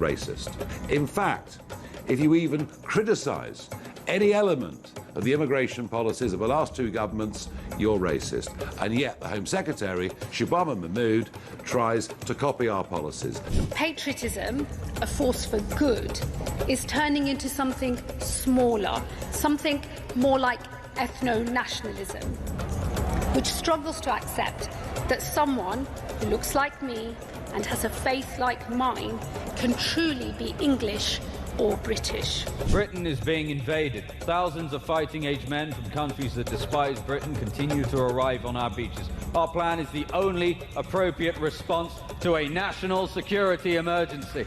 racist. In fact, if you even criticise any element of the immigration policies of the last two governments, you're racist. And yet the Home Secretary, Shubham Mahmood, tries to copy our policies. Patriotism, a force for good, is turning into something smaller, something more like ethno-nationalism, which struggles to accept that someone who looks like me and has a faith like mine can truly be English or British. Britain is being invaded. Thousands of fighting-age men from countries that despise Britain continue to arrive on our beaches. Our plan is the only appropriate response to a national security emergency.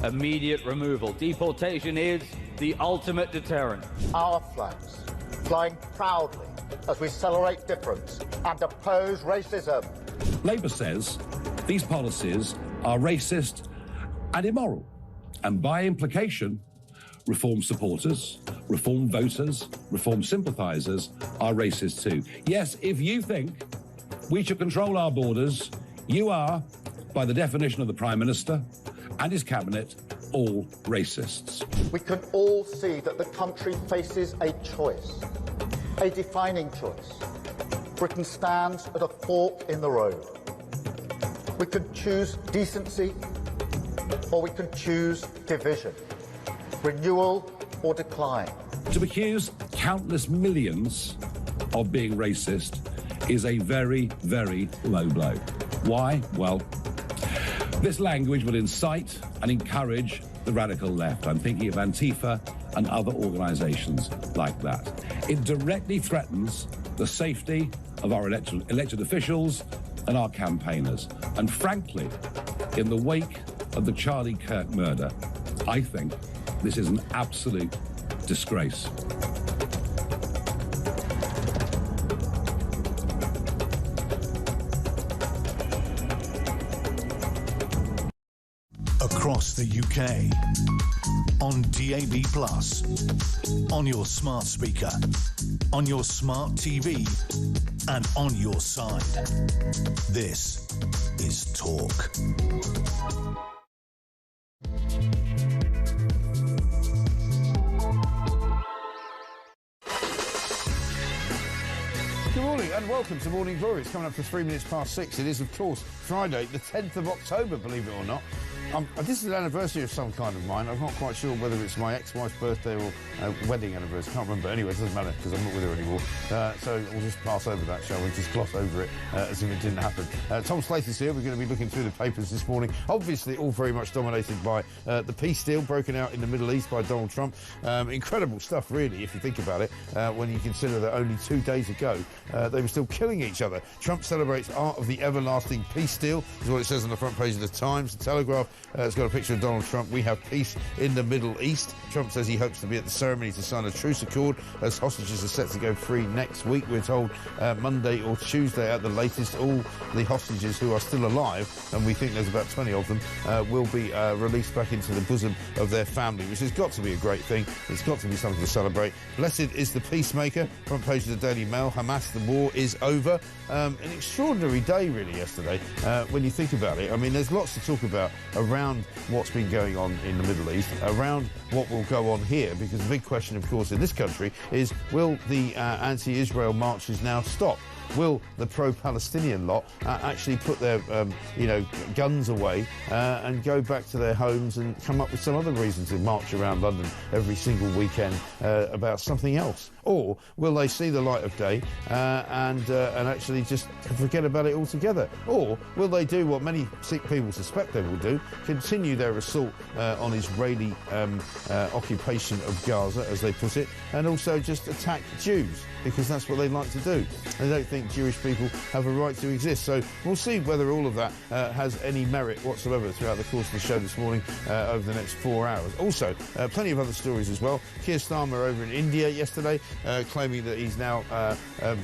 Immediate removal. Deportation is the ultimate deterrent. Our flags flying proudly as we celebrate difference and oppose racism. Labour says these policies are racist and immoral, and by implication, Reform supporters, Reform voters, Reform sympathisers are racist too. Yes, if you think we should control our borders, you are, by the definition of the Prime Minister and his cabinet, all racists. We can all see that the country faces a choice, a defining choice. Britain stands at a fork in the road. We can choose decency, or we can choose division, renewal or decline. To accuse countless millions of being racist is a very, very low blow. Why? Well, this language will incite and encourage the radical left. I'm thinking of Antifa and other organisations like that. It directly threatens the safety of our elected officials and our campaigners. And frankly, in the wake of the Charlie Kirk murder, I think this is an absolute disgrace. Across the UK, on DAB+, on your smart speaker, on your smart TV, and on your side. This is Talk. Good morning and welcome to Morning Glory. It's coming up to 3 minutes past 6. It is, of course, Friday, the 10th of October, believe it or not. This is an anniversary of some kind of mine. I'm not quite sure whether it's my ex-wife's birthday or wedding anniversary. Can't remember. Anyway, it doesn't matter because I'm not with her anymore. So we'll just pass over that, shall we? Just gloss over it as if it didn't happen. Tom Slater's here. We're going to be looking through the papers this morning. Obviously, all very much dominated by the peace deal broken out in the Middle East by Donald Trump. Incredible stuff, really, if you think about it, when you consider that only 2 days ago they were still killing each other. Trump celebrates art of the everlasting peace deal, is what it says on the front page of the Times. The Telegraph has got a picture of Donald Trump. We have peace in the Middle East. Trump says he hopes to be at the ceremony to sign a truce accord as hostages are set to go free next week. We're told Monday or Tuesday at the latest. All the hostages who are still alive, and we think there's about 20 of them, will be released back into the bosom of their family, which has got to be a great thing. It's got to be something to celebrate. Blessed is the peacemaker. Front page of the Daily Mail. Hamas, the war is over. An extraordinary day, really, yesterday, when you think about it. I mean, there's lots to talk about around what's been going on in the Middle East, around what will go on here, because the big question, of course, in this country is, will the anti-Israel marches now stop? Will the pro-Palestinian lot actually put their, guns away and go back to their homes and come up with some other reason to march around London every single weekend about something else? Or will they see the light of day and actually just forget about it altogether? Or will they do what many sick people suspect they will do, continue their assault on Israeli occupation of Gaza, as they put it, and also just attack Jews, because that's what they like to do. They don't think Jewish people have a right to exist. So we'll see whether all of that has any merit whatsoever throughout the course of the show this morning over the next 4 hours. Also, plenty of other stories as well. Keir Starmer over in India yesterday, claiming that he's now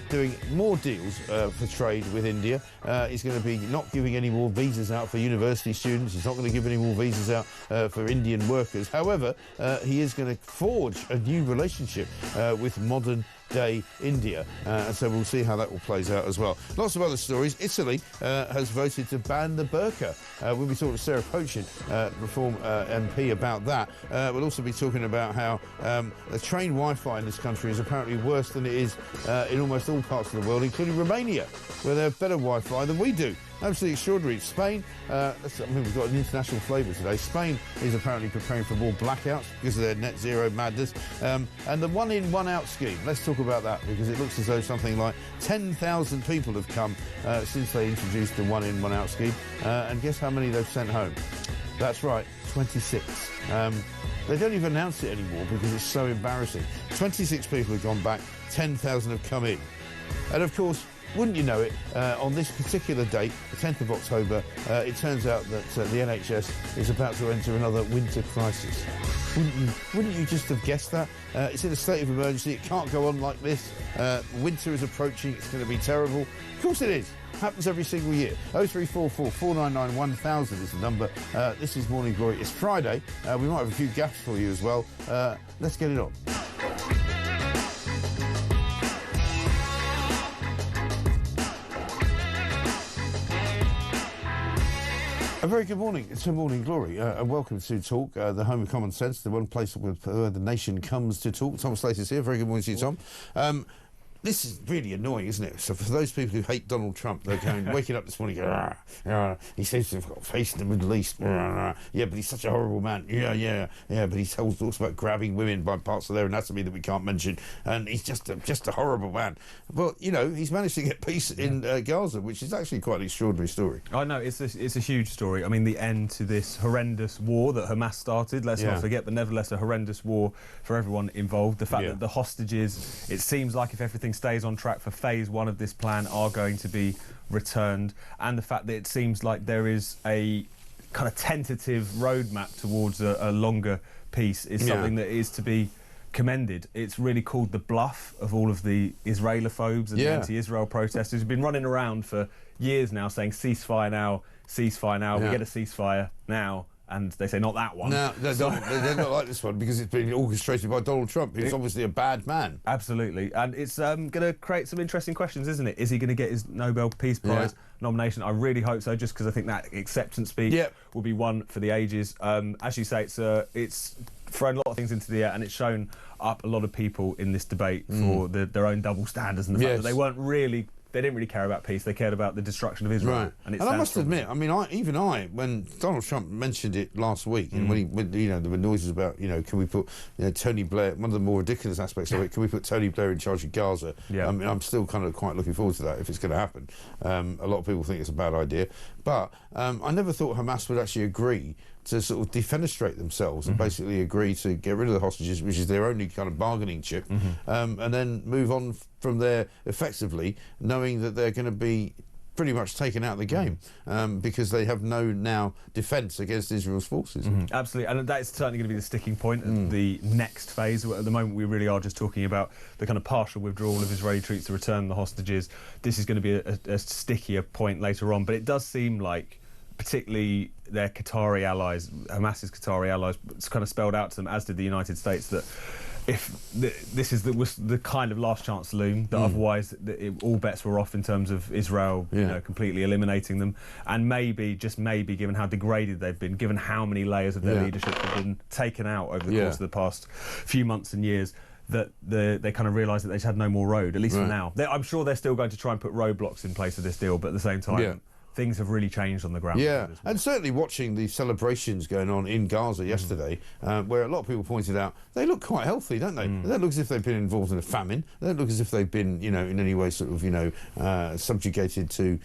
doing more deals for trade with India. He's going to be not giving any more visas out for university students. He's not going to give any more visas out for Indian workers. However, he is going to forge a new relationship with modern day India. And so we'll see how that all plays out as well. Lots of other stories. Italy has voted to ban the burqa. We'll be talking to Sarah Pochin, Reform MP, about that. We'll also be talking about how the train Wi-Fi in this country is apparently worse than it is in almost all parts of the world, including Romania, where they have better Wi-Fi than we do. Absolutely extraordinary. Spain, we've got an international flavour today. Spain is apparently preparing for more blackouts because of their net zero madness. And the one in, one out scheme, let's talk about that, because it looks as though something like 10,000 people have come since they introduced the one in, one out scheme. And guess how many they've sent home? That's right, 26. They don't even announce it anymore because it's so embarrassing. 26 people have gone back, 10,000 have come in. And of course, wouldn't you know it, on this particular date, the 10th of October, it turns out that the NHS is about to enter another winter crisis. Wouldn't you just have guessed that? It's in a state of emergency. It can't go on like this. Winter is approaching. It's going to be terrible. Of course it is. Happens every single year. 0344 499 1000 is the number. This is Morning Glory. It's Friday. We might have a few gaffes for you as well. Let's get it on. A very good morning to Morning Glory, and welcome to Talk, the home of common sense, the one place where the nation comes to talk. Tom Slater's here. Very good morning to you, Tom. This is really annoying, isn't it? So for those people who hate Donald Trump, they're going, waking up this morning, going, he seems to have got a face in the Middle East. Yeah, but he's such a horrible man. Yeah, but he talks about grabbing women by parts of their anatomy that we can't mention, and he's just a horrible man. Well, you know, he's managed to get peace in Gaza, which is actually quite an extraordinary story. I know, it's a huge story. I mean, the end to this horrendous war that Hamas started, let's not forget, but nevertheless a horrendous war for everyone involved. The fact that the hostages, it seems like if everything stays on track for phase one of this plan, are going to be returned, and the fact that it seems like there is a kind of tentative roadmap towards a longer peace is something that is to be commended. It's really called the bluff of all of the Israelophobes and the anti-Israel protesters who've been running around for years now saying ceasefire now, we get a ceasefire now. And they say, not that one. No, they're not like this one, because it's been orchestrated by Donald Trump, who's obviously a bad man. Absolutely. And it's going to create some interesting questions, isn't it? Is he going to get his Nobel Peace Prize nomination? I really hope so, just because I think that acceptance speech will be one for the ages. As you say, it's thrown a lot of things into the air, and it's shown up a lot of people in this debate for their own double standards and the fact that they didn't really care about peace. They cared about the destruction of Israel. Right. And I must admit, I mean, when Donald Trump mentioned it last week, and when there were noises about, can we put Tony Blair, one of the more ridiculous aspects of it, can we put Tony Blair in charge of Gaza? I mean, I'm still kind of quite looking forward to that if it's going to happen. A lot of people think it's a bad idea. But I never thought Hamas would actually agree to sort of defenestrate themselves and basically agree to get rid of the hostages, which is their only kind of bargaining chip, and then move on from there effectively, knowing that they're going to be pretty much taken out of the game because they have no now defence against Israel's forces. Absolutely, and that is certainly going to be the sticking point at the next phase. At the moment, we really are just talking about the kind of partial withdrawal of Israeli troops to return the hostages. This is going to be a stickier point later on, but it does seem like, particularly their Qatari allies, Hamas's Qatari allies, it's kind of spelled out to them, as did the United States, that if this was the kind of last chance saloon, that otherwise all bets were off in terms of Israel completely eliminating them, and maybe, just maybe, given how degraded they've been, given how many layers of their leadership have been taken out over the course of the past few months and years, that they kind of realised that they just had no more road, at least for now. I'm sure they're still going to try and put roadblocks in place of this deal, but at the same time, things have really changed on the ground. Yeah, and certainly watching the celebrations going on in Gaza yesterday, where a lot of people pointed out they look quite healthy, don't they? They don't look as if they've been involved in a famine. They don't look as if they've been, in any way sort of, subjugated to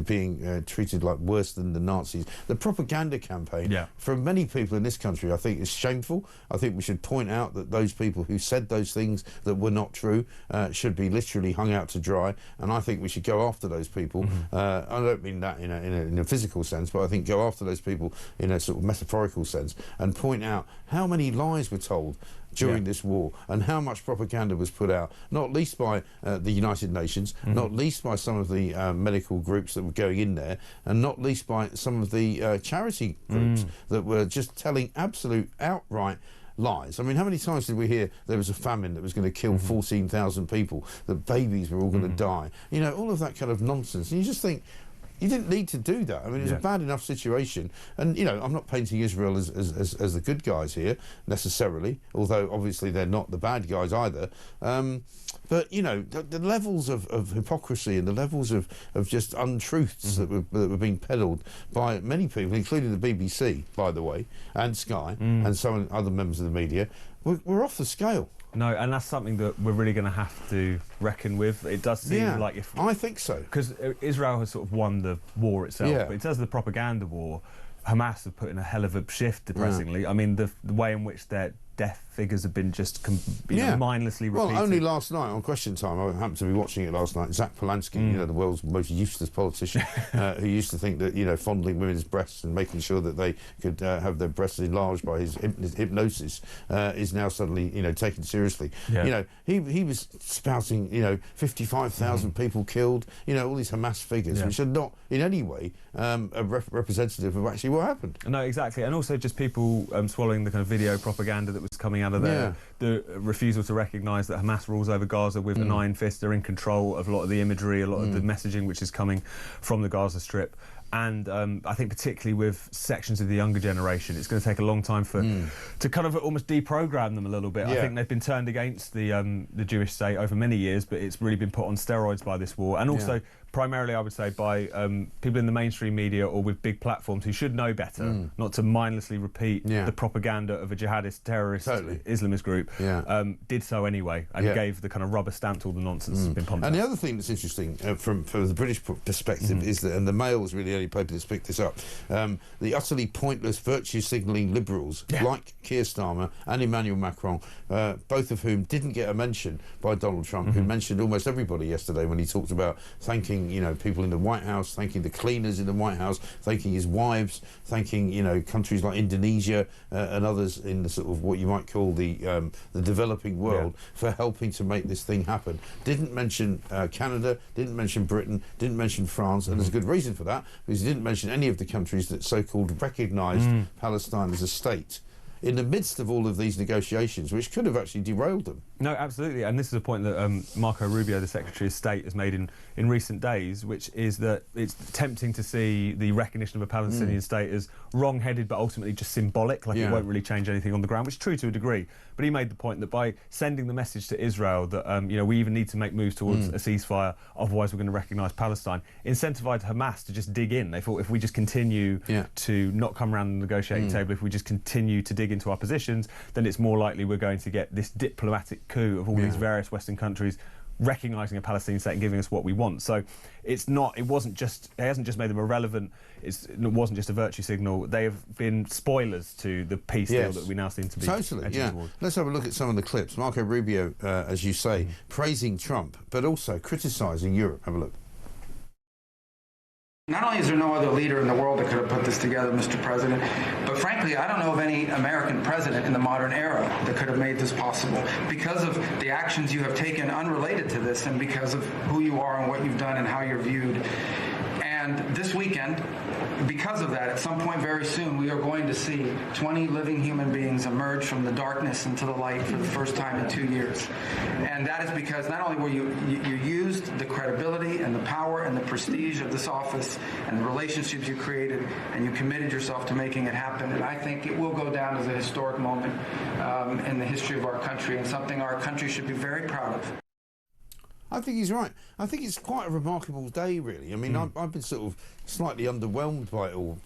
being treated like worse than the Nazis. The propaganda campaign from many people in this country, I think, is shameful. I think we should point out that those people who said those things that were not true should be literally hung out to dry, and I think we should go after those people. I don't mean that in a physical sense, but I think go after those people in a sort of metaphorical sense and point out how many lies were told during this war and how much propaganda was put out, not least by the United Nations, not least by some of the medical groups that were going in there, and not least by some of the charity groups that were just telling absolute outright lies. I mean, how many times did we hear there was a famine that was going to kill 14,000 people, that babies were all going to die? You know, all of that kind of nonsense. And you just think, you didn't need to do that. I mean, it's a bad enough situation. And, you know, I'm not painting Israel as the good guys here, necessarily, although obviously they're not the bad guys either. But, you know, the levels of hypocrisy and the levels of just untruths that were being peddled by many people, including the BBC, by the way, and Sky, and some other members of the media, were off the scale. No, and that's something that we're really going to have to reckon with. It does seem like if... I think so. Because Israel has sort of won the war itself, but in terms of the propaganda war, Hamas have put in a hell of a shift, depressingly. I mean, the way in which their death figures have been just mindlessly repeated. Well, only last night on Question Time, I happened to be watching it last night, Zach Polanski, you know, the world's most useless politician, who used to think that, you know, fondling women's breasts and making sure that they could have their breasts enlarged by his hypnosis is now suddenly, you know, taken seriously. You know, he was spouting, you know, 55,000 people killed, you know, all these Hamas figures, which are not in any way representative of actually what happened. No, exactly. And also just people swallowing the kind of video propaganda that was coming out of there. The refusal to recognise that Hamas rules over Gaza with an iron fist. They're in control of a lot of the imagery, a lot of the messaging which is coming from the Gaza Strip. And I think particularly with sections of the younger generation, it's going to take a long time to kind of almost deprogram them a little bit. I think they've been turned against the Jewish state over many years, but it's really been put on steroids by this war. And also, primarily, I would say, by people in the mainstream media or with big platforms who should know better, not to mindlessly repeat the propaganda of a jihadist, terrorist, Islamist group, did so anyway, and gave the kind of rubber stamp to all the nonsense that's been pumped And out. the other thing that's interesting from the British perspective is that, and the Mail was really the only paper that's picked this up, the utterly pointless virtue signalling liberals like Keir Starmer and Emmanuel Macron, both of whom didn't get a mention by Donald Trump, who mentioned almost everybody yesterday when he talked about thanking, you know, people in the White House, thanking the cleaners in the White House, thanking his wives, thanking, you know, countries like Indonesia and others in the sort of what you might call the developing world for helping to make this thing happen. Didn't mention Canada, didn't mention Britain, didn't mention France, and there's a good reason for that, because he didn't mention any of the countries that so-called recognised Palestine as a state in the midst of all of these negotiations, which could have actually derailed them. No, absolutely, and this is a point that Marco Rubio, the Secretary of State, has made in recent days, which is that it's tempting to see the recognition of a Palestinian state as wrong-headed but ultimately just symbolic, like it won't really change anything on the ground, which is true to a degree. But he made the point that by sending the message to Israel that you know, we even need to make moves towards a ceasefire, otherwise we're going to recognise Palestine, incentivised Hamas to just dig in. They thought if we just continue to not come around the negotiating table, if we just continue to dig into our positions, then it's more likely we're going to get this diplomatic coup of all these various Western countries recognising a Palestinian state and giving us what we want. So it hasn't just made them irrelevant, it wasn't just a virtue signal, they have been spoilers to the peace deal that we now seem to be edging towards. Let's have a look at some of the clips. Marco Rubio, as you say, praising Trump, but also criticising Europe. Have a look. Not only is there no other leader in the world that could have put this together, Mr. President, but frankly, I don't know of any American president in the modern era that could have made this possible because of the actions you have taken unrelated to this and because of who you are and what you've done and how you're viewed. And this weekend, because of that, at some point very soon, we are going to see 20 living human beings emerge from the darkness into the light for the first time in 2 years. And that is because not only were you used the credibility and the power and the prestige of this office and the relationships you created, and you committed yourself to making it happen. And I think it will go down as a historic moment in the history of our country and something our country should be very proud of. I think he's right. I think it's quite a remarkable day, really. I mean, I've been sort of slightly underwhelmed by it all,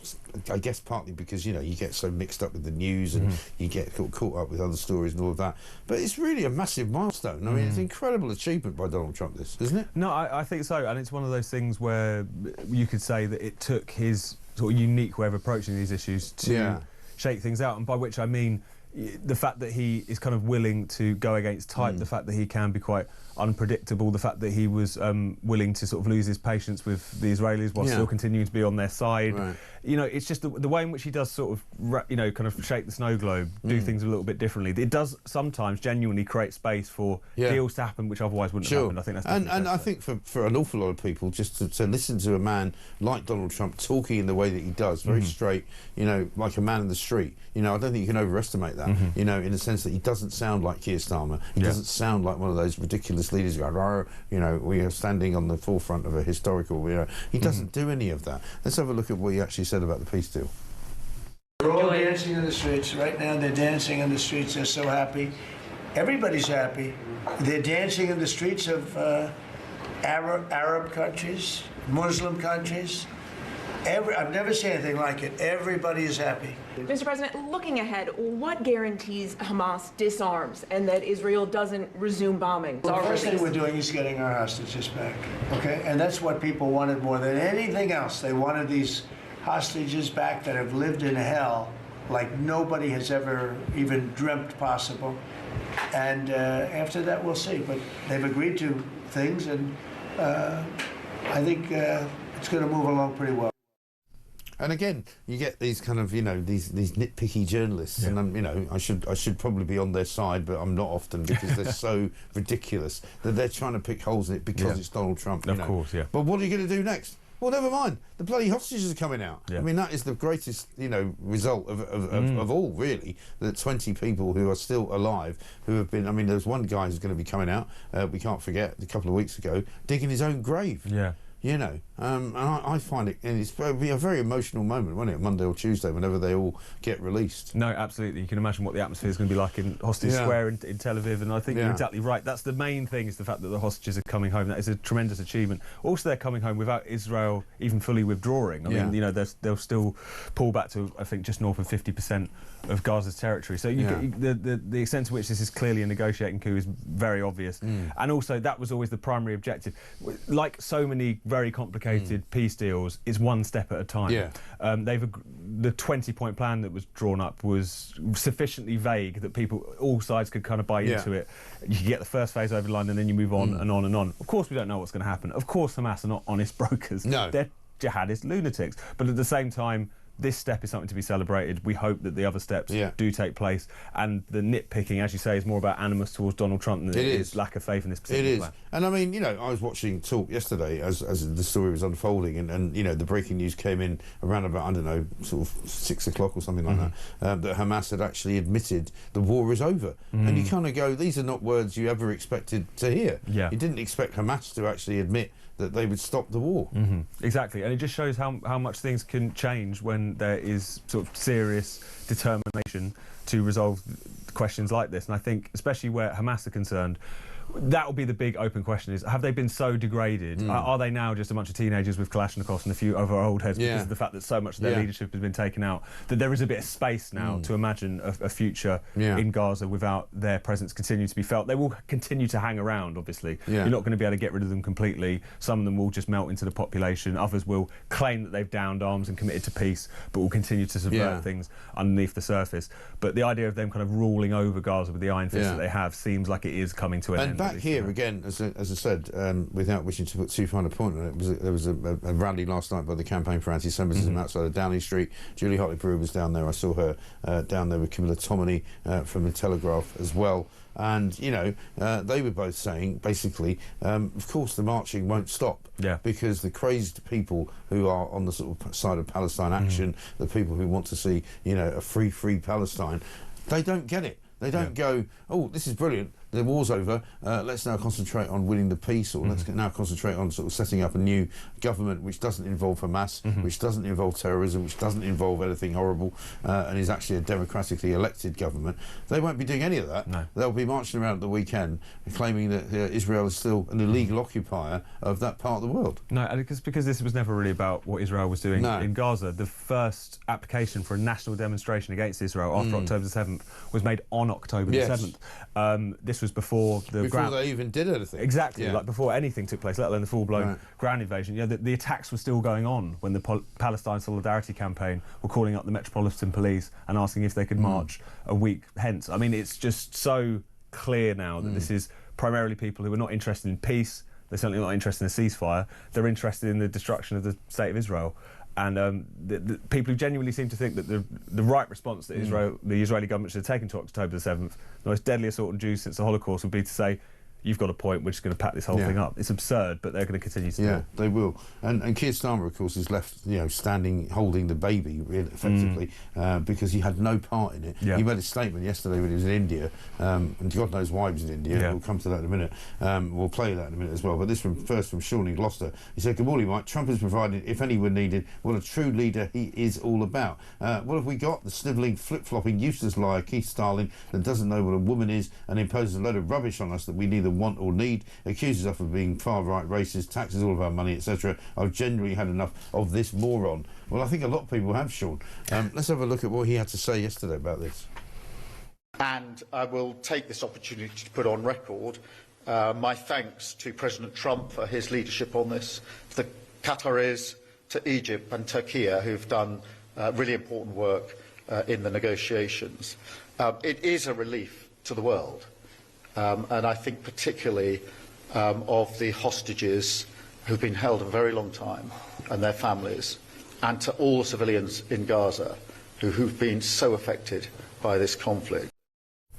I guess partly because, you know, you get so mixed up with the news and you get caught up with other stories and all of that. But it's really a massive milestone. I mean, it's an incredible achievement by Donald Trump, this, isn't it? No, I think so. And it's one of those things where you could say that it took his sort of unique way of approaching these issues to shake things out. And by which I mean the fact that he is kind of willing to go against type, the fact that he can be quite unpredictable. The fact that he was willing to sort of lose his patience with the Israelis while still continuing to be on their side. Right. You know, it's just the way in which he does sort of, you know, kind of shake the snow globe, do things a little bit differently. It does sometimes genuinely create space for deals to happen which otherwise wouldn't have happened. I think that's and I think for an awful lot of people, just to listen to a man like Donald Trump talking in the way that he does, very straight, you know, like a man in the street, you know, I don't think you can overestimate that, you know, in the sense that he doesn't sound like Keir Starmer. He doesn't sound like one of those ridiculous leaders who go, you know, we are standing on the forefront of a historical, you know. He doesn't do any of that. Let's have a look at what he actually said about the peace deal. They're all dancing in the streets. Right now, they're dancing in the streets. They're so happy. Everybody's happy. They're dancing in the streets of Arab countries, Muslim countries. I've never seen anything like it. Everybody is happy. Mr. President, looking ahead, what guarantees Hamas disarms and that Israel doesn't resume bombing? The first thing we're doing is getting our hostages back, okay? And that's what people wanted more than anything else. They wanted these hostages back that have lived in hell like nobody has ever even dreamt possible. And after that, we'll see. But they've agreed to things, and I think it's going to move along pretty well. And again, you get these kind of, you know, these nitpicky journalists, and you know, I should probably be on their side, but I'm not often, because they're so ridiculous that they're trying to pick holes in it because it's Donald Trump. Of course, yeah. But what are you going to do next? Well, never mind. The bloody hostages are coming out. I mean, that is the greatest, you know, result of all, really. That 20 people who are still alive, who have been. I mean, there's one guy who's going to be coming out. We can't forget a couple of weeks ago, digging his own grave. Yeah. You know, and I find it, and it's be a very emotional moment, won't it, Monday or Tuesday, whenever they all get released. No, absolutely. You can imagine what the atmosphere is going to be like in Hostage Square in Tel Aviv, and I think you're exactly right. That's the main thing, is the fact that the hostages are coming home. That is a tremendous achievement. Also, they're coming home without Israel even fully withdrawing. I mean, you know, they'll still pull back to, I think, just north of 50% of Gaza's territory. So the extent to which this is clearly a negotiating coup is very obvious. And also, that was always the primary objective. Like so many very complicated peace deals, is one step at a time. The 20-point plan that was drawn up was sufficiently vague that all sides could kind of buy into it. You could get the first phase over the line, and then you move on and on and on. Of course, we don't know what's going to happen. Of course, Hamas are not honest brokers. No. They're jihadist lunatics. But at the same time, this step is something to be celebrated. We hope that the other steps do take place. And the nitpicking, as you say, is more about animus towards Donald Trump than it is lack of faith in this particular plan. And I mean, you know, I was watching Talk yesterday as the story was unfolding, and you know, the breaking news came in around about, I don't know, sort of 6 o'clock or something like that, that Hamas had actually admitted the war is over. And you kind of go, these are not words you ever expected to hear. You didn't expect Hamas to actually admit that they would stop the war. Exactly, and it just shows how much things can change when there is sort of serious determination to resolve questions like this. And I think, especially where Hamas are concerned, that will be the big open question, is have they been so degraded? Are they now just a bunch of teenagers with Kalashnikovs and a few other old heads because of the fact that so much of their leadership has been taken out, that there is a bit of space now to imagine a future in Gaza without their presence continuing to be felt? They will continue to hang around, obviously. You're not going to be able to get rid of them completely. Some of them will just melt into the population. Others will claim that they've downed arms and committed to peace, but will continue to subvert things underneath the surface. But the idea of them kind of ruling over Gaza with the iron fist that they have seems like it is coming to an end. Back here again, as I said, without wishing to put too fine a point on it, there was a rally last night by the Campaign for Anti-Semitism outside of Downing Street. Julie Hartley-Brewer was down there. I saw her down there with Camilla Tominey from the Telegraph as well. And, you know, they were both saying, basically, of course the marching won't stop, because the crazed people who are on the sort of side of Palestine action, the people who want to see, you know, a free Palestine, they don't get it. They don't go, oh, this is brilliant, the war's over, let's now concentrate on winning the peace, or let's now concentrate on sort of setting up a new government which doesn't involve Hamas, which doesn't involve terrorism, which doesn't involve anything horrible, and is actually a democratically elected government. They won't be doing any of that. They'll be marching around at the weekend claiming that Israel is still an illegal occupier of that part of the world. No, and because this was never really about what Israel was doing in Gaza. The first application for a national demonstration against Israel after October the 7th was made on October the 7th. This was before they even did anything. Exactly, like before anything took place, let alone the full-blown ground invasion. You know, the attacks were still going on when the Palestine Solidarity Campaign were calling up the Metropolitan Police and asking if they could march a week hence. I mean, it's just so clear now that this is primarily people who are not interested in peace. They're certainly not interested in a ceasefire. They're interested in the destruction of the state of Israel. And the people who genuinely seem to think that the right response that the Israeli government should have taken to October the 7th, the most deadly assault on Jews since the Holocaust, would be to say, you've got a point, we're just going to pack this whole thing up. It's absurd, but they're going to continue to do it. Yeah, they will. And Keir Starmer, of course, is left, standing, holding the baby, effectively, because he had no part in it. Yeah. He made a statement yesterday when he was in India, and God knows why he was in India. Yeah. We'll come to that in a minute. We'll play that in a minute as well. But this first from Sean in Gloucester. He said, "Good morning, Mike. Trump has provided, if anyone needed, what a true leader he is all about. What have we got? The snivelling, flip-flopping, useless liar, Keith Starling, that doesn't know what a woman is and imposes a load of rubbish on us that we neither want or need, accuses us of being far-right racist, taxes all of our money, etc. I've generally had enough of this moron." Well, I think a lot of people have, Sean. Let's have a look at what he had to say yesterday about this. And I will take this opportunity to put on record my thanks to President Trump for his leadership on this, to the Qataris, to Egypt and Turkey, who've done really important work in the negotiations. It is a relief to the world. And I think particularly of the hostages who've been held a very long time and their families, and to all the civilians in Gaza who've been so affected by this conflict.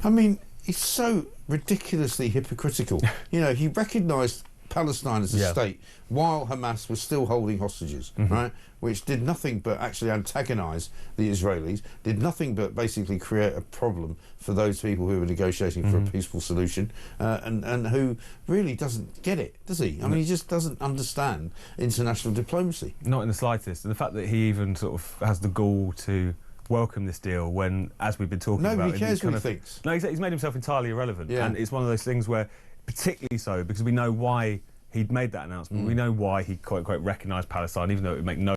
I mean, it's so ridiculously hypocritical. He recognised Palestine as a state while Hamas was still holding hostages, right? Which did nothing but actually antagonise the Israelis, did nothing but basically create a problem for those people who were negotiating for a peaceful solution, and who really doesn't get it, does he? I mean, he just doesn't understand international diplomacy. Not in the slightest. And the fact that he even sort of has the gall to welcome this deal when, as we've been talking about... Nobody cares what he thinks. No, he's made himself entirely irrelevant. Yeah. And it's one of those things where, particularly so, because we know why he'd made that announcement. We know why he quote-unquote recognised Palestine, even though it would make no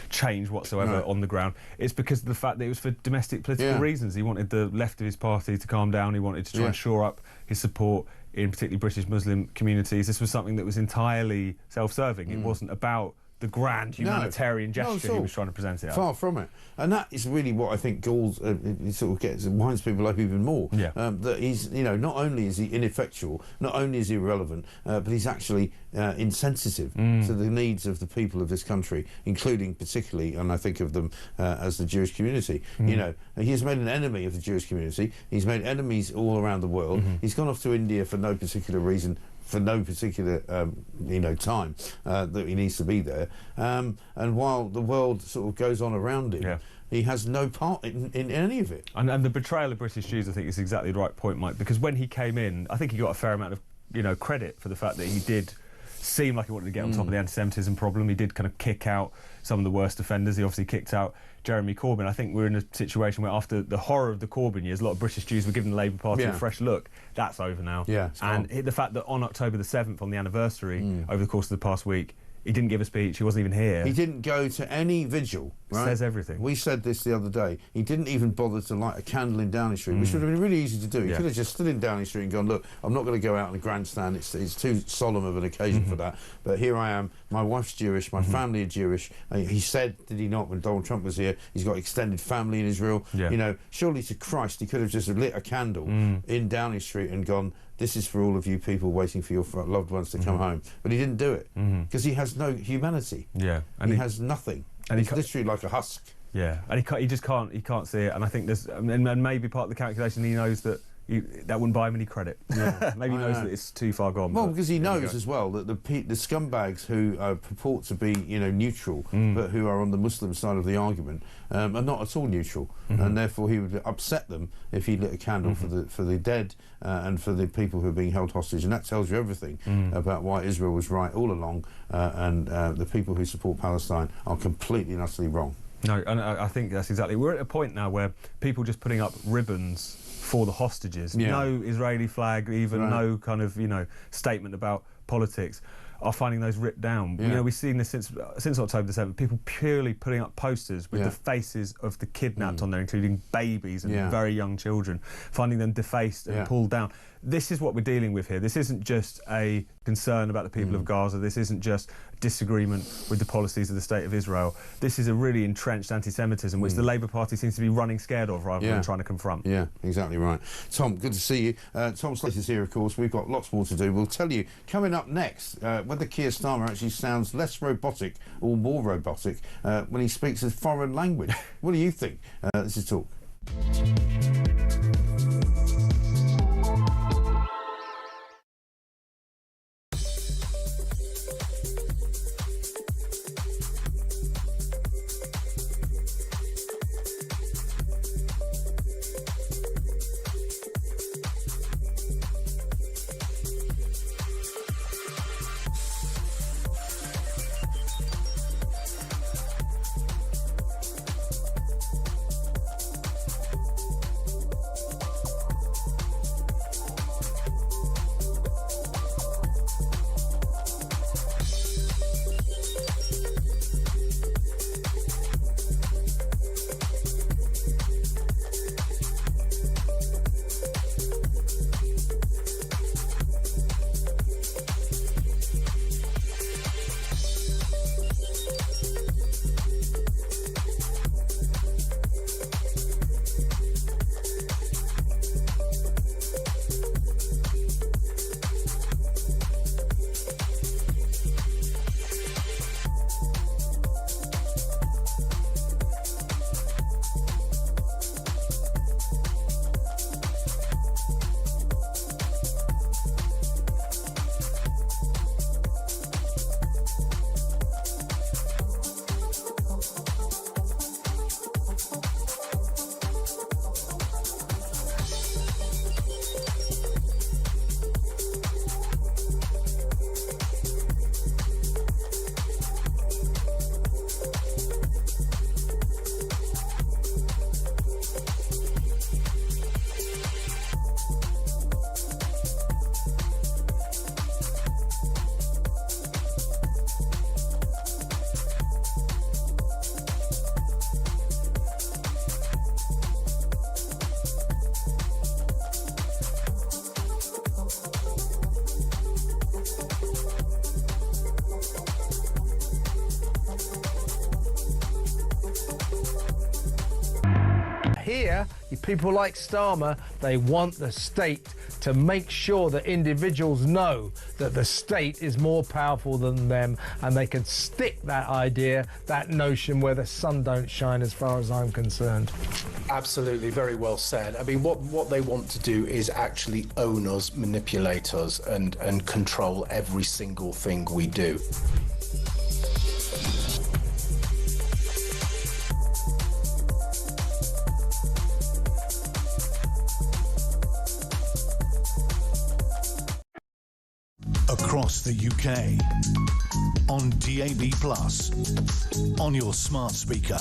change whatsoever on the ground. It's because of the fact that it was for domestic political reasons. He wanted the left of his party to calm down. He wanted to try and shore up his support in particularly British Muslim communities. This was something that was entirely self-serving. It wasn't about the grand humanitarian gesture he was trying to present it as. Far from it. And that is really what I think galls, it sort of winds people up even more. Yeah. That he's, not only is he ineffectual, not only is he irrelevant, but he's actually insensitive to the needs of the people of this country, including particularly, and I think of them as the Jewish community. He has made an enemy of the Jewish community. He's made enemies all around the world. He's gone off to India for no particular reason, for no particular time that he needs to be there, and while the world sort of goes on around him, he has no part in any of it. And the betrayal of British Jews, I think, is exactly the right point, Mike, because when he came in, I think he got a fair amount of credit for the fact that he did seem like he wanted to get on top of the anti-Semitism problem. He did kind of kick out some of the worst offenders. He obviously kicked out Jeremy Corbyn. I think we're in a situation where, after the horror of the Corbyn years, a lot of British Jews were giving the Labour Party a fresh look. That's over now. Yeah, and the fact that on October the 7th, on the anniversary, over the course of the past week, he didn't give a speech, he wasn't even here. He didn't go to any vigil, right? Says everything. We said this the other day. He didn't even bother to light a candle in Downing Street, which would have been really easy to do. He could have just stood in Downing Street and gone, look, I'm not going to go out in the grandstand, it's too solemn of an occasion for that, but here I am, my wife's Jewish, my family are Jewish. He said, did he not, when Donald Trump was here, he's got extended family in Israel. Surely to Christ, he could have just lit a candle in Downing Street and gone, this is for all of you people waiting for your loved ones to come home. But he didn't do it because he has no humanity. And he has nothing. And he's literally like a husk. And he just can't see it. And I think there's, and maybe part of the calculation, he knows that that wouldn't buy him any credit. Maybe he knows that it's too far gone. Well, because he knows as well that the scumbags who purport to be, neutral, but who are on the Muslim side of the argument, are not at all neutral, and therefore he would upset them if he lit a candle for the dead and for the people who are being held hostage. And that tells you everything about why Israel was right all along, and the people who support Palestine are completely and utterly wrong. No, and I think that's exactly. We're at a point now where people just putting up ribbons for the hostages, no Israeli flag, even no kind of statement about politics, are finding those ripped down. We've seen this since October the 7th. People purely putting up posters with the faces of the kidnapped on there, including babies and very young children, finding them defaced and pulled down. This is what we're dealing with here. This isn't just a concern about the people of Gaza. This isn't just disagreement with the policies of the State of Israel. This is a really entrenched anti-Semitism, which the Labour Party seems to be running scared of rather than trying to confront. Yeah, exactly right. Tom, good to see you. Tom Slater's here, of course. We've got lots more to do. We'll tell you coming up next whether Keir Starmer actually sounds less robotic or more robotic when he speaks a foreign language. What do you think? This is Talk. Here, people like Starmer, they want the state to make sure that individuals know that the state is more powerful than them, and they can stick that idea, that notion, where the sun don't shine, as far as I'm concerned. Absolutely, very well said. I mean, what they want to do is actually own us, manipulate us, and control every single thing we do. Across the UK, on DAB+, on your smart speaker,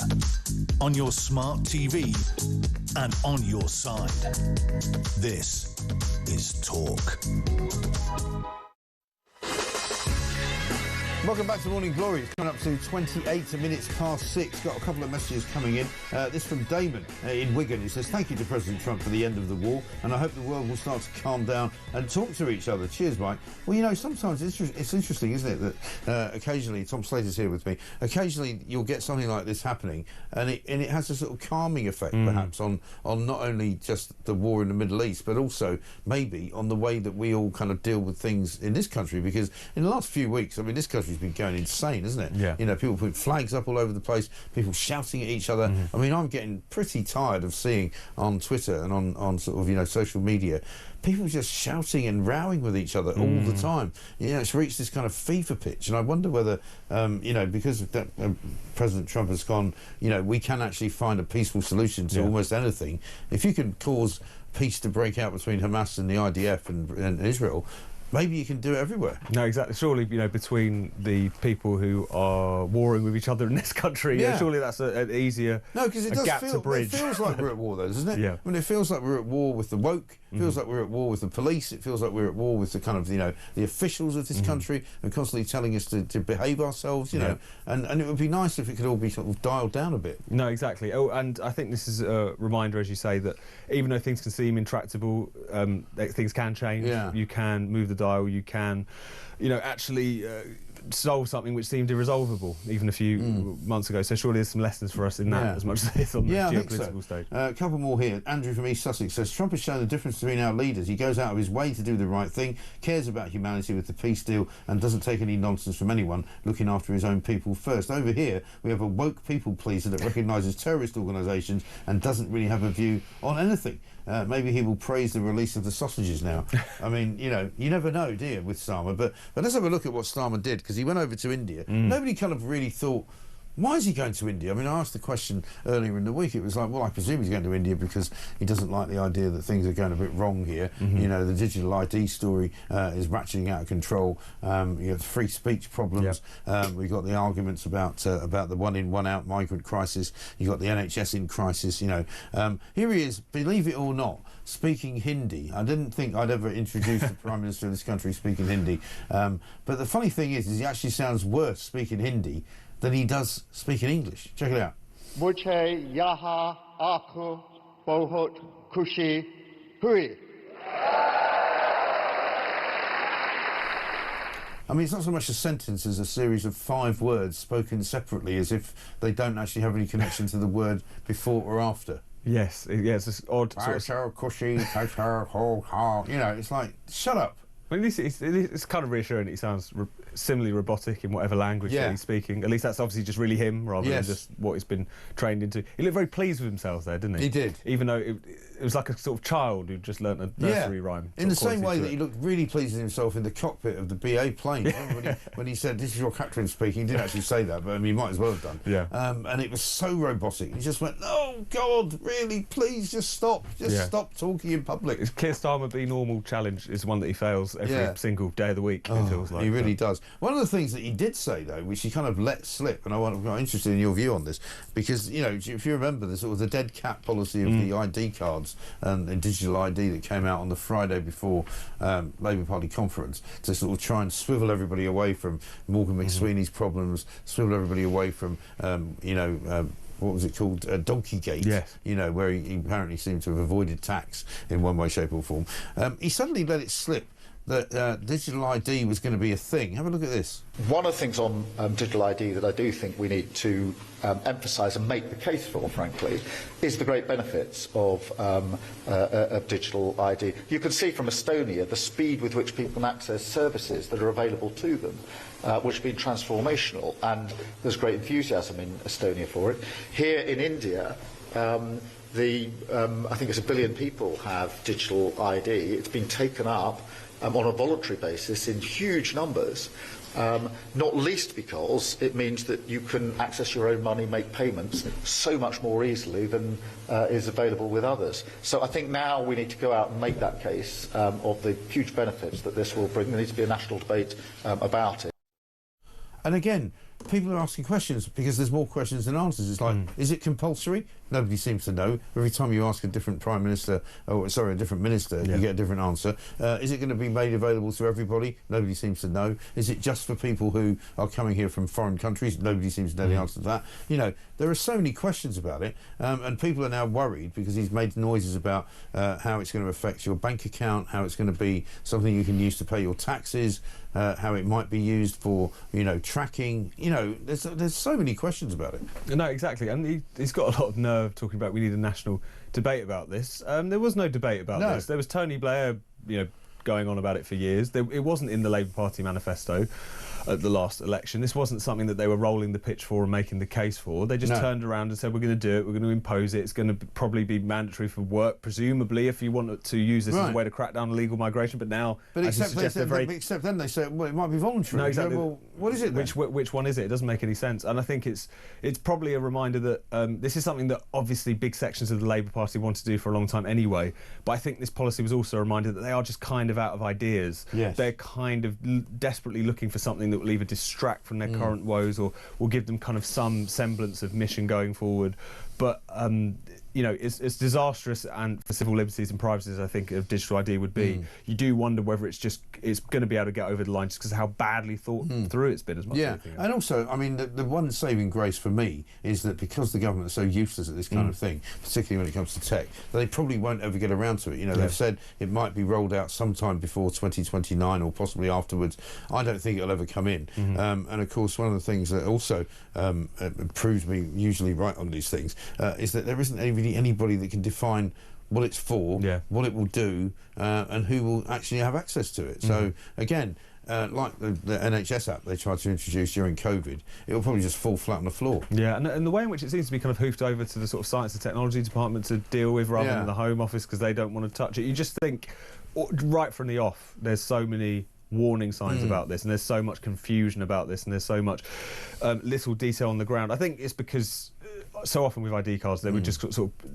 on your smart TV, and on your side. This is Talk. Welcome back to Morning Glory. It's coming up to 28 minutes past 6. Got a couple of messages coming in. This from Damon in Wigan. He says, thank you to President Trump for the end of the war, and I hope the world will start to calm down and talk to each other. Cheers, Mike. Well, you know, sometimes it's interesting, isn't it, that occasionally, Tom Slater's here with me, occasionally you'll get something like this happening, and it has a sort of calming effect, perhaps, on not only just the war in the Middle East, but also maybe on the way that we all kind of deal with things in this country, because in the last few weeks, I mean, this country's been going insane, isn't it? Yeah. You know, people putting flags up all over the place, people shouting at each other. I mean, I'm getting pretty tired of seeing on Twitter and on sort of, you know, social media, people just shouting and rowing with each other all the time. You know, it's reached this kind of fever pitch, and I wonder whether, you know, because of that, President Trump has gone, you know, we can actually find a peaceful solution to almost anything. If you can cause peace to break out between Hamas and the IDF and Israel, maybe you can do it everywhere. No, exactly. Surely, you know, between the people who are warring with each other in this country, surely that's an easier gap to bridge. It feels like we're at war, though, doesn't it? Yeah. I mean, it feels like we're at war with the woke. It feels like we're at war with the police. It feels like we're at war with the kind of, you know, the officials of this country, and constantly telling us to behave ourselves, you know. And it would be nice if it could all be sort of dialed down a bit. No, exactly. Oh, and I think this is a reminder, as you say, that even though things can seem intractable, things can change. Yeah. You can move the dial. You can, you know, actually solve something which seemed irresolvable even a few months ago. So surely there's some lessons for us in that as much as there is on the geopolitical stage. A couple more here. Andrew from East Sussex says, Trump has shown the difference between our leaders. He goes out of his way to do the right thing, cares about humanity with the peace deal, and doesn't take any nonsense from anyone, looking after his own people first. Over here, we have a woke people pleaser that recognises terrorist organisations and doesn't really have a view on anything. Maybe he will praise the release of the sausages now. I mean, you know, you never know, do you, with Starmer? But let's have a look at what Starmer did, because he went over to India. Nobody kind of really thought, why is he going to India? I mean, I asked the question earlier in the week. It was like, well, I presume he's going to India because he doesn't like the idea that things are going a bit wrong here. You know, the digital ID story is ratcheting out of control. You have free speech problems. We've got the arguments about the one-in, one-out migrant crisis. You've got the NHS in crisis, you know. Here he is, believe it or not, speaking Hindi. I didn't think I'd ever introduce the Prime Minister of this country speaking Hindi. But the funny thing is he actually sounds worse speaking Hindi than he does speaking English. Check it out. Mujhe yahan aake bahut khushi hui. I mean, it's not so much a sentence as a series of 5 words spoken separately, as if they don't actually have any connection to the word before or after. Yes, it's this odd sort of... Cushy, you know, it's like, shut up. I mean, it's kind of reassuring that he sounds similarly robotic in whatever language that he's speaking. At least that's obviously just really him, rather than just what he's been trained into. He looked very pleased with himself there, didn't he? He did. Even though it was like a sort of child who just learnt a nursery rhyme. In the same way that he looked really pleased with himself in the cockpit of the BA plane. when he said, "This is your captain speaking," he didn't actually say that, but I mean, he might as well have done. Yeah. And it was so robotic. He just went, "Oh God, really? Please, just stop. Just stop talking in public." It's clear Starmer Be Normal challenge is one that he fails every single day of the week. It feels like he really does. One of the things that he did say, though, which he kind of let slip, and I'm quite interested in your view on this, because, you know, if you remember the sort of the dead cat policy of the ID cards and digital ID that came out on the Friday before Labour Party conference to sort of try and swivel everybody away from Morgan McSweeney's problems, swivel everybody away from, you know, what was it called? Donkeygate. Yes. You know, where he apparently seemed to have avoided tax in one way, shape or form. He suddenly let it slip that digital ID was going to be a thing. Have a look at this. One of the things on digital ID that I do think we need to emphasise and make the case for, frankly, is the great benefits of digital ID. You can see from Estonia the speed with which people can access services that are available to them, which have been transformational, and there's great enthusiasm in Estonia for it. Here in India, I think it's 1 billion people have digital ID. It's been taken up on a voluntary basis in huge numbers, not least because it means that you can access your own money, make payments so much more easily than is available with others. So I think now we need to go out and make that case of the huge benefits that this will bring. There needs to be a national debate about it. And again, people are asking questions because there's more questions than answers. It's like, is it compulsory? Nobody seems to know. Every time you ask a different Prime Minister, or sorry, a different Minister, you get a different answer. Is it going to be made available to everybody? Nobody seems to know. Is it just for people who are coming here from foreign countries? Nobody seems to know the answer to that. You know, there are so many questions about it, and people are now worried because he's made noises about how it's going to affect your bank account, how it's going to be something you can use to pay your taxes, how it might be used for, you know, tracking. You know, there's so many questions about it. No, exactly, and he's got a lot of nerve talking about we need a national debate about this. There was no debate about this. There was Tony Blair, you know, going on about it for years. It wasn't in the Labour Party manifesto at the last election. This wasn't something that they were rolling the pitch for and making the case for. They just turned around and said, we're going to do it, we're going to impose it, it's going to probably be mandatory for work, presumably, if you want to use this as a way to crack down illegal migration. But now, except then they say, well, it might be voluntary. No, exactly. Well, what is it then? Which one is it? It doesn't make any sense. And I think it's probably a reminder that this is something that obviously big sections of the Labour Party want to do for a long time anyway. But I think this policy was also a reminder that they are just kind of out of ideas. Yes. They're kind of desperately looking for something that will either distract from their current woes or will give them kind of some semblance of mission going forward. but it's disastrous, and for civil liberties and privacies, I think, of digital ID would be. You do wonder whether it's going to be able to get over the line just because of how badly thought through it's been as much. Yeah, and also, I mean, the one saving grace for me is that because the government is so useless at this kind of thing, particularly when it comes to tech, they probably won't ever get around to it. They've said it might be rolled out sometime before 2029 or possibly afterwards. I don't think it'll ever come in. And of course, one of the things that also proves me usually right on these things is that there isn't really anybody that can define what it's for, what it will do, and who will actually have access to it. So again, like the NHS app they tried to introduce during COVID, it will probably just fall flat on the floor. Yeah, and the way in which it seems to be kind of hoofed over to the sort of science and technology department to deal with rather than the Home Office because they don't want to touch it. You just think, right from the off, there's so many warning signs about this, and there's so much confusion about this, and there's so much little detail on the ground. I think it's because so often with ID cards, they were just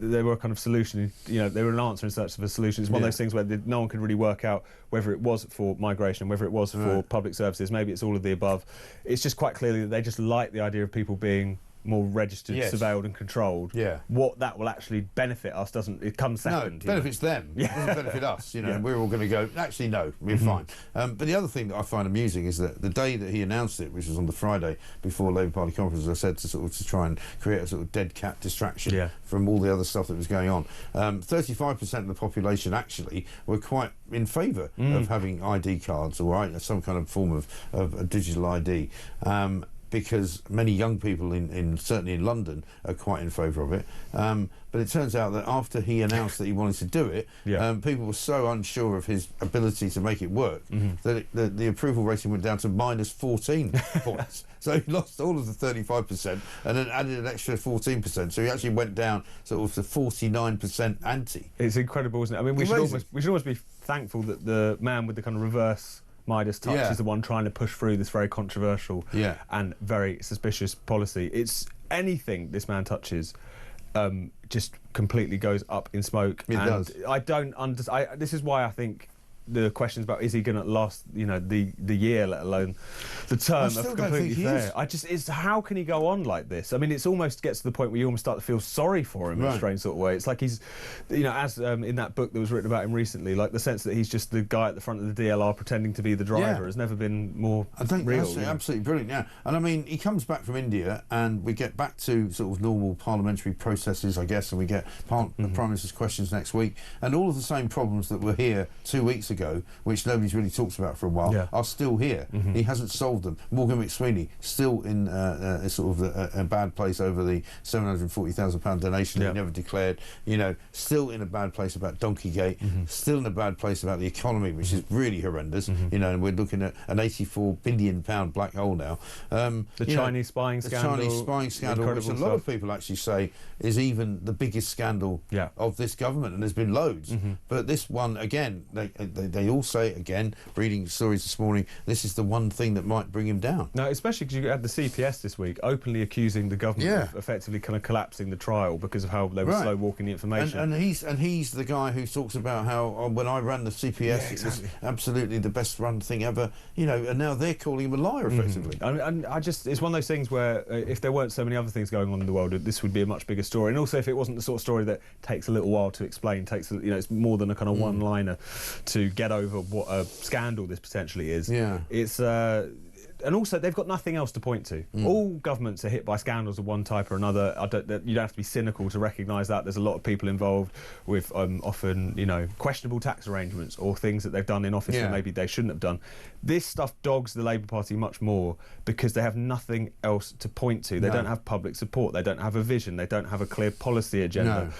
they were a kind of solution. They were an answer in search of a solution. It's one of those things where no one could really work out whether it was for migration, whether it was for public services. Maybe it's all of the above. It's just quite clearly that they just like the idea of people being more registered, surveilled and controlled. What that will actually benefit us it comes second. No, it benefits them. It doesn't benefit us, and we're all going to go, actually no, we're fine. But the other thing that I find amusing is that the day that he announced it, which was on the Friday before Labour Party conference, as I said, to try and create a sort of dead cat distraction from all the other stuff that was going on, 35% of the population actually were quite in favour of having ID cards or some kind of form of a digital ID. Because many young people, certainly in London, are quite in favour of it. But it turns out that after he announced that he wanted to do it, people were so unsure of his ability to make it work that the approval rating went down to -14 points. So he lost all of the 35% and then added an extra 14%. So he actually went down sort of to 49% anti. It's incredible, isn't it? I mean, we should almost be thankful that the man with the kind of reverse Midas touch is the one trying to push through this very controversial and very suspicious policy. It's anything this man touches just completely goes up in smoke. It does. I don't understand. This is why I think the questions about is he going to last, the year, let alone the term, are completely fair. How can he go on like this? I mean, it almost gets to the point where you almost start to feel sorry for him in a strange sort of way. It's like he's, as in that book that was written about him recently, like the sense that he's just the guy at the front of the DLR pretending to be the driver has never been more I think real. That's absolutely brilliant, And I mean, he comes back from India and we get back to sort of normal parliamentary processes, I guess, and we get the Prime Minister's questions next week, and all of the same problems that were here 2 weeks ago, which nobody's really talked about for a while, are still here. He hasn't solved them. Morgan McSweeney still in a bad place over the £740,000 donation that he never declared. Still in a bad place about Donkeygate. Still in a bad place about the economy, which is really horrendous. And we're looking at an £84 billion black hole now. The Chinese spying scandal. The Chinese spying scandal, which a lot of people actually say is even the biggest scandal of this government, and there's been loads. But this one, again, they all say it again, reading stories this morning, this is the one thing that might bring him down. No, especially because you had the CPS this week openly accusing the government of effectively kind of collapsing the trial because of how they were slow walking the information. And he's the guy who talks about how when I ran the CPS it was absolutely the best run thing ever, and now they're calling him a liar effectively. And it's one of those things where if there weren't so many other things going on in the world, this would be a much bigger story. And also if it wasn't the sort of story that takes a little while to explain, it's more than a kind of one-liner to get over what a scandal this potentially is. It's and also they've got nothing else to point to. All governments are hit by scandals of one type or another. You don't have to be cynical to recognise that. There's a lot of people involved with often questionable tax arrangements or things that they've done in office that maybe they shouldn't have done. This stuff dogs the Labour Party much more because they have nothing else to point to. They don't have public support. They don't have a vision. They don't have a clear policy agenda.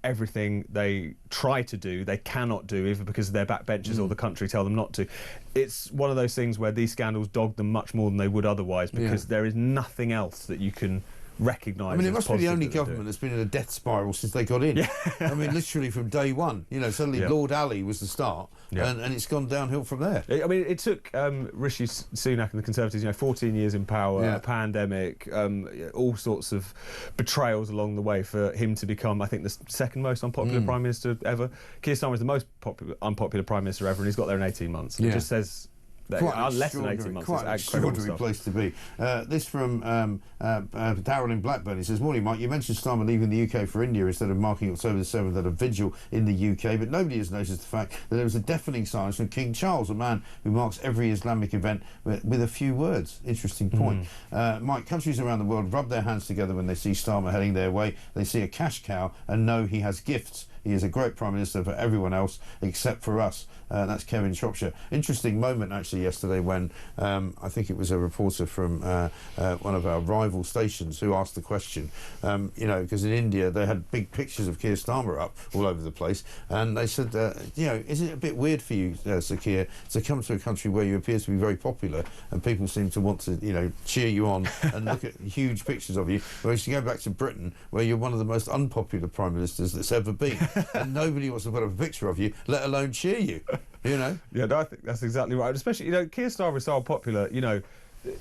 Everything they try to do, they cannot do, either because their backbenchers or the country tell them not to. It's one of those things where these scandals dog them much more than they would otherwise because there is nothing else that you can recognise. I mean, it must be the only government that's been in a death spiral since they got in. I mean, literally from day one. Suddenly Lord Ali was the start, and it's gone downhill from there. I mean, it took Rishi Sunak and the Conservatives, 14 years in power, a pandemic, all sorts of betrayals along the way for him to become, I think, the second most unpopular Prime Minister ever. Keir Starmer is the most unpopular Prime Minister ever, and he's got there in 18 months. It just says Less than 18 months. Quite an extraordinary place to be. This from Darryl in Blackburn. He says, "Morning, Mike. You mentioned Starmer leaving the UK for India instead of marking October the 7th at a vigil in the UK, but nobody has noticed the fact that there was a deafening silence from King Charles, a man who marks every Islamic event with a few words." Interesting point. Mike, countries around the world rub their hands together when they see Starmer heading their way. They see a cash cow and know he has gifts. He is a great Prime Minister for everyone else except for us. That's Kevin Shropshire. Interesting moment actually yesterday when I think it was a reporter from one of our rival stations who asked the question, you know, because in India they had big pictures of Keir Starmer up all over the place, and they said, you know, is it a bit weird for you, Sir Keir, to come to a country where you appear to be very popular and people seem to want to, you know, cheer you on and look at huge pictures of you, whereas you go back to Britain where you're one of the most unpopular Prime Ministers that's ever been, and nobody wants to put up a picture of you, let alone cheer you. You know? Yeah, no, I think that's exactly right. Especially, you know, Keir Starmer is so unpopular, you know,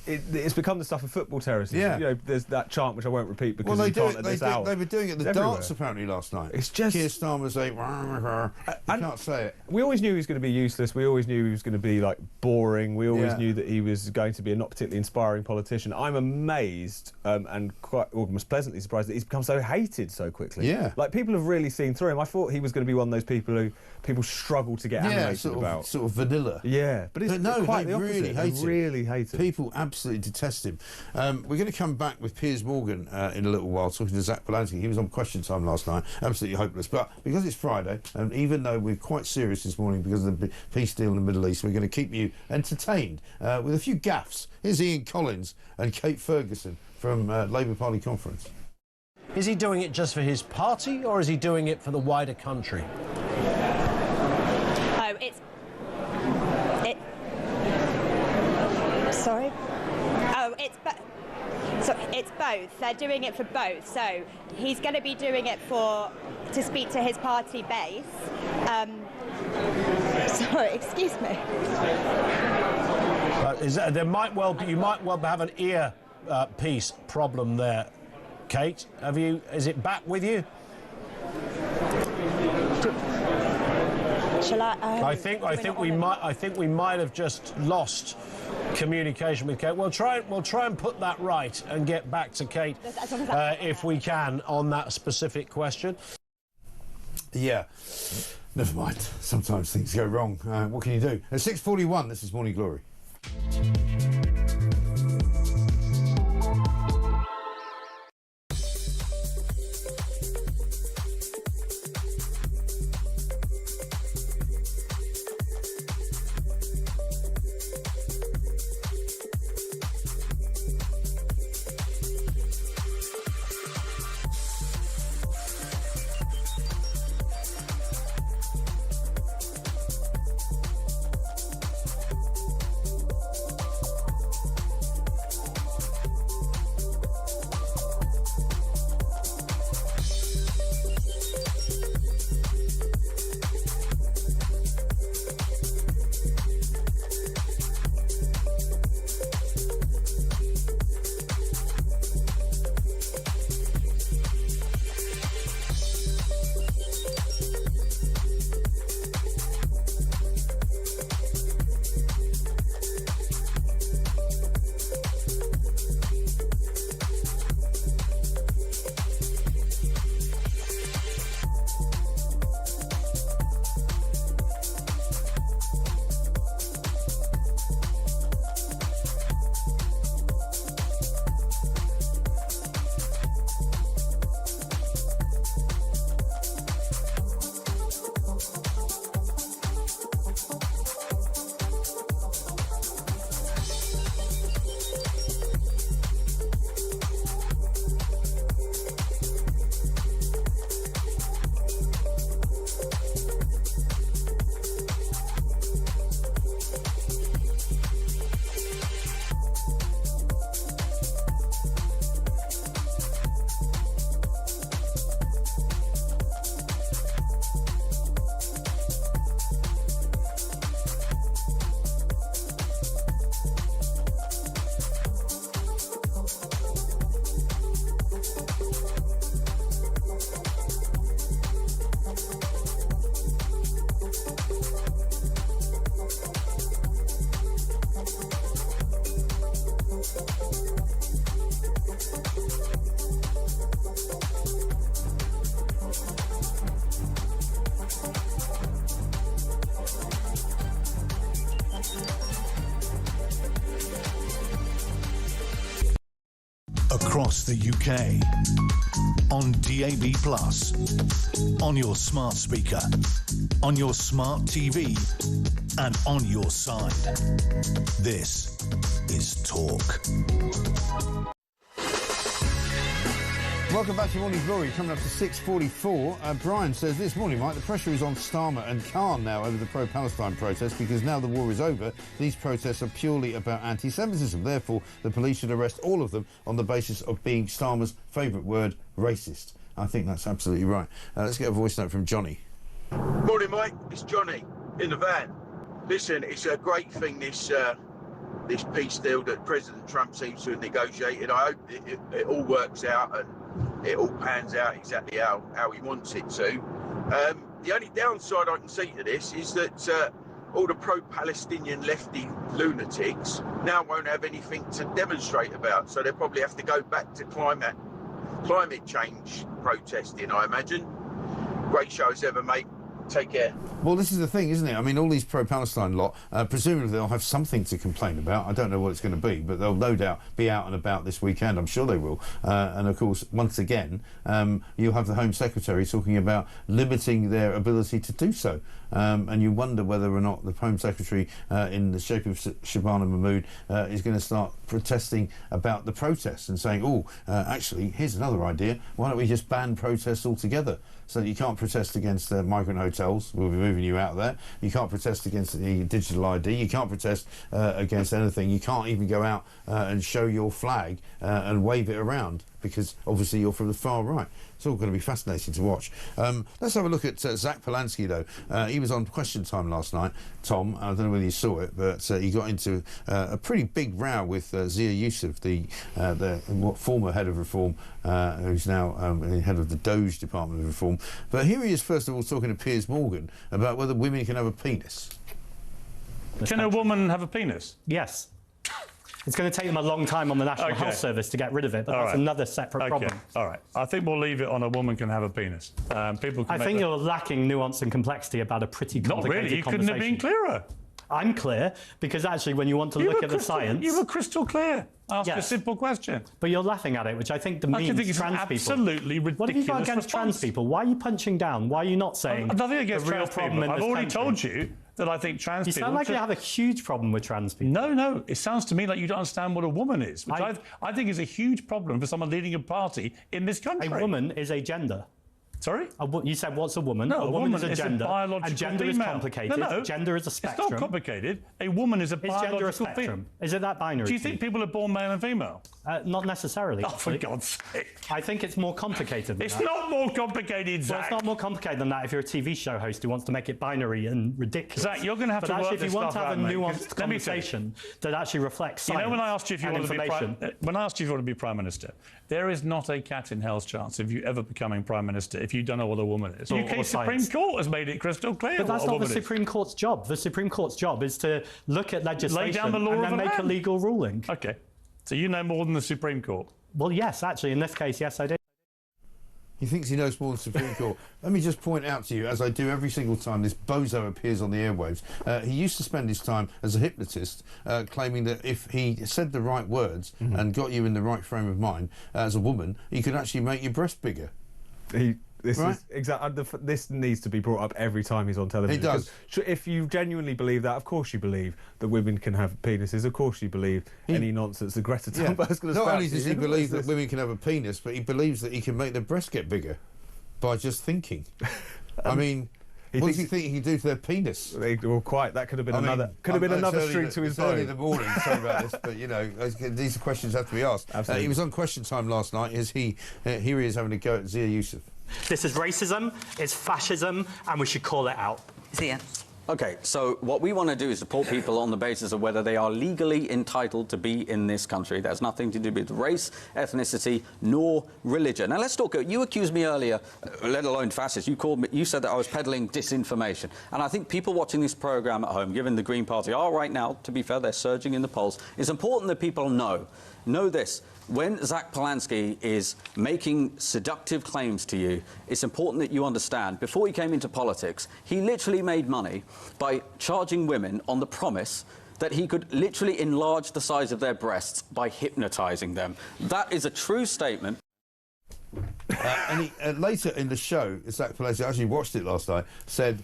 it's become the stuff of football terraces. Yeah. You know, there's that chant which I won't repeat because you can't at this hour. They were doing it at the darts apparently last night. It's just Keir Starmer's like, you can't say it. We always knew he was going to be useless. We always knew he was going to be like boring. We always knew that he was going to be a not particularly inspiring politician. I'm amazed and quite almost pleasantly surprised that he's become so hated so quickly. Yeah. Like people have really seen through him. I thought he was going to be one of those people who people struggle to get animated about. Sort of vanilla. Yeah. But it's quite the opposite. They really hate him. People absolutely detest him. We're going to come back with Piers Morgan in a little while, talking to Zach Polanski. He was on Question Time last night, absolutely hopeless. But because it's Friday, and even though we're quite serious this morning because of the peace deal in the Middle East, we're going to keep you entertained with a few gaffes. Here's Ian Collins and Kate Ferguson from Labour Party conference. Is he doing it just for his party, or is he doing it for the wider country? Oh, sorry? Oh, it's both. They're doing it for both. So he's going to be doing it to speak to his party base. Sorry, excuse me. There might well be, you might well have an earpiece problem there, Kate. Is it back with you? Shall I? I think we might have just lost communication with Kate. We'll try and put that right and get back to Kate if we can on that specific question. Yeah. Never mind. Sometimes things go wrong. What can you do? At 6:41, this is Morning Glory. across the UK, on DAB+, on your smart speaker, on your smart TV, and on your side. This is Talk. Welcome back to Morning Glory, coming up to 6:44. Brian says this morning, Mike, the pressure is on Starmer and Khan now over the pro-Palestine protest because now the war is over, these protests are purely about anti-Semitism. Therefore, the police should arrest all of them on the basis of being Starmer's favourite word, racist. I think that's absolutely right. Let's get a voice note from Johnny. Morning, Mike. It's Johnny in the van. Listen, it's a great thing, this peace deal that President Trump seems to have negotiated. I hope it all works out and it all pans out exactly how he wants it to. The only downside I can see to this is that all the pro-Palestinian lefty lunatics now won't have anything to demonstrate about, so they'll probably have to go back to climate change protesting, I imagine. Great show as ever, mate. Take care. Well, this is the thing, isn't it? I mean, all these pro-Palestine lot, presumably they'll have something to complain about. I don't know what it's going to be, but they'll no doubt be out and about this weekend. I'm sure they will. And, of course, once again, you'll have the Home Secretary talking about limiting their ability to do so. And you wonder whether or not the Home Secretary, in the shape of Shabana Mahmood, is going to start protesting about the protests and saying, actually, here's another idea. Why don't we just ban protests altogether? So that you can't protest against migrant hotels. We'll be moving you out of there. You can't protest against the digital ID. You can't protest against anything. You can't even go out and show your flag and wave it around because obviously you're from the far right. It's all going to be fascinating to watch. Let's have a look at Zach Polanski, though. He was on Question Time last night. Tom, I don't know whether you saw it, but he got into a pretty big row with Zia Yusuf, the former head of Reform, who's now head of the Doge Department of Reform. But here he is, first of all, talking to Piers Morgan about whether women can have a penis. Can a woman have a penis? Yes. It's going to take them a long time on the National Health Service to get rid of it, but that's another separate problem. All right. I think we'll leave it on a woman can have a penis. People can I think you're lacking nuance and complexity about a pretty complicated Not really. You couldn't have been clearer. I'm clear, because actually when you want to look at the science... You were crystal clear. Ask a simple question. But you're laughing at it, which I think demeans trans people. Absolutely ridiculous. What have you got against trans people? Why are you punching down? Why are you not saying nothing against the real trans problem people? in this I've already country? told you that I think trans people... You sound like you have a huge problem with trans people. No. It sounds to me like you don't understand what a woman is, which I think is a huge problem for someone leading a party in this country. A woman is a gender. Sorry? You said, what's a woman? No, a woman is a gender. Biological and gender female. is complicated. No. Gender is a spectrum. It's not complicated. A woman is a biological gender a spectrum? Is it that binary? Do you think people are born male and female? Not necessarily. Oh, for God's sake. I think it's more complicated than that. It's not more complicated, Zach. Well, it's not more complicated than that if you're a TV show host who wants to make it binary and ridiculous. Zach, you're going to have to work this this stuff out. But actually, if you want to have a nuanced conversation conversation that actually reflects science, you know, when I asked you if you want to be when I asked you if you want to be Prime Minister, there is not a cat in hell's chance of you ever becoming Prime Minister if you don't know what a woman is. The UK Supreme Court has made it crystal clear. But that's what a not the woman Supreme Court's job. The Supreme Court's job is to look at legislation lay down the law and then of the make a land. legal ruling. OK. So you know more than the Supreme Court? Well, yes, actually, in this case, yes, I do. He thinks he knows more than the Supreme Court. Let me just point out to you, as I do every single time this bozo appears on the airwaves, he used to spend his time as a hypnotist, claiming that if he said the right words and got you in the right frame of mind as a woman, he could actually make your breast bigger. This needs to be brought up every time he's on television. He does. If you genuinely believe that, of course you believe that women can have penises. Of course you believe any nonsense that Greta Thunberg's going to Not only does he believe that women can have a penis, but he believes that he can make their breast get bigger by just thinking. I mean, what does he think he can do to their penis? Well, quite. That could have been another string to his bow. It's early in the morning. Sorry about this, but you know, these questions have to be asked. Absolutely. He was on Question Time last night. Here he is having a go at Zia Yusuf. This is racism, it's fascism, and we should call it out. Zia. OK, so what we want to do is support people on the basis of whether they are legally entitled to be in this country. That's nothing to do with race, ethnicity, nor religion. Now, let's talk. You accused me earlier, let alone fascist. You said that I was peddling disinformation. And I think people watching this programme at home, given the Green Party are right now, to be fair, they're surging in the polls. It's important that people know this. When Zach Polanski is making seductive claims to you, it's important that you understand, before he came into politics, he literally made money by charging women on the promise that he could literally enlarge the size of their breasts by hypnotising them. That is a true statement. And he, later in the show, Zach Palazzi, I actually watched it last night, said,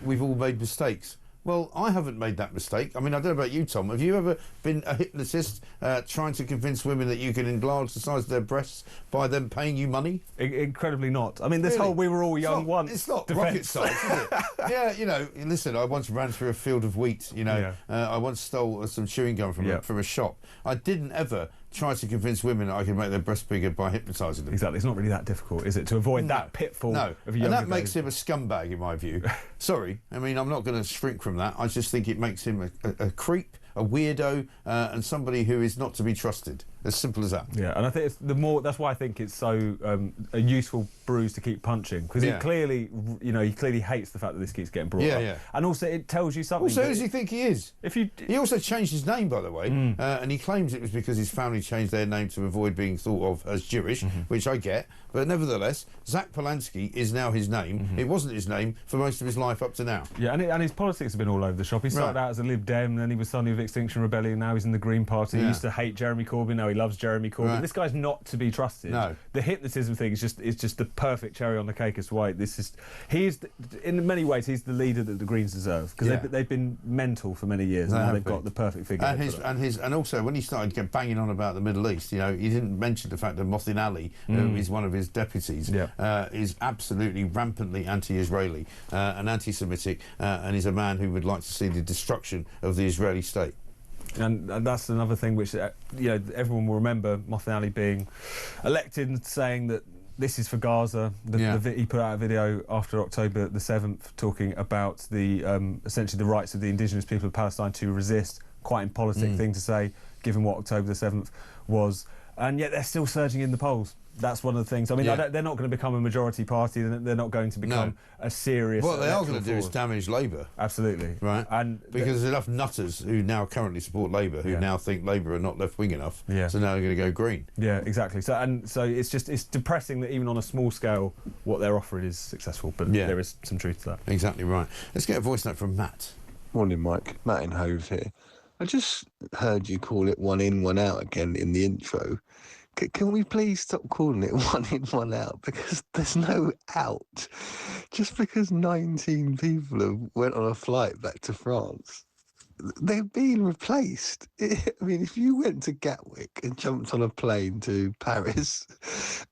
we've all made mistakes. Well, I haven't made that mistake. I mean, I don't know about you, Tom. Have you ever been a hypnotist trying to convince women that you can enlarge the size of their breasts by them paying you money? Incredibly not. I mean, this whole "we were all young once" It's not defense. rocket science, is it? Yeah, you know, listen, I once ran through a field of wheat, you know. I once stole some chewing gum from a shop. I didn't ever try to convince women that I could make their breasts bigger by hypnotising them. Exactly. It's not really that difficult, is it, to avoid that pitfall of a younger and that days. makes him a scumbag, in my view. Sorry. I mean, I'm not going to shrink from that. I just think it makes him a creep, a weirdo, and somebody who is not to be trusted. As simple as that. Yeah, and I think it's that's why I think it's so a useful bruise to keep punching, because he clearly, he clearly hates the fact that this keeps getting brought up. And also it tells you something. Also, who does he think he is? He also changed his name, by the way, and he claims it was because his family changed their name to avoid being thought of as Jewish, which I get. But nevertheless, Zach Polanski is now his name. It wasn't his name for most of his life up to now. Yeah, and his politics have been all over the shop. He started out as a Lib Dem, then he was suddenly with Extinction Rebellion, now he's in the Green Party. He used to hate Jeremy Corbyn, now he loves Jeremy Corbyn. This guy's not to be trusted. No. The hypnotism thing is just the perfect cherry on the cake as to why in many ways, he's the leader that the Greens deserve, because they've been mental for many years, and now they've got the perfect figure. And also, when he started banging on about the Middle East, he didn't mention the fact that Mohsin Ali, who is one of his deputies, is absolutely rampantly anti-Israeli and anti-Semitic, and is a man who would like to see the destruction of the Israeli state. And that's another thing which everyone will remember, Mohsin Ali being elected and saying that this is for Gaza. He put out a video after October the 7th talking about the essentially the rights of the indigenous people of Palestine to resist. Quite impolitic thing to say, given what October the 7th was. And yet they're still surging in the polls. That's one of the things. I mean, they're not going to become a majority party. They're not going to become a serious. What they are going to do is damage Labour. Absolutely. Right. And because there's enough nutters who now currently support Labour who now think Labour are not left-wing enough. So now they're going to go Green. Yeah, exactly. So it's depressing that even on a small scale, what they're offering is successful. But there is some truth to that. Exactly right. Let's get a voice note from Matt. Morning, Mike. Matt in Hove here. I just heard you call it one in, one out again in the intro. Can we please stop calling it one in, one out? Because there's no out. Just because 19 people have went on a flight back to France, they're being replaced. I mean, if you went to Gatwick and jumped on a plane to Paris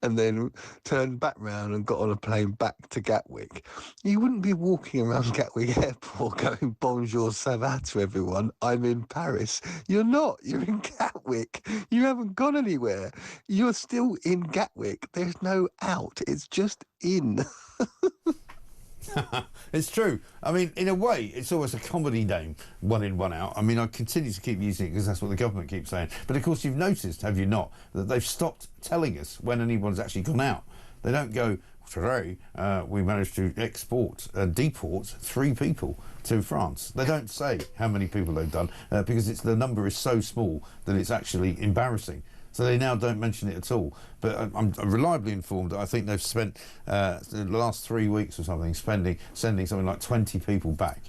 and then turned back round and got on a plane back to Gatwick, you wouldn't be walking around Gatwick Airport going bonjour, ça va to everyone. I'm in Paris. You're not. You're in Gatwick. You haven't gone anywhere. You're still in Gatwick. There's no out. It's just in. It's true. I mean, in a way, it's almost a comedy name, one in, one out. I mean, I continue to keep using it because that's what the government keeps saying. But of course, you've noticed, have you not, that they've stopped telling us when anyone's actually gone out. They don't go, today we managed to deport 3 people to France. They don't say how many people they've done because the number is so small that it's actually embarrassing. So they now don't mention it at all. But I'm reliably informed that I think they've spent the last 3 weeks or something sending something like 20 people back.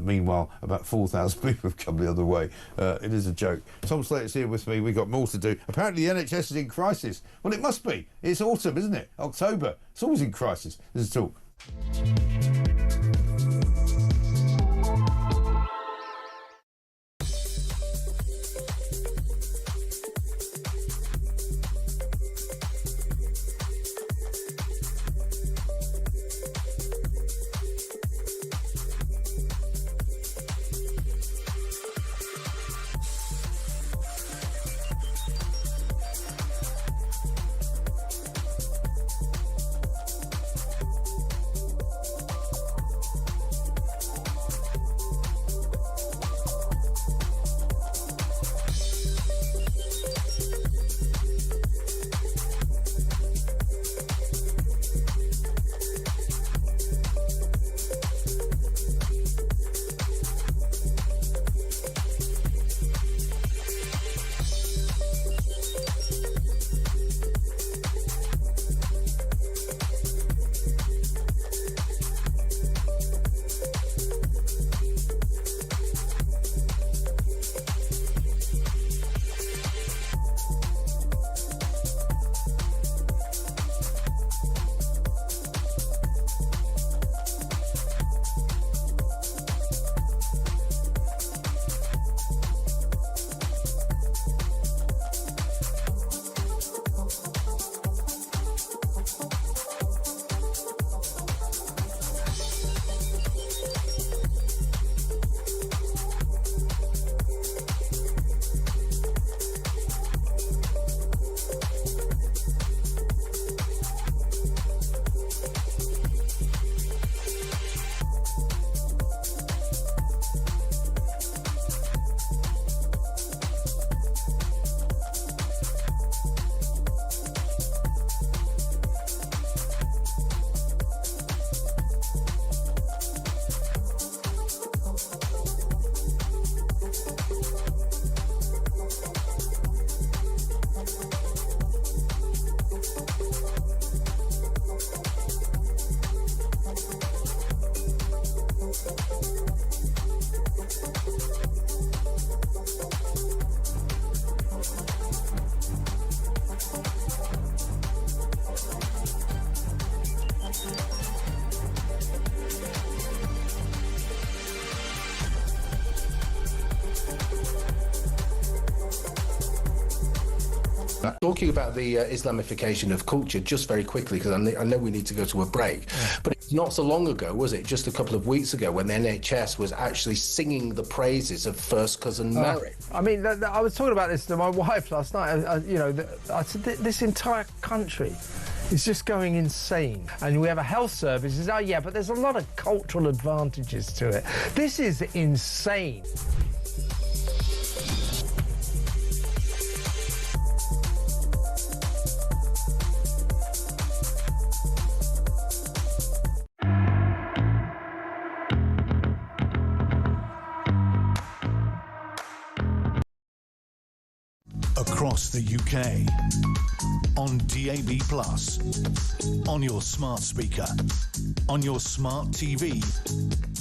Meanwhile, about 4,000 people have come the other way. It is a joke. Tom Slater's here with me. We've got more to do. Apparently the NHS is in crisis. Well, it must be. It's autumn, isn't it? October. It's always in crisis. This is Talk. Talking about the Islamification of culture, just very quickly, because I know we need to go to a break, but it's not so long ago, was it? Just a couple of weeks ago, when the NHS was actually singing the praises of first cousin Mary. I mean, I was talking about this to my wife last night. I said, this entire country is just going insane. And we have a health service. Oh, yeah, but there's a lot of cultural advantages to it. This is insane. Across the UK, on DAB+, on your smart speaker, on your smart TV,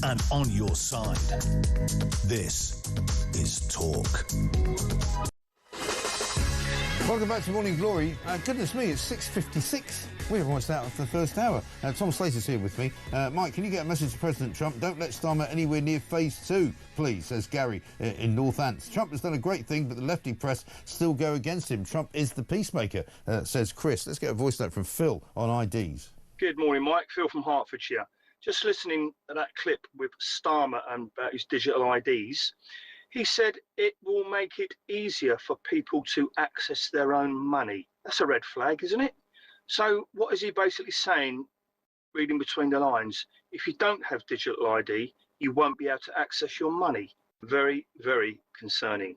and on your side. This is Talk. Welcome back to Morning Glory. Goodness me, it's 6:56. We have almost out after the first hour. Tom Slater's here with me. Mike, can you get a message to President Trump? Don't let Starmer anywhere near phase 2, please, says Gary in Northants. Trump has done a great thing, but the lefty press still go against him. Trump is the peacemaker, says Chris. Let's get a voice note from Phil on IDs. Good morning, Mike. Phil from Hertfordshire. Just listening to that clip with Starmer and about his digital IDs. He said it will make it easier for people to access their own money. That's a red flag, isn't it? So what is he basically saying, reading between the lines? If you don't have digital ID, you won't be able to access your money. Very, very concerning.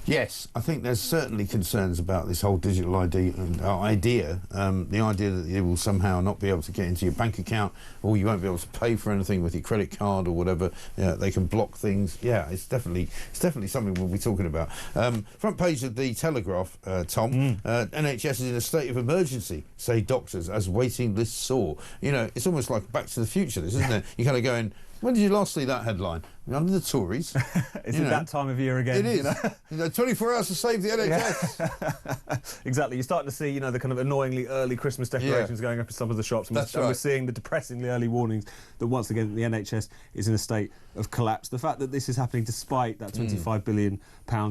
Yes, I think there's certainly concerns about this whole digital ID idea. The idea that you will somehow not be able to get into your bank account, or you won't be able to pay for anything with your credit card or whatever. They can block things. Yeah, it's definitely something we'll be talking about. Front page of the Telegraph, Tom. NHS is in a state of emergency, say doctors, as waiting lists soar. You know, it's almost like Back to the Future, this, isn't it? You're kind of going, when did you last see that headline? Under the Tories. Is it that time of year again? It is. You know, 24 hours to save the NHS. Yeah. Exactly. You're starting to see, you know, the kind of annoyingly early Christmas decorations going up in some of the shops. And we're seeing the depressingly early warnings that once again the NHS is in a state of collapse. The fact that this is happening despite that £25 billion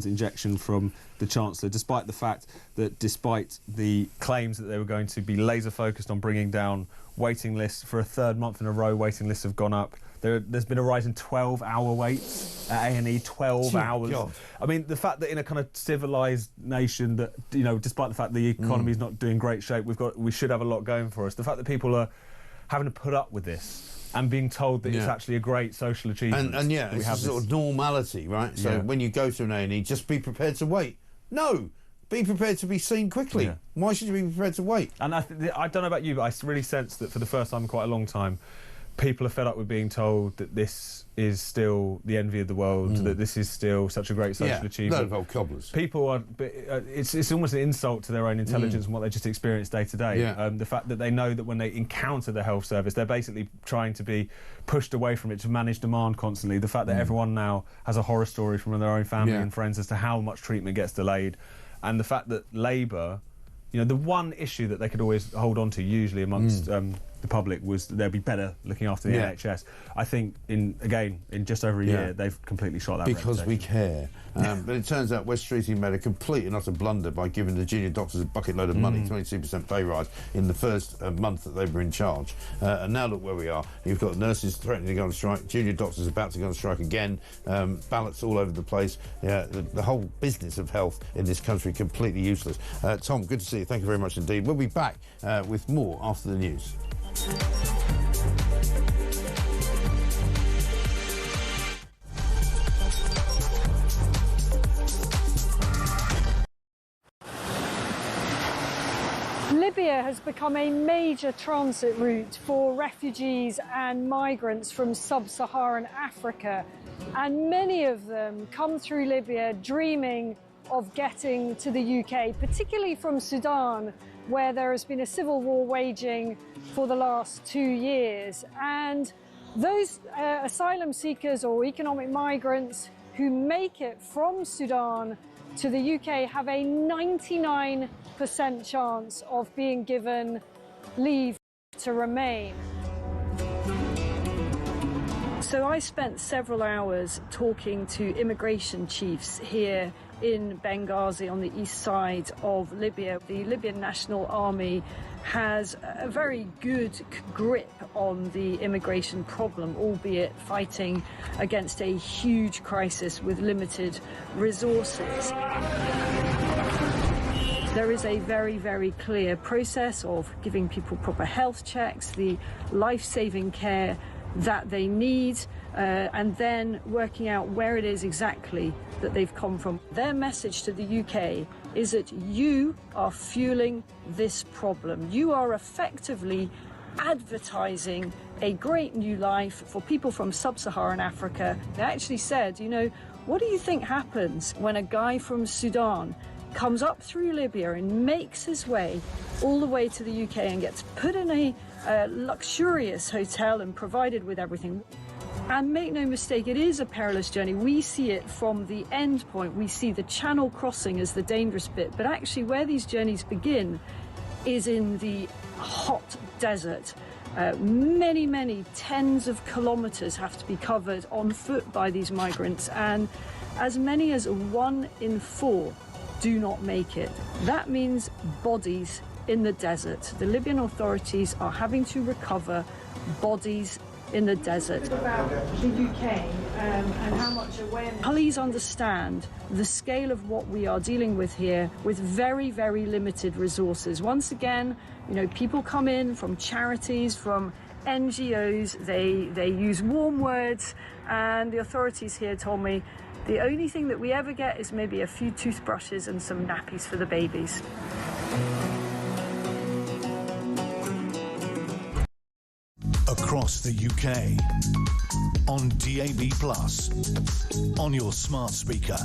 injection from the Chancellor, despite the fact that despite the claims that they were going to be laser focused on bringing down waiting lists for a third month in a row, waiting lists have gone up. There's been a rise in 12-hour waits at A&E, 12 hours. God. I mean, the fact that in a kind of civilised nation that, you know, despite the fact the economy's not doing great shape, we should have a lot going for us. The fact that people are having to put up with this and being told that it's actually a great social achievement. And it's a sort of normality, right? So when you go to an A&E, just be prepared to wait. No! Be prepared to be seen quickly. Yeah. Why should you be prepared to wait? And I don't know about you, but I really sense that for the first time in quite a long time, people are fed up with being told that this is still the envy of the world, that this is still such a great social achievement. Load of old cobblers. People are... it's almost an insult to their own intelligence and what they just experience day to day. The fact that they know that when they encounter the health service, they're basically trying to be pushed away from it to manage demand constantly. The fact that everyone now has a horror story from their own family and friends as to how much treatment gets delayed. And the fact that Labour... You know, the one issue that they could always hold on to, usually amongst the public, was that they'd be better looking after the NHS. I think, in just over a year, they've completely shot that because we care. But it turns out West Streeting made a complete and utter blunder by giving the junior doctors a bucket load of money, 22% pay rise, in the first month that they were in charge. And now look where we are. You've got nurses threatening to go on strike, junior doctors about to go on strike again, ballots all over the place. The whole business of health in this country completely useless. Tom, good to see you. Thank you very much indeed. We'll be back with more after the news. Libya has become a major transit route for refugees and migrants from sub-Saharan Africa, and many of them come through Libya dreaming of getting to the UK, particularly from Sudan, where there has been a civil war waging for the last 2 years. And those asylum seekers or economic migrants who make it from Sudan to the UK have a 99% chance of being given leave to remain. So I spent several hours talking to immigration chiefs here in Benghazi on the east side of Libya. The Libyan National Army has a very good grip on the immigration problem, albeit fighting against a huge crisis with limited resources. There is a very, very clear process of giving people proper health checks, the life-saving care that they need, and then working out where it is exactly that they've come from. Their message to the UK is that you are fueling this problem. You are effectively advertising a great new life for people from sub-Saharan Africa. They actually said, you know, what do you think happens when a guy from Sudan comes up through Libya and makes his way all the way to the UK and gets put in a luxurious hotel and provided with everything? And make no mistake, it is a perilous journey. We see it from the end point. We see the Channel crossing as the dangerous bit. But actually where these journeys begin is in the hot desert. Many tens of kilometres have to be covered on foot by these migrants. And as many as 1 in 4 do not make it. That means bodies in the desert. The Libyan authorities are having to recover bodies in the desert. About the UK and how much awareness. Please understand the scale of what we are dealing with here with very, very limited resources. Once again, you know, people come in from charities, from NGOs, they use warm words, and the authorities here told me the only thing that we ever get is maybe a few toothbrushes and some nappies for the babies. Across the UK, on DAB+, on your smart speaker,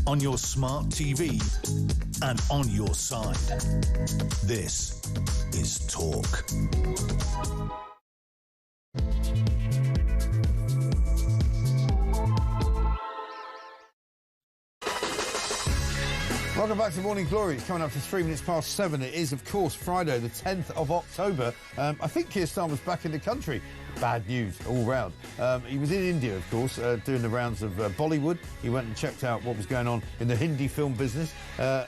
on your smart TV, and on your side. This is Talk. Welcome back to Morning Glory. It's coming up to 3 minutes past 7. It is, of course, Friday, the 10th of October. I think Keir Starmer's back in the country. Bad news all round. He was in India, of course, doing the rounds of Bollywood. He went and checked out what was going on in the Hindi film business.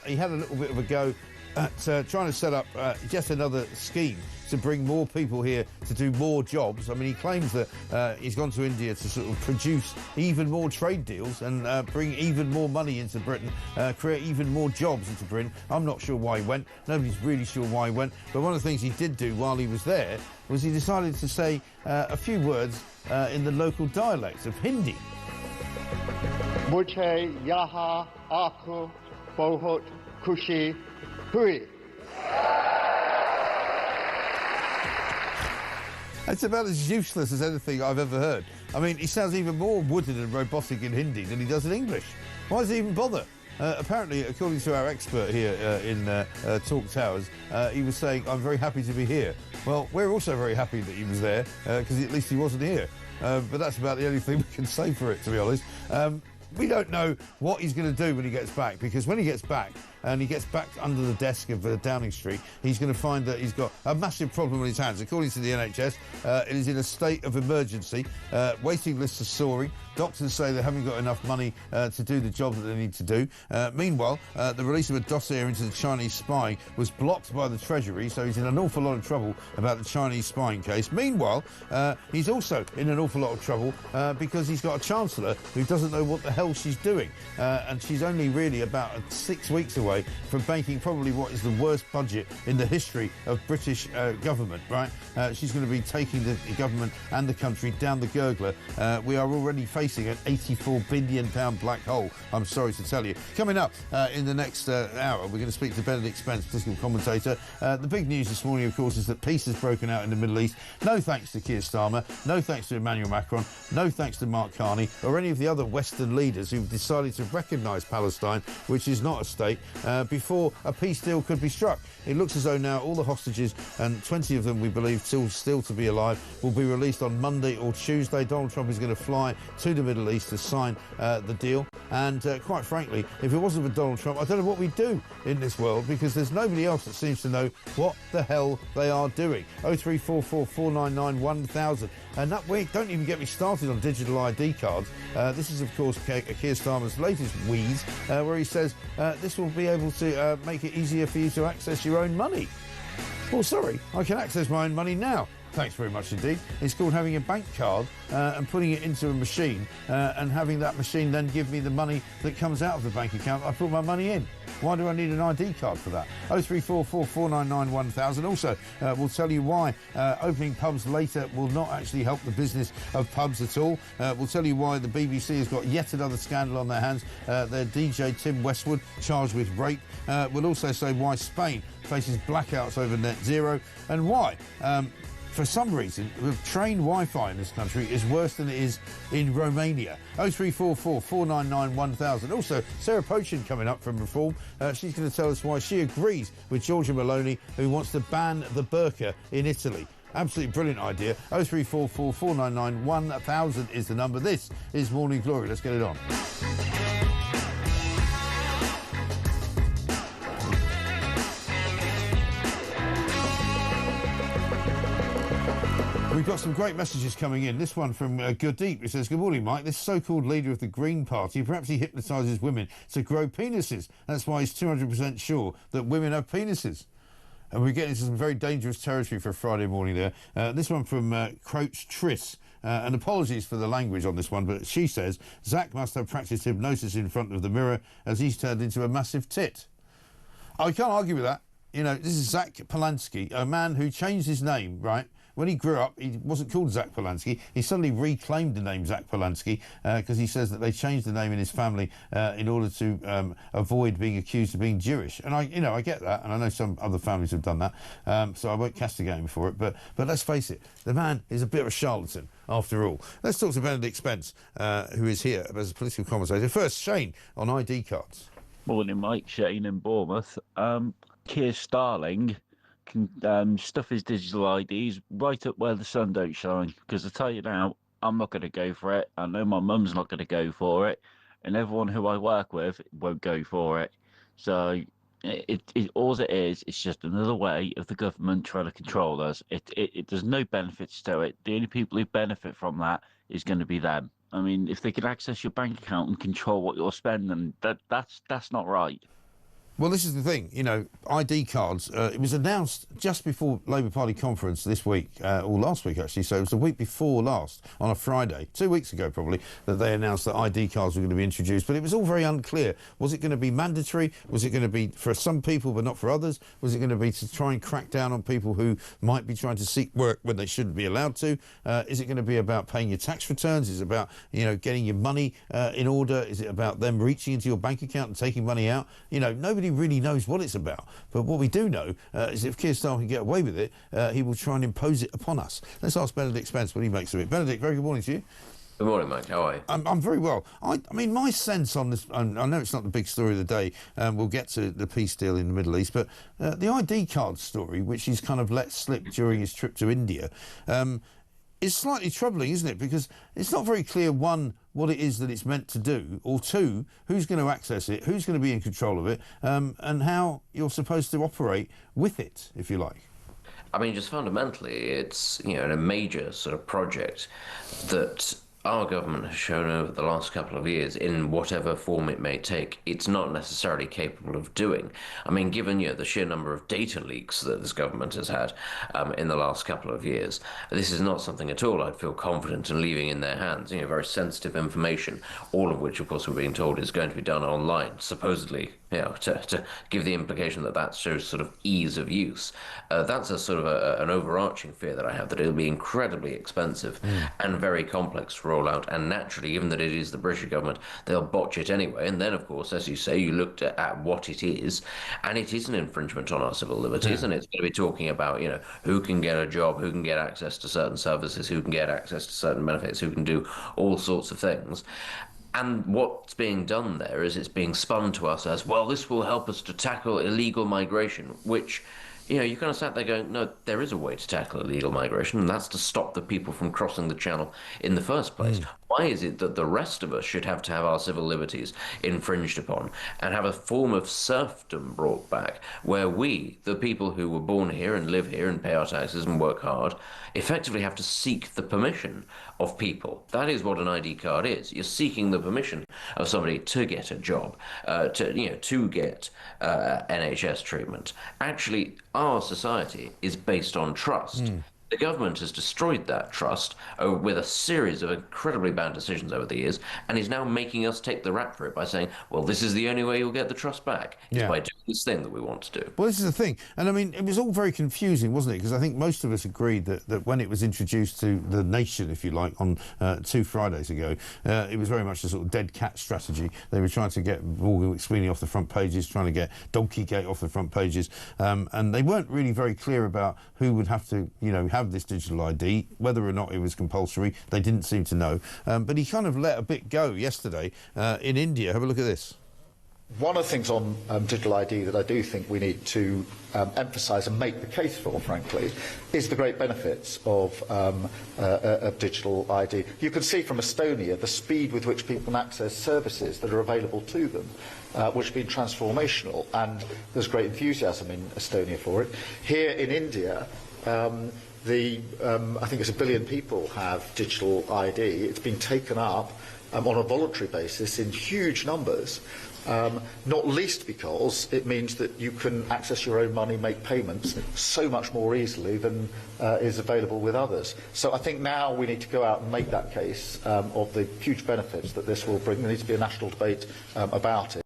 He had a little bit of a go at trying to set up yet another scheme to bring more people here to do more jobs. I mean, he claims that he's gone to India to sort of produce even more trade deals and bring even more money into Britain, create even more jobs into Britain. I'm not sure why he went. Nobody's really sure why he went. But one of the things he did do while he was there was he decided to say a few words in the local dialect of Hindi. Mujhe yahan aake bahut khushi hui. It's about as useless as anything I've ever heard. I mean, he sounds even more wooden and robotic in Hindi than he does in English. Why does he even bother? Apparently, according to our expert here in Talk Towers, he was saying, I'm very happy to be here. Well, we're also very happy that he was there, because at least he wasn't here. But that's about the only thing we can say for it, to be honest. We don't know what he's going to do when he gets back, because when he gets back, and he gets back under the desk of Downing Street, he's going to find that he's got a massive problem on his hands. According to the NHS, it is in a state of emergency. Waiting lists are soaring. Doctors say they haven't got enough money to do the job that they need to do. Meanwhile, the release of a dossier into the Chinese spying was blocked by the Treasury, so he's in an awful lot of trouble about the Chinese spying case. Meanwhile, he's also in an awful lot of trouble because he's got a Chancellor who doesn't know what the hell she's doing. And she's only really about 6 weeks away from making probably what is the worst budget in the history of British government, right? She's going to be taking the government and the country down the gurgler. We are already facing an £84 billion black hole, I'm sorry to tell you. Coming up in the next hour, we're going to speak to Benedict Spence, political commentator. The big news this morning, of course, is that peace has broken out in the Middle East. No thanks to Keir Starmer, no thanks to Emmanuel Macron, no thanks to Mark Carney or any of the other Western leaders who've decided to recognise Palestine, which is not a state, before a peace deal could be struck. It looks as though now all the hostages, and 20 of them we believe still to be alive, will be released on Monday or Tuesday. Donald Trump is going to fly to the Middle East to sign the deal. And quite frankly, if it wasn't for Donald Trump, I don't know what we'd do in this world, because there's nobody else that seems to know what the hell they are doing. 0344 499 1000. And that way, don't even get me started on digital ID cards. This is, of course, Keir Starmer's latest wheeze, where he says this will be able to make it easier for you to access your own money. Well, sorry, I can access my own money now. Thanks very much indeed. It's called having a bank card and putting it into a machine and having that machine then give me the money that comes out of the bank account I put my money in. Why do I need an ID card for that? 0344 499 1000. Also, we'll tell you why opening pubs later will not actually help the business of pubs at all. We'll tell you why the BBC has got yet another scandal on their hands. Their DJ Tim Westwood charged with rape. We'll also say why Spain faces blackouts over net zero and why for some reason, train Wi-Fi in this country is worse than it is in Romania. 0344 499 1000. Also, Sarah Pochin coming up from Reform. She's going to tell us why she agrees with Giorgia Meloni, who wants to ban the burqa in Italy. Absolutely brilliant idea. 0344 499 1000 is the number. This is Morning Glory. Let's get it on. We've got some great messages coming in. This one from Gurdeep, who says, "Good morning, Mike. This so-called leader of the Green Party, perhaps he hypnotises women to grow penises. That's why he's 200% sure that women have penises." And we're getting into some very dangerous territory for a Friday morning there. This one from Croach Triss. And apologies for the language on this one, but she says, "Zach must have practiced hypnosis in front of the mirror as he's turned into a massive tit." I can't argue with that. You know, this is Zach Polanski, a man who changed his name, right? When he grew up, he wasn't called Zach Polanski. He suddenly reclaimed the name Zach Polanski because he says that they changed the name in his family in order to avoid being accused of being Jewish. And I get that, and I know some other families have done that, so I won't castigate him for it. But let's face it, the man is a bit of a charlatan after all. Let's talk to Benedict Spence, who is here as a political commentator. First, Shane on ID cards. Morning, Mike. Shane in Bournemouth. Keir Starling can stuff his digital IDs right up where the sun don't shine, because I tell you now, I'm not going to go for it. I know my mum's not going to go for it, and everyone who I work with won't go for it. So all it is, it's just another way of the government trying to control us. There's no benefits to it. The only people who benefit from that is going to be them. I mean, if they can access your bank account and control what you're spending, that's not right. Well, this is the thing, you know, ID cards, it was announced just before Labour Party conference this week, or last week actually, so it was the week before last, on a Friday, 2 weeks ago probably, that they announced that ID cards were going to be introduced, but it was all very unclear. Was it going to be mandatory? Was it going to be for some people but not for others? Was it going to be to try and crack down on people who might be trying to seek work when they shouldn't be allowed to? Is it going to be about paying your tax returns? Is it about, you know, getting your money in order? Is it about them reaching into your bank account and taking money out? You know, nobody really knows what it's about, but what we do know is if Keir Starmer can get away with it, he will try and impose it upon us. Let's ask Benedict Spence what he makes of it. Benedict, very good morning to you. Good morning, Mike. How are you? I'm very well. I mean, my sense on this, I know it's not the big story of the day, we'll get to the peace deal in the Middle East, but the ID card story, which he's kind of let slip during his trip to India, is slightly troubling, isn't it? Because it's not very clear, one, what it is that it's meant to do, or two, who's going to access it, who's going to be in control of it, and how you're supposed to operate with it, if you like. I mean, just fundamentally, it's, you know, a major sort of project that our government has shown over the last couple of years, in whatever form it may take, it's not necessarily capable of doing. I mean, given, you know, the sheer number of data leaks that this government has had in the last couple of years, this is not something at all I'd feel confident in leaving in their hands. You know, very sensitive information, all of which, of course, we're being told is going to be done online, supposedly, you know, to give the implication that that shows sort of ease of use. That's a sort of an overarching fear that I have, that it'll be incredibly expensive and very complex to roll out, and naturally, given that it is the British government, they'll botch it anyway. And then, of course, as you say, you looked at what it is, and it is an infringement on our civil liberties, and it's going to be talking about, you know, who can get a job, who can get access to certain services, who can get access to certain benefits, who can do all sorts of things. And what's being done there is it's being spun to us as, well, this will help us to tackle illegal migration, which, you know, you kind of sat there going, no, there is a way to tackle illegal migration, and that's to stop the people from crossing the channel in the first place. Why is it that the rest of us should have to have our civil liberties infringed upon and have a form of serfdom brought back where we, the people who were born here and live here and pay our taxes and work hard, effectively have to seek the permission of people? That is what an ID card is. You're seeking the permission of somebody to get a job, to get NHS treatment. Actually, our society is based on trust. The government has destroyed that trust with a series of incredibly bad decisions over the years, and is now making us take the rap for it by saying, well, this is the only way you'll get the trust back, is by doing this thing that we want to do. Well, this is the thing. And I mean, it was all very confusing, wasn't it? Because I think most of us agreed that when it was introduced to the nation, if you like, on 2 Fridays ago, it was very much a sort of dead cat strategy. They were trying to get Morgan McSweeney off the front pages, trying to get Dolkygate off the front pages, and they weren't really very clear about who would have to, have this digital ID, whether or not it was compulsory. They didn't seem to know. But he kind of let a bit go yesterday in India. Have a look at this. One of the things on digital ID that I do think we need to emphasise and make the case for, frankly, is the great benefits of digital ID. You can see from Estonia the speed with which people can access services that are available to them, which has been transformational, and there's great enthusiasm in Estonia for it. Here in India, I think it's 1 billion people have digital ID. It's been taken up on a voluntary basis in huge numbers, not least because it means that you can access your own money, make payments so much more easily than is available with others. So I think now we need to go out and make that case of the huge benefits that this will bring. There needs to be a national debate about it.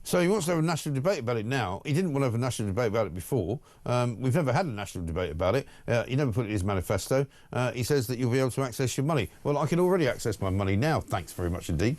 So he wants to have a national debate about it now. He didn't want to have a national debate about it before. We've never had a national debate about it. He never put it in his manifesto. He says that you'll be able to access your money. Well, I can already access my money now. Thanks very much indeed.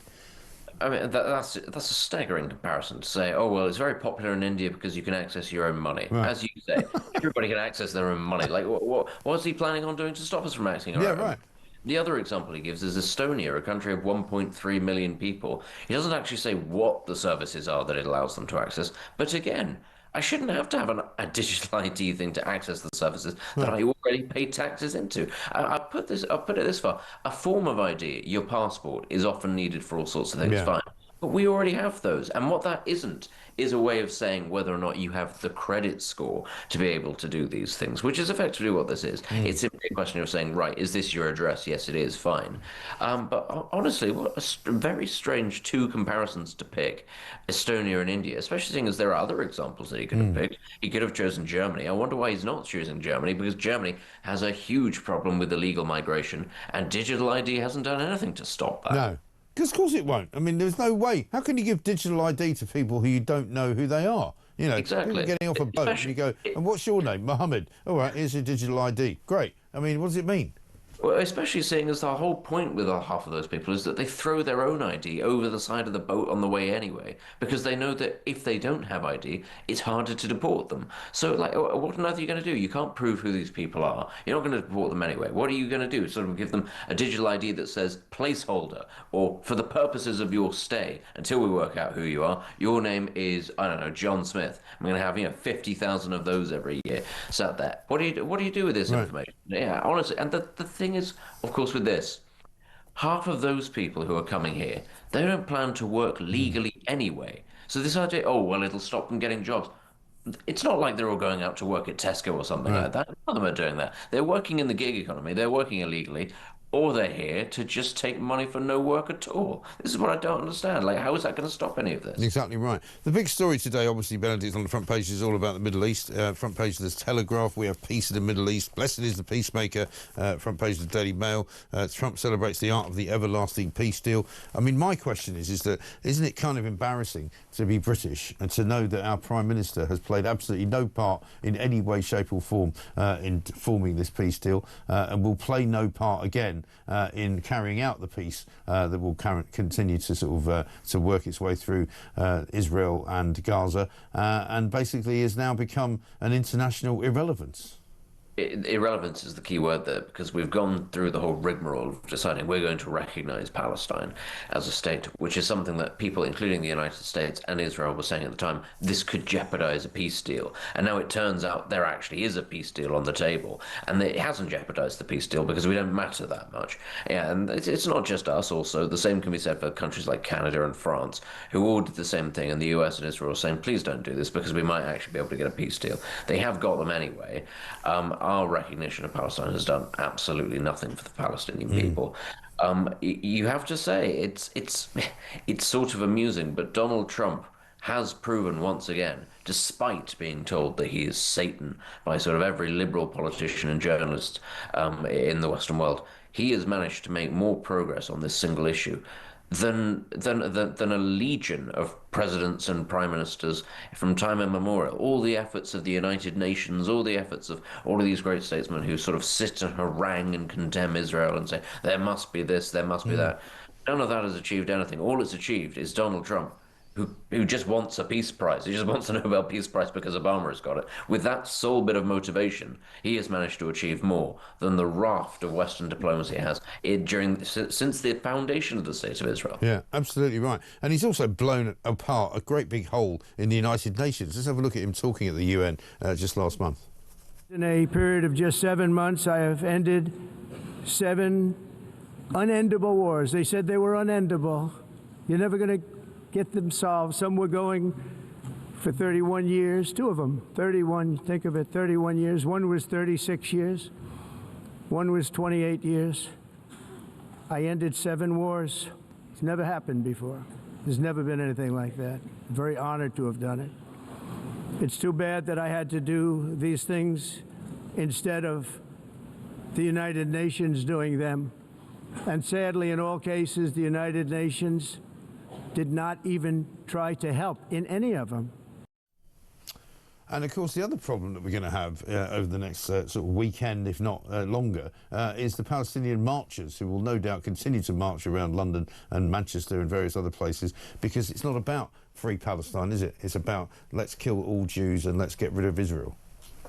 I mean, that's a staggering comparison to say, oh, well, it's very popular in India because you can access your own money. Right. As you say, everybody can access their own money. Like, what's he planning on doing to stop us from accessing our own? Right. The other example he gives is Estonia, a country of 1.3 million people. He doesn't actually say what the services are that it allows them to access, but again, I shouldn't have to have a digital ID thing to access the services that I already pay taxes into. I'll put it this far. A form of ID, your passport, is often needed for all sorts of things, fine. But we already have those. And what that isn't is a way of saying whether or not you have the credit score to be able to do these things, which is effectively what this is. It's simply a question of saying, right, is this your address? Yes, it is, fine. But honestly, what a very strange 2 comparisons to pick, Estonia and India, especially seeing as there are other examples that he could have picked. He could have chosen Germany. I wonder why he's not choosing Germany, because Germany has a huge problem with illegal migration, and digital ID hasn't done anything to stop that. No. Because of course it won't. I mean, there's no way. How can you give digital ID to people who you don't know who they are? Exactly. People getting off a boat and you go, and what's your name? Mohammed. All right, here's your digital ID. Great. I mean, what does it mean? Well, especially seeing as the whole point with half of those people is that they throw their own ID over the side of the boat on the way anyway, because they know that if they don't have ID, it's harder to deport them. So, like, what on earth are you going to do? You can't prove who these people are. You're not going to deport them anyway. What are you going to do? Sort of give them a digital ID that says placeholder, or for the purposes of your stay, until we work out who you are, your name is, I don't know, John Smith. I'm going to have, 50,000 of those every year sat there. What do you do with this information? Yeah, honestly, and the thing is, of course, with this, half of those people who are coming here, they don't plan to work legally anyway. So this idea, oh, well, it'll stop them getting jobs. It's not like they're all going out to work at Tesco or something like that. None of them are doing that. They're working in the gig economy. They're working illegally. Or they're here to just take money for no work at all. This is what I don't understand. Like, how is that going to stop any of this? Exactly right. The big story today, obviously, Benedict, on the front page is all about the Middle East. Front page of the Telegraph, we have peace in the Middle East. Blessed is the peacemaker. Front page of the Daily Mail. Trump celebrates the art of the everlasting peace deal. I mean, my question is that isn't it kind of embarrassing to be British and to know that our Prime Minister has played absolutely no part in any way, shape or form in forming this peace deal and will play no part again in carrying out the peace that will continue to sort of to work its way through Israel and Gaza, and basically has now become an international irrelevance. Irrelevance is the key word there, because we've gone through the whole rigmarole of deciding we're going to recognize Palestine as a state, which is something that people, including the United States and Israel, were saying at the time, this could jeopardize a peace deal. And now it turns out there actually is a peace deal on the table, and it hasn't jeopardized the peace deal because we don't matter that much. Yeah, and it's not just us also. The same can be said for countries like Canada and France, who all did the same thing, and the US and Israel are saying, please don't do this because we might actually be able to get a peace deal. They have got them anyway. Our recognition of Palestine has done absolutely nothing for the Palestinian people. You have to say it's sort of amusing, but Donald Trump has proven once again, despite being told that he is Satan by sort of every liberal politician and journalist in the Western world, he has managed to make more progress on this single issue than a legion of presidents and prime ministers from time immemorial. All the efforts of the United Nations, all the efforts of all of these great statesmen who sort of sit and harangue and condemn Israel and say, there must be this, there must be that. None of that has achieved anything. All it's achieved is Donald Trump, who just wants a peace prize. He just wants a Nobel Peace Prize because Obama has got it. With that sole bit of motivation, he has managed to achieve more than the raft of Western diplomacy has since the foundation of the State of Israel. Yeah, absolutely right. And he's also blown apart a great big hole in the United Nations. Let's have a look at him talking at the UN just last month. In a period of just 7 months, I have ended 7 unendable wars. They said they were unendable. You're never going to get them solved. Some were going for 31 years, 2 of them, 31, think of it, 31 years. One was 36 years. One was 28 years. I ended 7 wars. It's never happened before. There's never been anything like that. I'm very honored to have done it. It's too bad that I had to do these things instead of the United Nations doing them. And sadly, in all cases, the United Nations did not even try to help in any of them. And of course, the other problem that we're going to have over the next sort of weekend, if not longer, is the Palestinian marchers, who will no doubt continue to march around London and Manchester and various other places, because it's not about free Palestine, is it? It's about let's kill all Jews and let's get rid of Israel.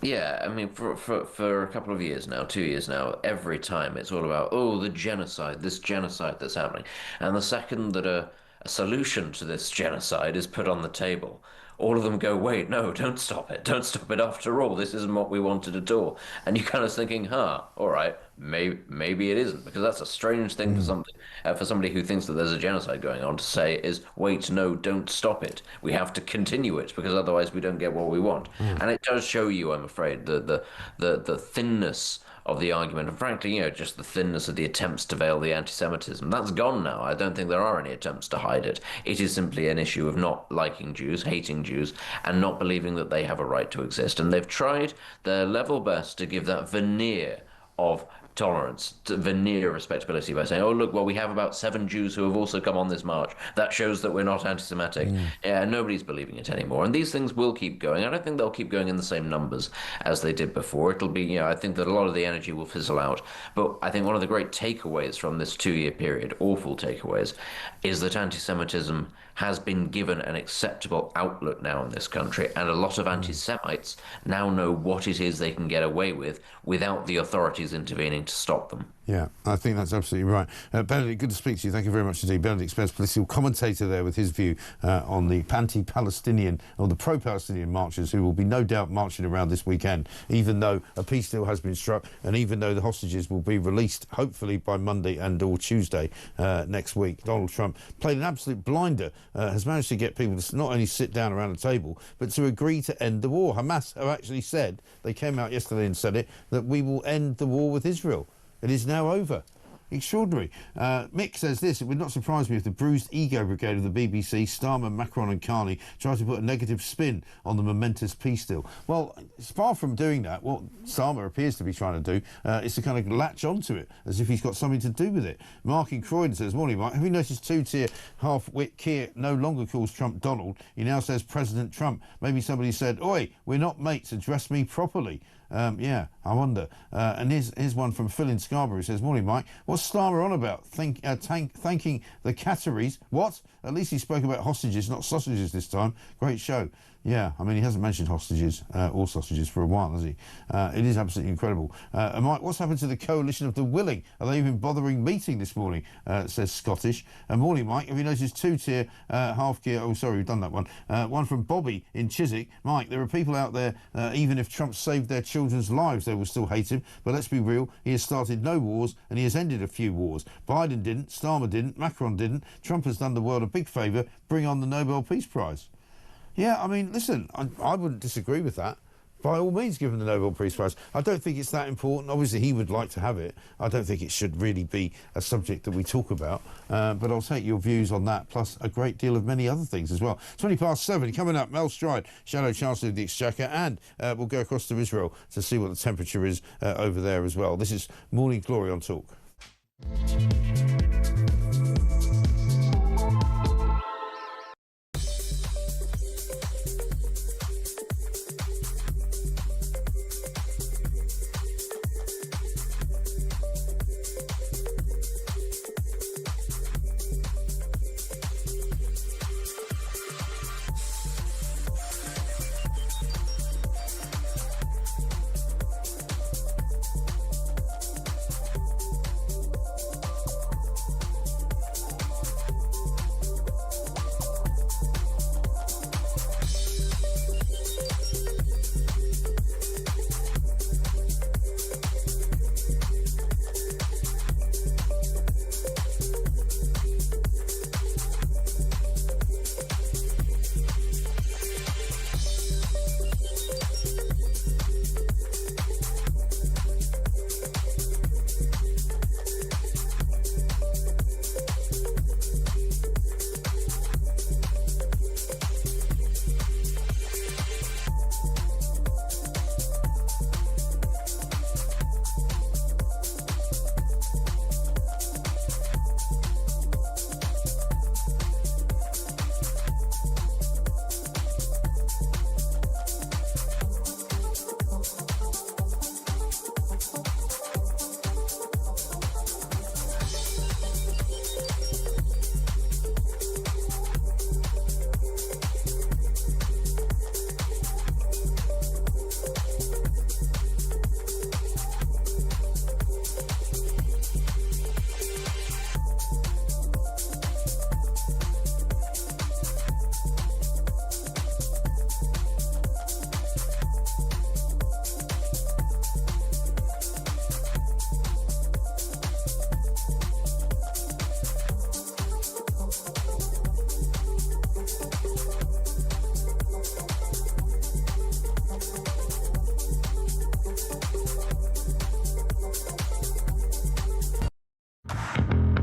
Yeah, I mean, for a couple of years now, 2 years now, every time it's all about, oh, the genocide, this genocide that's happening. And the second that a solution to this genocide is put on the table, all of them go, wait, no, don't stop it after all, this isn't what we wanted at all. And you're kind of thinking, all right, maybe it isn't, because that's a strange thing for somebody who thinks that there's a genocide going on to say is, wait, no, don't stop it, we have to continue it, because otherwise we don't get what we want. And it does show you, I'm afraid, the thinness of the argument, and frankly, just the thinness of the attempts to veil the anti-Semitism. That's gone now. I don't think there are any attempts to hide it. It is simply an issue of not liking Jews, hating Jews, and not believing that they have a right to exist. And they've tried their level best to give that veneer of tolerance, to veneer respectability by saying, oh, look, well, we have about 7 Jews who have also come on this march. That shows that we're not anti-Semitic. Yeah, nobody's believing it anymore. And these things will keep going. I don't think they'll keep going in the same numbers as they did before. It'll be, I think that a lot of the energy will fizzle out. But I think one of the great takeaways from this 2-year period, awful takeaways, is that anti-Semitism has been given an acceptable outlet now in this country, and a lot of anti-Semites now know what it is they can get away with without the authorities intervening to stop them. Yeah, I think that's absolutely right. Benedict, good to speak to you. Thank you very much indeed. Benedict Express political commentator there with his view on the anti-Palestinian or the pro-Palestinian marchers, who will be no doubt marching around this weekend, even though a peace deal has been struck and even though the hostages will be released hopefully by Monday and or Tuesday next week. Donald Trump played an absolute blinder, has managed to get people to not only sit down around a table, but to agree to end the war. Hamas have actually said, they came out yesterday and said it, that we will end the war with Israel. It is now over. Extraordinary. Mick says this: it would not surprise me if the bruised ego brigade of the BBC, Starmer, Macron and Carney, try to put a negative spin on the momentous peace deal. Well, far from doing that, what Starmer appears to be trying to do is to kind of latch onto it as if he's got something to do with it. Mark in Croydon says, morning Mark, have you noticed two-tier half-wit Keir no longer calls Trump Donald, he now says President Trump. Maybe somebody said, oi, we're not mates, address me properly. Yeah, I wonder. And here's one from Phil in Scarborough who says, morning Mike, what's Starmer on about? Thanking the Qataris? What? At least he spoke about hostages, not sausages this time. Great show. Yeah, I mean, he hasn't mentioned hostages or sausages for a while, has he? It is absolutely incredible. And Mike, what's happened to the coalition of the willing? Are they even bothering meeting this morning? Says Scottish. Morning, Mike. Have you noticed two-tier half-gear? Oh, sorry, we've done that one. One from Bobby in Chiswick. Mike, there are people out there, even if Trump saved their children's lives, they will still hate him. But let's be real, he has started no wars and he has ended a few wars. Biden didn't, Starmer didn't, Macron didn't. Trump has done the world a big favour. Bring on the Nobel Peace Prize. Yeah, I mean, listen, I wouldn't disagree with that. By all means, give him the Nobel Peace Prize. I don't think it's that important. Obviously, he would like to have it. I don't think it should really be a subject that we talk about. But I'll take your views on that, plus a great deal of many other things as well. 7:20. Coming up, Mel Stride, Shadow Chancellor of the Exchequer, and we'll go across to Israel to see what the temperature is over there as well. This is Morning Glory on Talk.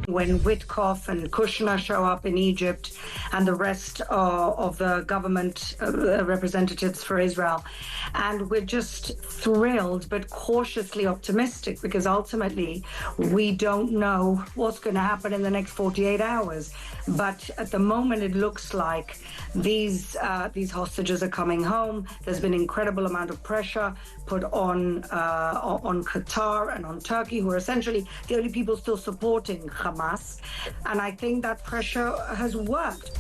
When Witkoff and Kushner show up in Egypt and the rest of the government representatives for Israel. And we're just thrilled but cautiously optimistic because ultimately we don't know what's going to happen in the next 48 hours. But at the moment, it looks like these hostages are coming home. There's been an incredible amount of pressure put on Qatar and on Turkey, who are essentially the only people still supporting Hamas. And I think that pressure has worked.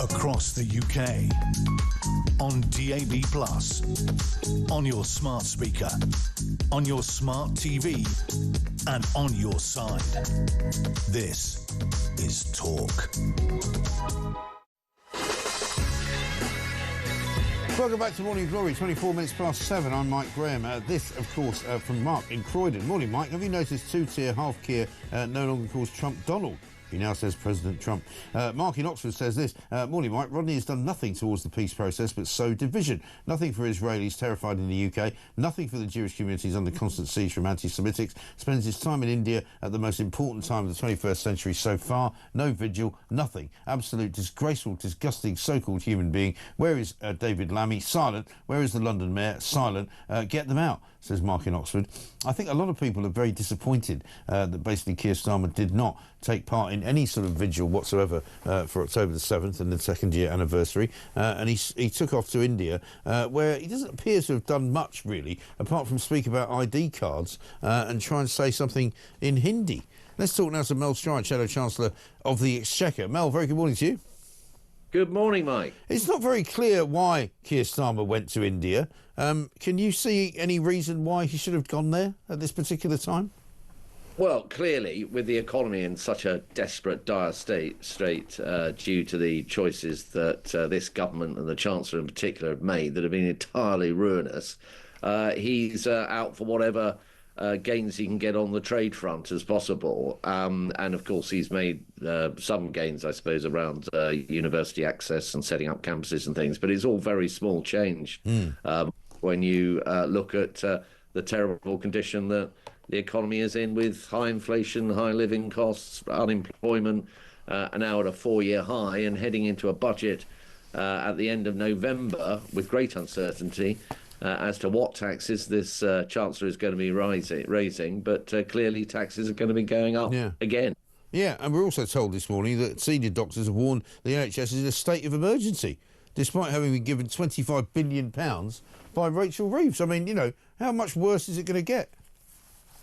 Across the UK, on DAB+, on your smart speaker, on your smart TV, and on your side. This is Talk. Welcome back to Morning Glory, 24 minutes past 7. I'm Mike Graham. This, of course, from Mark in Croydon. Morning, Mike. Have you noticed two-tier half-gear no longer calls Trump Donald? He now says President Trump. Mark in Oxford says this. Morning, Mike. Rodney has done nothing towards the peace process but sow division. Nothing for Israelis terrified in the UK. Nothing for the Jewish communities under constant siege from anti-Semitics. Spends his time in India at the most important time of the 21st century so far. No vigil, nothing. Absolute disgraceful, disgusting so-called human being. Where is David Lammy? Silent. Where is the London Mayor? Silent. Get them out, says Mark in Oxford. I think a lot of people are very disappointed that basically Keir Starmer did not take part in any sort of vigil whatsoever for October the 7th and the second-year anniversary. And he took off to India, where he doesn't appear to have done much, really, apart from speak about ID cards and try and say something in Hindi. Let's talk now to Mel Stride, Shadow Chancellor of the Exchequer. Mel, very good morning to you. Good morning, Mike. It's not very clear why Keir Starmer went to India. Can you see any reason why he should have gone there at this particular time? Well, clearly, with the economy in such a desperate, dire state due to the choices that this government and the Chancellor in particular have made that have been entirely ruinous, he's out for whatever gains he can get on the trade front as possible. And, of course, he's made some gains, I suppose, around university access and setting up campuses and things. But it's all very small change when you look at the terrible condition that the economy is in, with high inflation, high living costs, unemployment, now at a 4-year high, and heading into a budget at the end of November with great uncertainty as to what taxes this Chancellor is going to be raising. But clearly taxes are going to be going up again. Yeah, and we're also told this morning that senior doctors have warned the NHS is in a state of emergency, despite having been given £25 billion by Rachel Reeves. I mean, you know, how much worse is it going to get?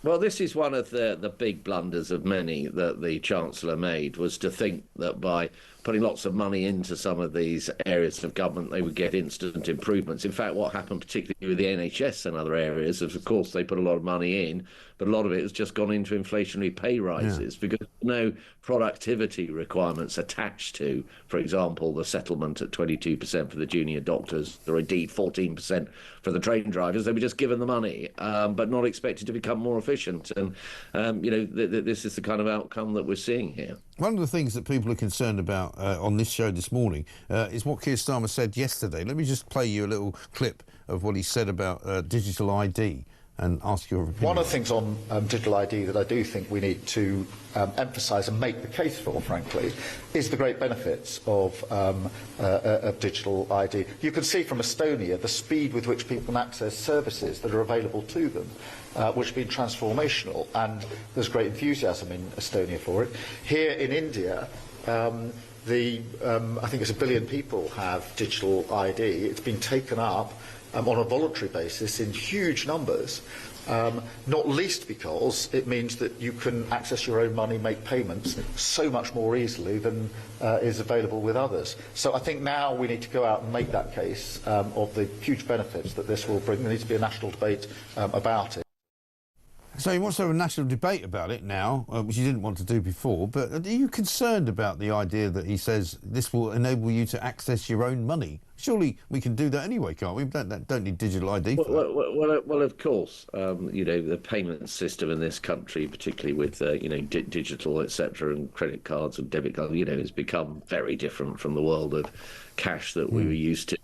Well, this is one of the big blunders of many that the Chancellor made, was to think that by putting lots of money into some of these areas of government, they would get instant improvements. In fact, what happened particularly with the NHS and other areas is, of course, they put a lot of money in, but a lot of it has just gone into inflationary pay rises because no productivity requirements attached to, for example, the settlement at 22% for the junior doctors, or indeed 14% for the train drivers. They were just given the money, but not expected to become more efficient. And, you know, this is the kind of outcome that we're seeing here. One of the things that people are concerned about on this show this morning is what Keir Starmer said yesterday. Let me just play you a little clip of what he said about digital ID and ask your opinion. One of the things on digital ID that I do think we need to emphasise and make the case for, frankly, is the great benefits of digital ID. You can see from Estonia the speed with which people can access services that are available to them, which have been transformational, and there's great enthusiasm in Estonia for it. Here in India, I think it's 1 billion people have digital ID. It's been taken up on a voluntary basis in huge numbers, not least because it means that you can access your own money, make payments so much more easily than is available with others. So I think now we need to go out and make that case of the huge benefits that this will bring. There needs to be a national debate about it. So he wants to have a national debate about it now, which he didn't want to do before, but are you concerned about the idea that he says this will enable you to access your own money? Surely we can do that anyway, can't we? We don't need digital ID for that. Well, of course, you know, the payment system in this country, particularly with, you know, digital, etc., and credit cards and debit cards, you know, has become very different from the world of cash that we were used to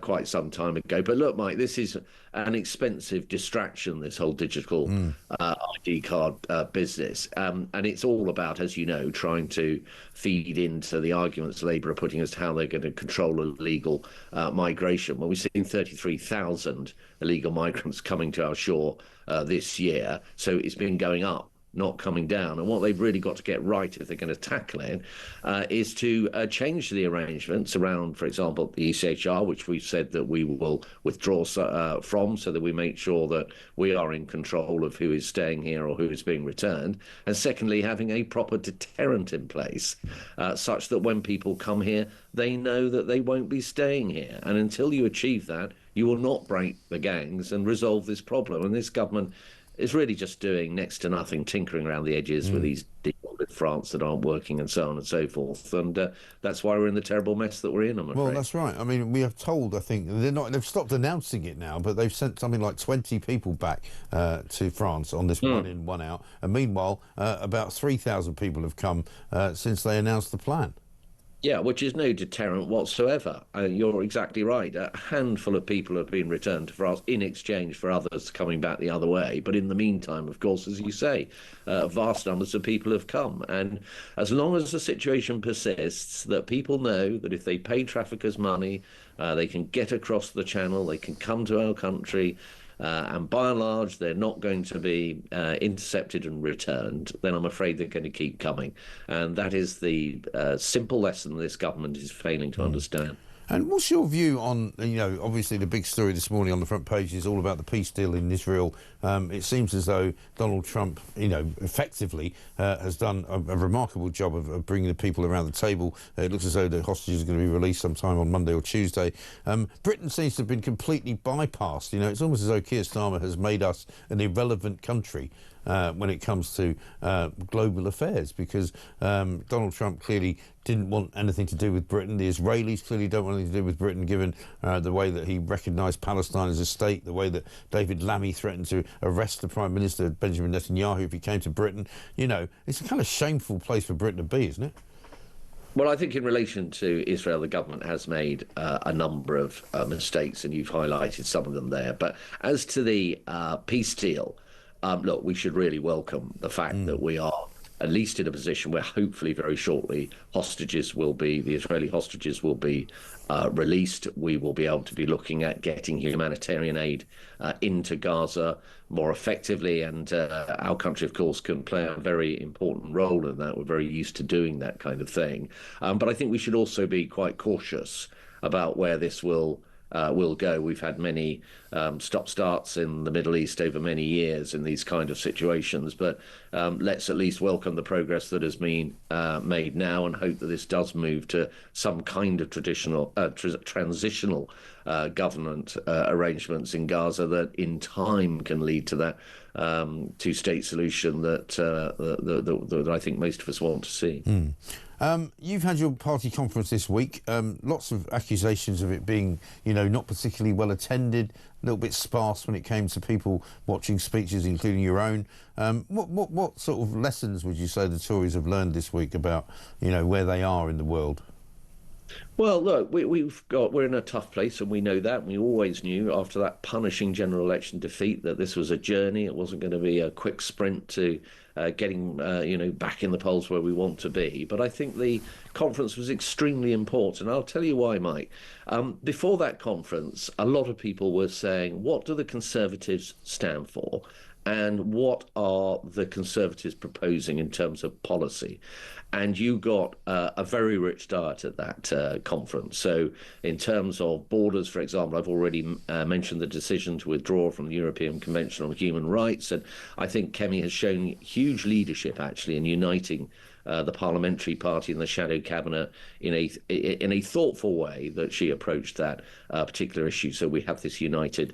quite some time ago. But look, Mike, this is an expensive distraction, this whole digital ID card business. And it's all about, as you know, trying to feed into the arguments Labour are putting as to how they're going to control illegal migration. Well, we've seen 33,000 illegal migrants coming to our shore this year. So it's been going up, not coming down. And what they've really got to get right if they're going to tackle it is to change the arrangements around, for example, the ECHR, which we've said that we will withdraw from, so that we make sure that we are in control of who is staying here or who is being returned. And secondly, having a proper deterrent in place such that when people come here, they know that they won't be staying here. And until you achieve that, you will not break the gangs and resolve this problem. And this government is really just doing next to nothing, tinkering around the edges with these deals with France that aren't working and so on and so forth. And that's why we're in the terrible mess that we're in, I'm afraid. Well, that's right. I mean, we have told, I think, they've stopped announcing it now, but they've sent something like 20 people back to France on this one in, one out. And meanwhile, about 3,000 people have come since they announced the plan. Yeah, which is no deterrent whatsoever. You're exactly right. A handful of people have been returned to France in exchange for others coming back the other way. But in the meantime, of course, as you say, vast numbers of people have come. And as long as the situation persists, that people know that if they pay traffickers money, they can get across the channel, they can come to our country, and by and large they're not going to be intercepted and returned, then I'm afraid they're going to keep coming. And that is the simple lesson this government is failing to understand. And what's your view on, obviously the big story this morning on the front page is all about the peace deal in Israel. It seems as though Donald Trump, effectively has done a remarkable job of bringing the people around the table. It looks as though the hostages are going to be released sometime on Monday or Tuesday. Britain seems to have been completely bypassed. It's almost as though Keir Starmer has made us an irrelevant country when it comes to global affairs, because Donald Trump clearly didn't want anything to do with Britain. The Israelis clearly don't want anything to do with Britain, given the way that he recognised Palestine as a state, the way that David Lammy threatened to arrest the Prime Minister, Benjamin Netanyahu, if he came to Britain. It's a kind of shameful place for Britain to be, isn't it? Well, I think in relation to Israel, the government has made a number of mistakes, and you've highlighted some of them there. But as to the peace deal, look, we should really welcome the fact that we are at least in a position where hopefully very shortly the Israeli hostages will be released. We will be able to be looking at getting humanitarian aid into Gaza more effectively, and our country, of course, can play a very important role in that. We're very used to doing that kind of thing. But I think we should also be quite cautious about where this will go. We've had many stop-starts in the Middle East over many years in these kind of situations, but let's at least welcome the progress that has been made now, and hope that this does move to some kind of transitional government arrangements in Gaza that in time can lead to that two-state solution that I think most of us want to see. You've had your party conference this week. Lots of accusations of it being, not particularly well attended, a little bit sparse when it came to people watching speeches, including your own. What sort of lessons would you say the Tories have learned this week about, where they are in the world? Well, look, we're in a tough place, and we know that. We always knew after that punishing general election defeat that this was a journey. It wasn't going to be a quick sprint to getting back in the polls where we want to be. But I think the conference was extremely important. I'll tell you why, Mike. Before that conference, a lot of people were saying, what do the Conservatives stand for? And what are the Conservatives proposing in terms of policy? And you got a very rich diet at that conference. So in terms of borders, for example, I've already mentioned the decision to withdraw from the European Convention on Human Rights. And I think Kemi has shown huge leadership, actually, in uniting the parliamentary party and the shadow cabinet in a thoughtful way that she approached that particular issue. So we have this united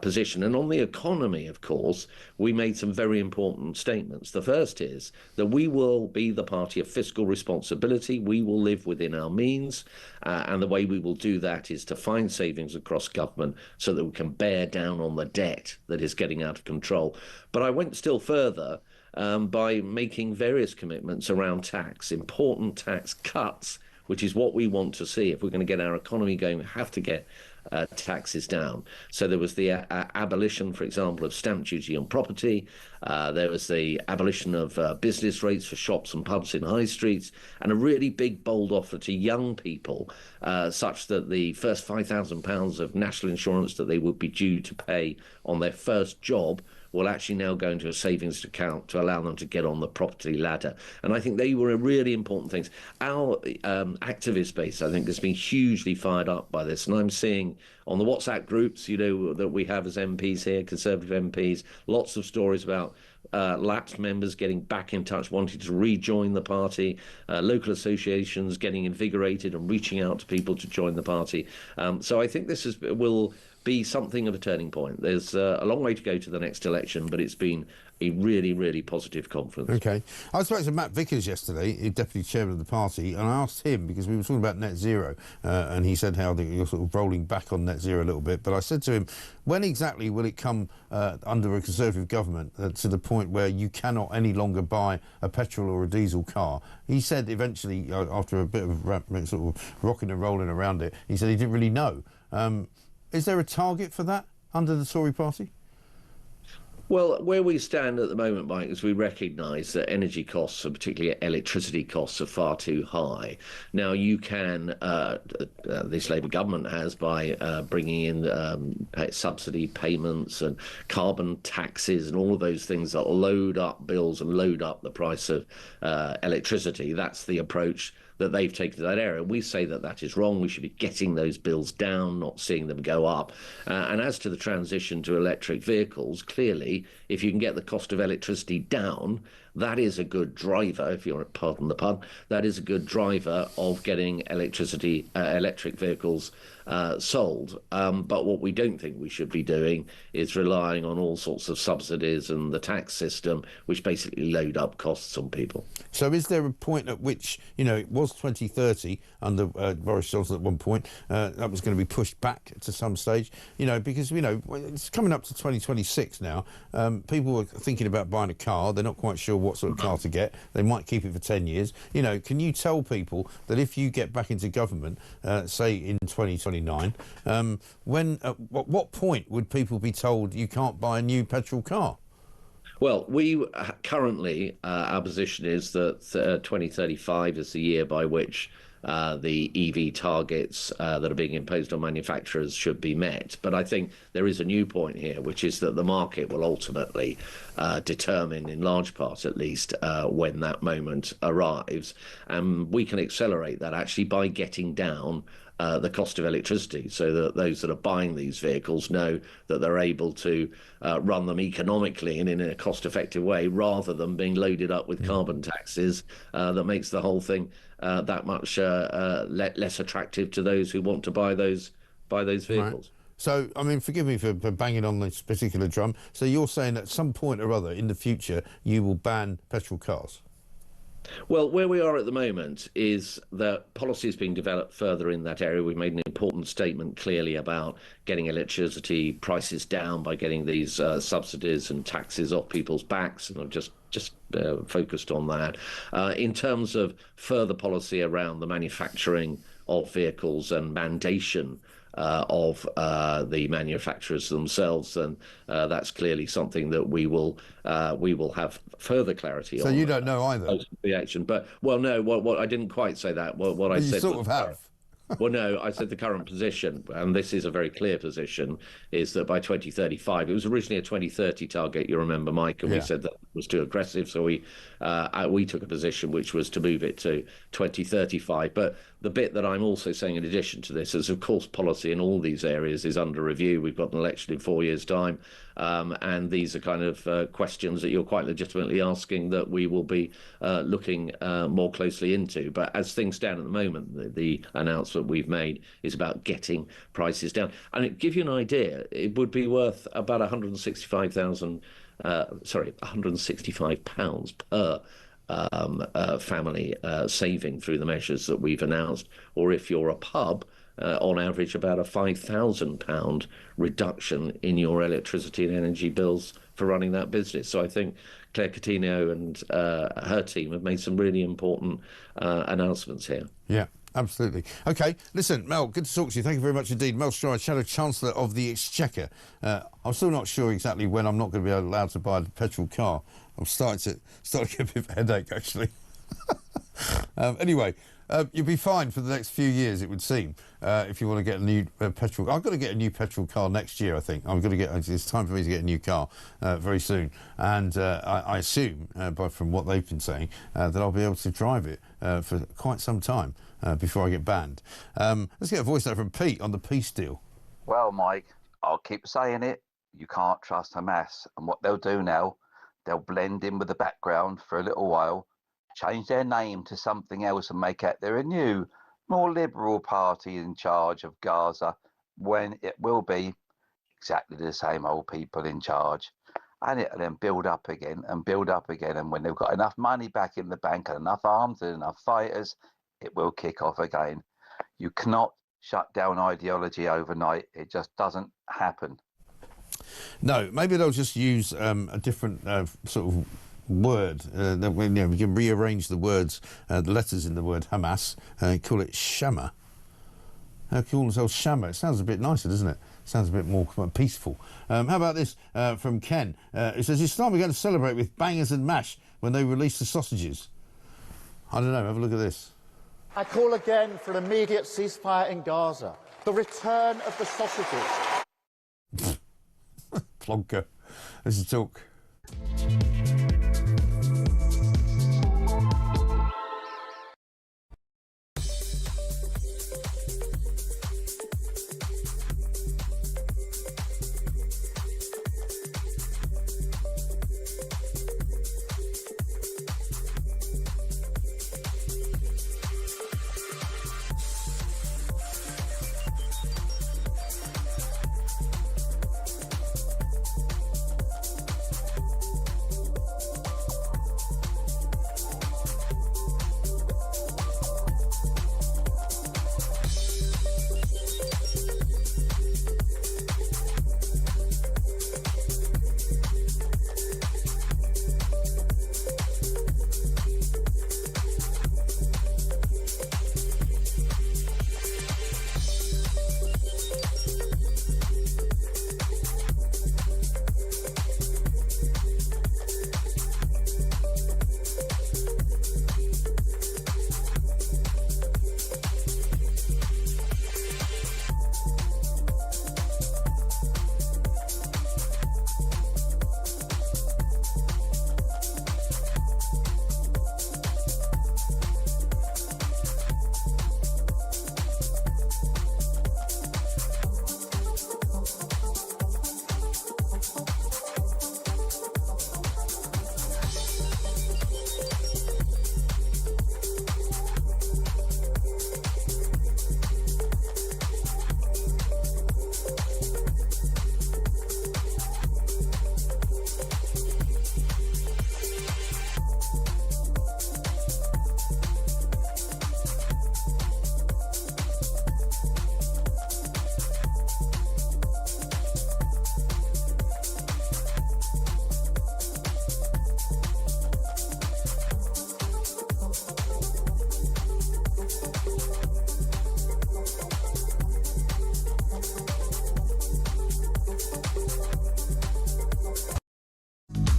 position. And on the economy, of course, we made some very important statements. The first is that we will be the party of fiscal responsibility. We will live within our means. And the way we will do that is to find savings across government so that we can bear down on the debt that is getting out of control. But I went still further by making various commitments around tax, important tax cuts, which is what we want to see. If we're going to get our economy going, we have to get taxes down. So there was the abolition, for example, of stamp duty on property. There was the abolition of business rates for shops and pubs in high streets, and a really big, bold offer to young people, such that the first £5,000 of national insurance that they would be due to pay on their first job will actually now go into a savings account to allow them to get on the property ladder. And I think they were really important things. Our activist base, I think, has been hugely fired up by this. And I'm seeing on the WhatsApp groups, that we have as MPs here, Conservative MPs, lots of stories about lapsed members getting back in touch, wanting to rejoin the party, local associations getting invigorated and reaching out to people to join the party. So I think this will be something of a turning point. There's a long way to go to the next election, but it's been a really, really positive conference. Okay. I spoke to Matt Vickers yesterday, Deputy Chairman of the party, and I asked him, because we were talking about net zero, and he said how you're sort of rolling back on net zero a little bit, but I said to him, when exactly will it come under a Conservative government to the point where you cannot any longer buy a petrol or a diesel car? He said eventually, after a bit of sort of rocking and rolling around it, he said he didn't really know. Is there a target for that under the Tory party? Well, where we stand at the moment, Mike, is we recognise that energy costs, and particularly electricity costs, are far too high. Now, you can, this Labour government has, by bringing in subsidy payments and carbon taxes and all of those things that load up bills and load up the price of electricity. That's the approach that they've taken to that area. We say that that is wrong. We should be getting those bills down, not seeing them go up. And as to the transition to electric vehicles, clearly, if you can get the cost of electricity down, that is a good driver, if you're, pardon the pun, that is a good driver of getting electric vehicles sold. But what we don't think we should be doing is relying on all sorts of subsidies and the tax system, which basically load up costs on people. So is there a point at which, it was 2030 under Boris Johnson at one point, that was going to be pushed back to some stage, because, it's coming up to 2026 now. People are thinking about buying a car. They're not quite sure what sort of car to get. They might keep it for 10 years. Can you tell people that if you get back into government, say in 2029, what point would people be told you can't buy a new petrol car? Well, we currently, our position is that 2035 is the year by which the EV targets that are being imposed on manufacturers should be met. But I think there is a new point here, which is that the market will ultimately determine, in large part at least, when that moment arrives. And we can accelerate that actually by getting down the cost of electricity, so that those that are buying these vehicles know that they're able to run them economically and in a cost-effective way, rather than being loaded up with carbon taxes that makes the whole thing that much less attractive to those who want to buy those vehicles. Right. So, forgive me for banging on this particular drum. So you're saying at some point or other in the future you will ban petrol cars? Well, where we are at the moment is that policy is being developed further in that area. We've made an important statement clearly about getting electricity prices down by getting these subsidies and taxes off people's backs, and I've just focused on that. In terms of further policy around the manufacturing of vehicles and mandation of the manufacturers themselves, and that's clearly something that we will have further clarity on. So you don't know either? The action, but no, what I didn't quite say that. What I said, you sort of have. Well, no, I said the current position, and this is a very clear position, is that by 2035, it was originally a 2030 target, you remember, Mike, and we said that was too aggressive, so we took a position which was to move it to 2035. But the bit that I'm also saying in addition to this is, of course, policy in all these areas is under review. We've got an election in 4 years' time, and these are kind of questions that you're quite legitimately asking that we will be looking more closely into. But as things stand at the moment, the announcement we've made is about getting prices down. And to give you an idea, it would be worth about £165 per family saving through the measures that we've announced, or if you're a pub, on average about a £5,000 reduction in your electricity and energy bills for running that business. So I think Claire Coutinho and her team have made some really important announcements here. Yeah. Absolutely. OK, listen, Mel, good to talk to you. Thank you very much indeed. Mel Stride, Shadow Chancellor of the Exchequer. I'm still not sure exactly when I'm not going to be allowed to buy a petrol car. I'm starting to get a bit of a headache, actually. Anyway, you'll be fine for the next few years, it would seem, if you want to get a new petrol. I've got to get a new petrol car next year, I think. It's time for me to get a new car very soon. And I assume, from what they've been saying, that I'll be able to drive it for quite some time before I get banned. Let's get a voice note from Pete on the peace deal. Well, Mike, I'll keep saying it. You can't trust Hamas. And what they'll do now, they'll blend in with the background for a little while, change their name to something else and make out they're a new, more liberal party in charge of Gaza, when it will be exactly the same old people in charge. and it'll then build up again and build up again. And when they've got enough money back in the bank and enough arms and enough fighters, it will kick off again. You cannot shut down ideology overnight. It just doesn't happen. No, maybe they'll just use a different sort of word. We can rearrange the words, the letters in the word Hamas, and call it Shama. Call themselves Shama. It sounds a bit nicer, doesn't it? Sounds a bit more peaceful. How about this from Ken? It says, is Islam going to celebrate with bangers and mash when they release the sausages? I don't know. Have a look at this. I call again for an immediate ceasefire in Gaza. The return of the sausages. Plonker. This is Talk.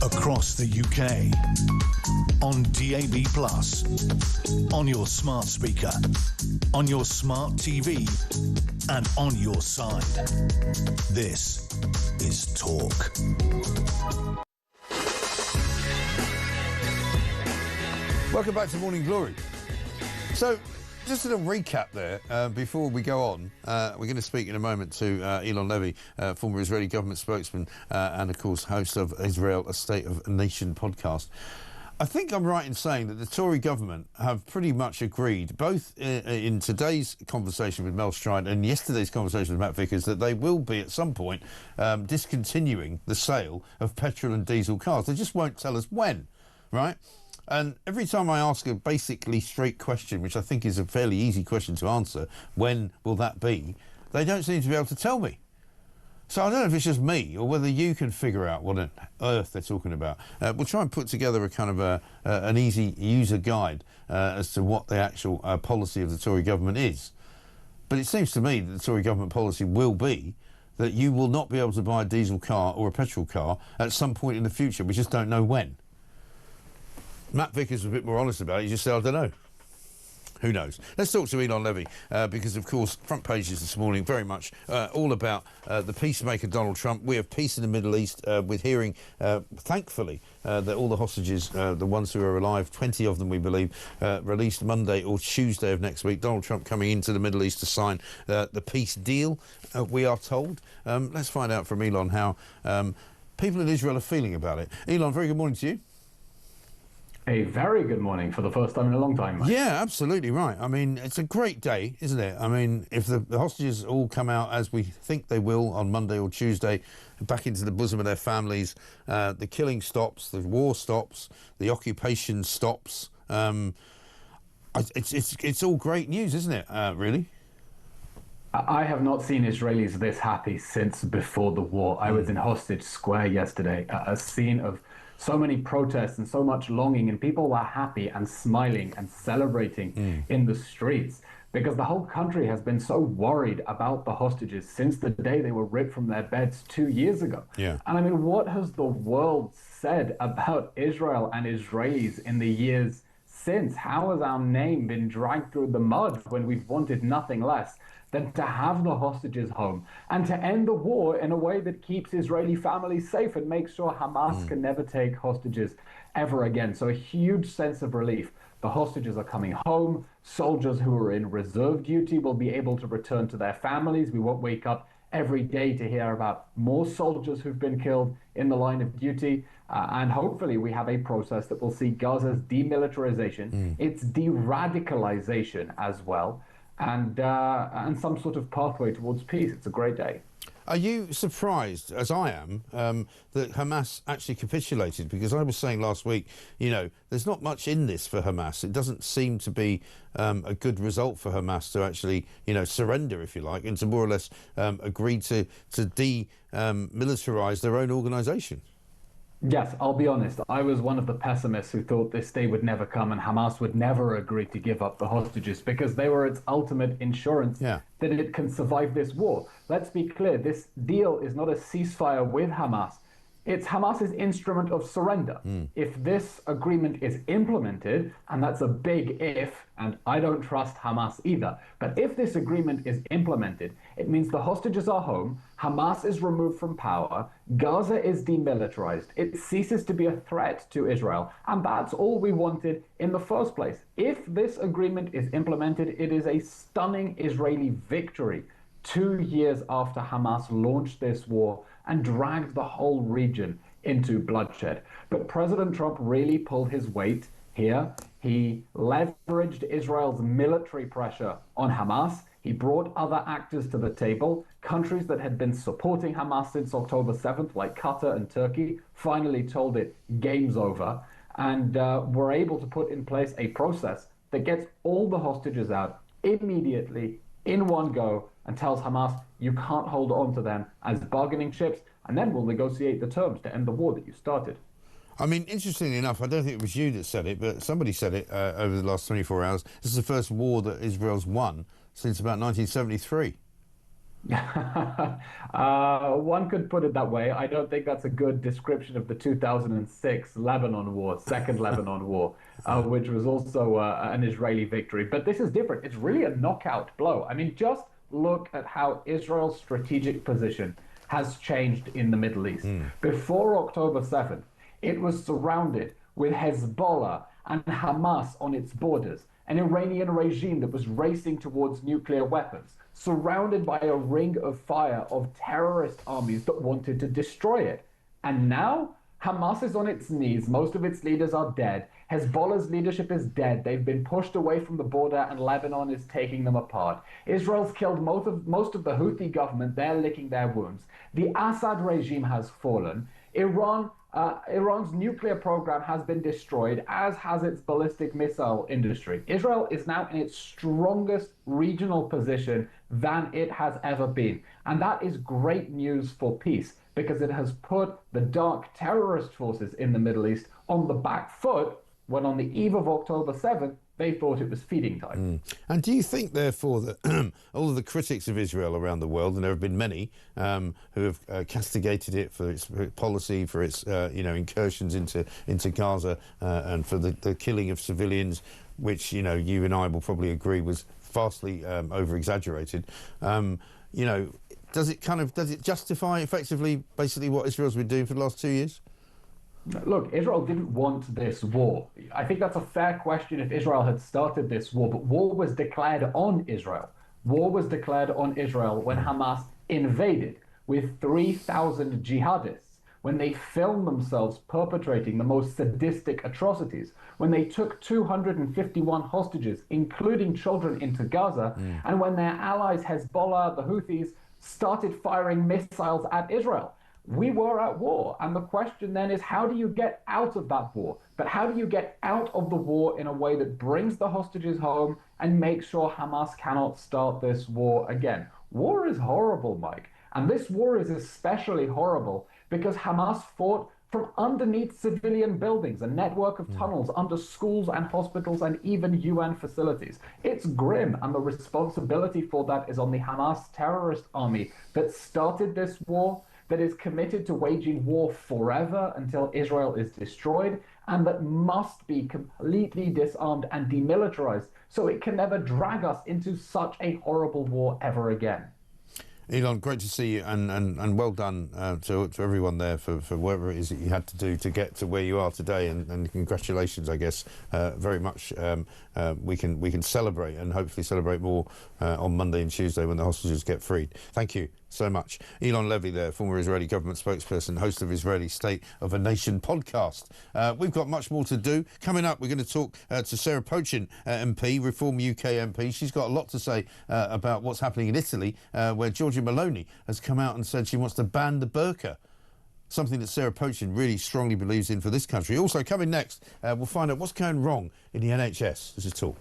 Across the UK, on DAB+, on your smart speaker, on your smart TV, and on your side. This is Talk. Welcome back to Morning Glory. So, just a little recap there before we go on. We're going to speak in a moment to Elon Levy, former Israeli government spokesman and, of course, host of Israel, A State of a Nation podcast. I think I'm right in saying that the Tory government have pretty much agreed, both in today's conversation with Mel Stride and yesterday's conversation with Matt Vickers, that they will be at some point discontinuing the sale of petrol and diesel cars. They just won't tell us when, right? And every time I ask a basically straight question, which I think is a fairly easy question to answer, when will that be, they don't seem to be able to tell me. So I don't know if it's just me or whether you can figure out what on earth they're talking about. We'll try and put together a kind of an easy user guide as to what the actual policy of the Tory government is. But it seems to me that the Tory government policy will be that you will not be able to buy a diesel car or a petrol car at some point in the future. We just don't know when. Matt Vickers was a bit more honest about it. He just said, I don't know. Who knows? Let's talk to Elon Levy because, of course, front pages this morning very much all about the peacemaker Donald Trump. We have peace in the Middle East with hearing, thankfully, that all the hostages, the ones who are alive, 20 of them, we believe, released Monday or Tuesday of next week. Donald Trump coming into the Middle East to sign the peace deal, we are told. Let's find out from Elon how people in Israel are feeling about it. Elon, very good morning to you. A very good morning for the first time in a long time, Mike. Yeah, absolutely right. I mean, it's a great day, isn't it? I mean, if the hostages all come out as we think they will on Monday or Tuesday, back into the bosom of their families, the killing stops, the war stops, the occupation stops. It's all great news, isn't it, really? I have not seen Israelis this happy since before the war. I was in Hostage Square yesterday, a scene of so many protests and so much longing, and people were happy and smiling and celebrating in the streets because the whole country has been so worried about the hostages since the day they were ripped from their beds 2 years ago. Yeah. And I mean, what has the world said about Israel and Israelis in the years since? How has our name been dragged through the mud when we've wanted nothing less than to have the hostages home and to end the war in a way that keeps Israeli families safe and makes sure Hamas can never take hostages ever again? So a huge sense of relief. The hostages are coming home. Soldiers who are in reserve duty will be able to return to their families. We won't wake up every day to hear about more soldiers who've been killed in the line of duty. And hopefully we have a process that will see Gaza's demilitarization, its de-radicalization as well, and some sort of pathway towards peace. It's a great day. Are you surprised, as I am, that Hamas actually capitulated? Because I was saying last week, you know, there's not much in this for Hamas. It doesn't seem to be a good result for Hamas to actually, you know, surrender, if you like, and to more or less agree to demilitarize their own organisation. Yes, I'll be honest. I was one of the pessimists who thought this day would never come and Hamas would never agree to give up the hostages because they were its ultimate insurance that it can survive this war. Let's be clear, this deal is not a ceasefire with Hamas. It's Hamas's instrument of surrender. If this agreement is implemented, and that's a big if, and I don't trust Hamas either, but if this agreement is implemented, it means the hostages are home, Hamas is removed from power, Gaza is demilitarized, it ceases to be a threat to Israel, and that's all we wanted in the first place. If this agreement is implemented, it is a stunning Israeli victory 2 years after Hamas launched this war and dragged the whole region into bloodshed. But President Trump really pulled his weight here. He leveraged Israel's military pressure on Hamas. He brought other actors to the table. Countries that had been supporting Hamas since October 7th, like Qatar and Turkey, finally told it game's over, and were able to put in place a process that gets all the hostages out immediately in one go and tells Hamas you can't hold on to them as bargaining chips, and then we'll negotiate the terms to end the war that you started. I mean, interestingly enough, I don't think it was you that said it, but somebody said it over the last 24 hours. This is the first war that Israel's won since about 1973. One could put it that way. I don't think that's a good description of the 2006 Lebanon War, Second Lebanon War, which was also an Israeli victory. But this is different. It's really a knockout blow. I mean, just look at how Israel's strategic position has changed in the Middle East. Before October 7th, it was surrounded with Hezbollah and Hamas on its borders, an Iranian regime that was racing towards nuclear weapons, surrounded by a ring of fire of terrorist armies that wanted to destroy it. And now Hamas is on its knees. Most of its leaders are dead. Hezbollah's leadership is dead. They've been pushed away from the border and Lebanon is taking them apart. Israel's killed most of the Houthi government. They're licking their wounds. The Assad regime has fallen. Iran's nuclear program has been destroyed, as has its ballistic missile industry. Israel is now in its strongest regional position than it has ever been. And that is great news for peace, because it has put the dark terrorist forces in the Middle East on the back foot when on the eve of October 7th, they thought it was feeding time. And do you think, therefore, that all of the critics of Israel around the world, and there have been many, who have castigated it for its policy, for its incursions into Gaza, and for the killing of civilians, which you and I will probably agree was vastly over-exaggerated. Does it justify effectively, basically, what Israel's been doing for the last 2 years? Look, Israel didn't want this war. I think that's a fair question if Israel had started this war, but war was declared on Israel. War was declared on Israel when Hamas invaded with 3,000 jihadists, when they filmed themselves perpetrating the most sadistic atrocities, when they took 251 hostages, including children, into Gaza, and when their allies Hezbollah, the Houthis, started firing missiles at Israel. We were at war, and the question then is, how do you get out of that war? But how do you get out of the war in a way that brings the hostages home and makes sure Hamas cannot start this war again? War is horrible, Mike, and this war is especially horrible because Hamas fought from underneath civilian buildings, a network of tunnels under schools and hospitals and even UN facilities. It's grim, and the responsibility for that is on the Hamas terrorist army that started this war, that is committed to waging war forever until Israel is destroyed, and that must be completely disarmed and demilitarized so it can never drag us into such a horrible war ever again. Elon, great to see you, and well done to everyone there for whatever it is that you had to do to get to where you are today, and congratulations, I guess, very much. We can celebrate, and hopefully celebrate more on Monday and Tuesday when the hostages get freed. Thank you so much. Elon Levy there, former Israeli government spokesperson, host of Israeli State of a Nation podcast. We've got much more to do. Coming up, we're going to talk to Sarah Pochin, MP, Reform UK MP. She's got a lot to say about what's happening in Italy, where Giorgia Meloni has come out and said she wants to ban the burqa, something that Sarah Pochin really strongly believes in for this country. Also, coming next, we'll find out what's going wrong in the NHS. This is Talk.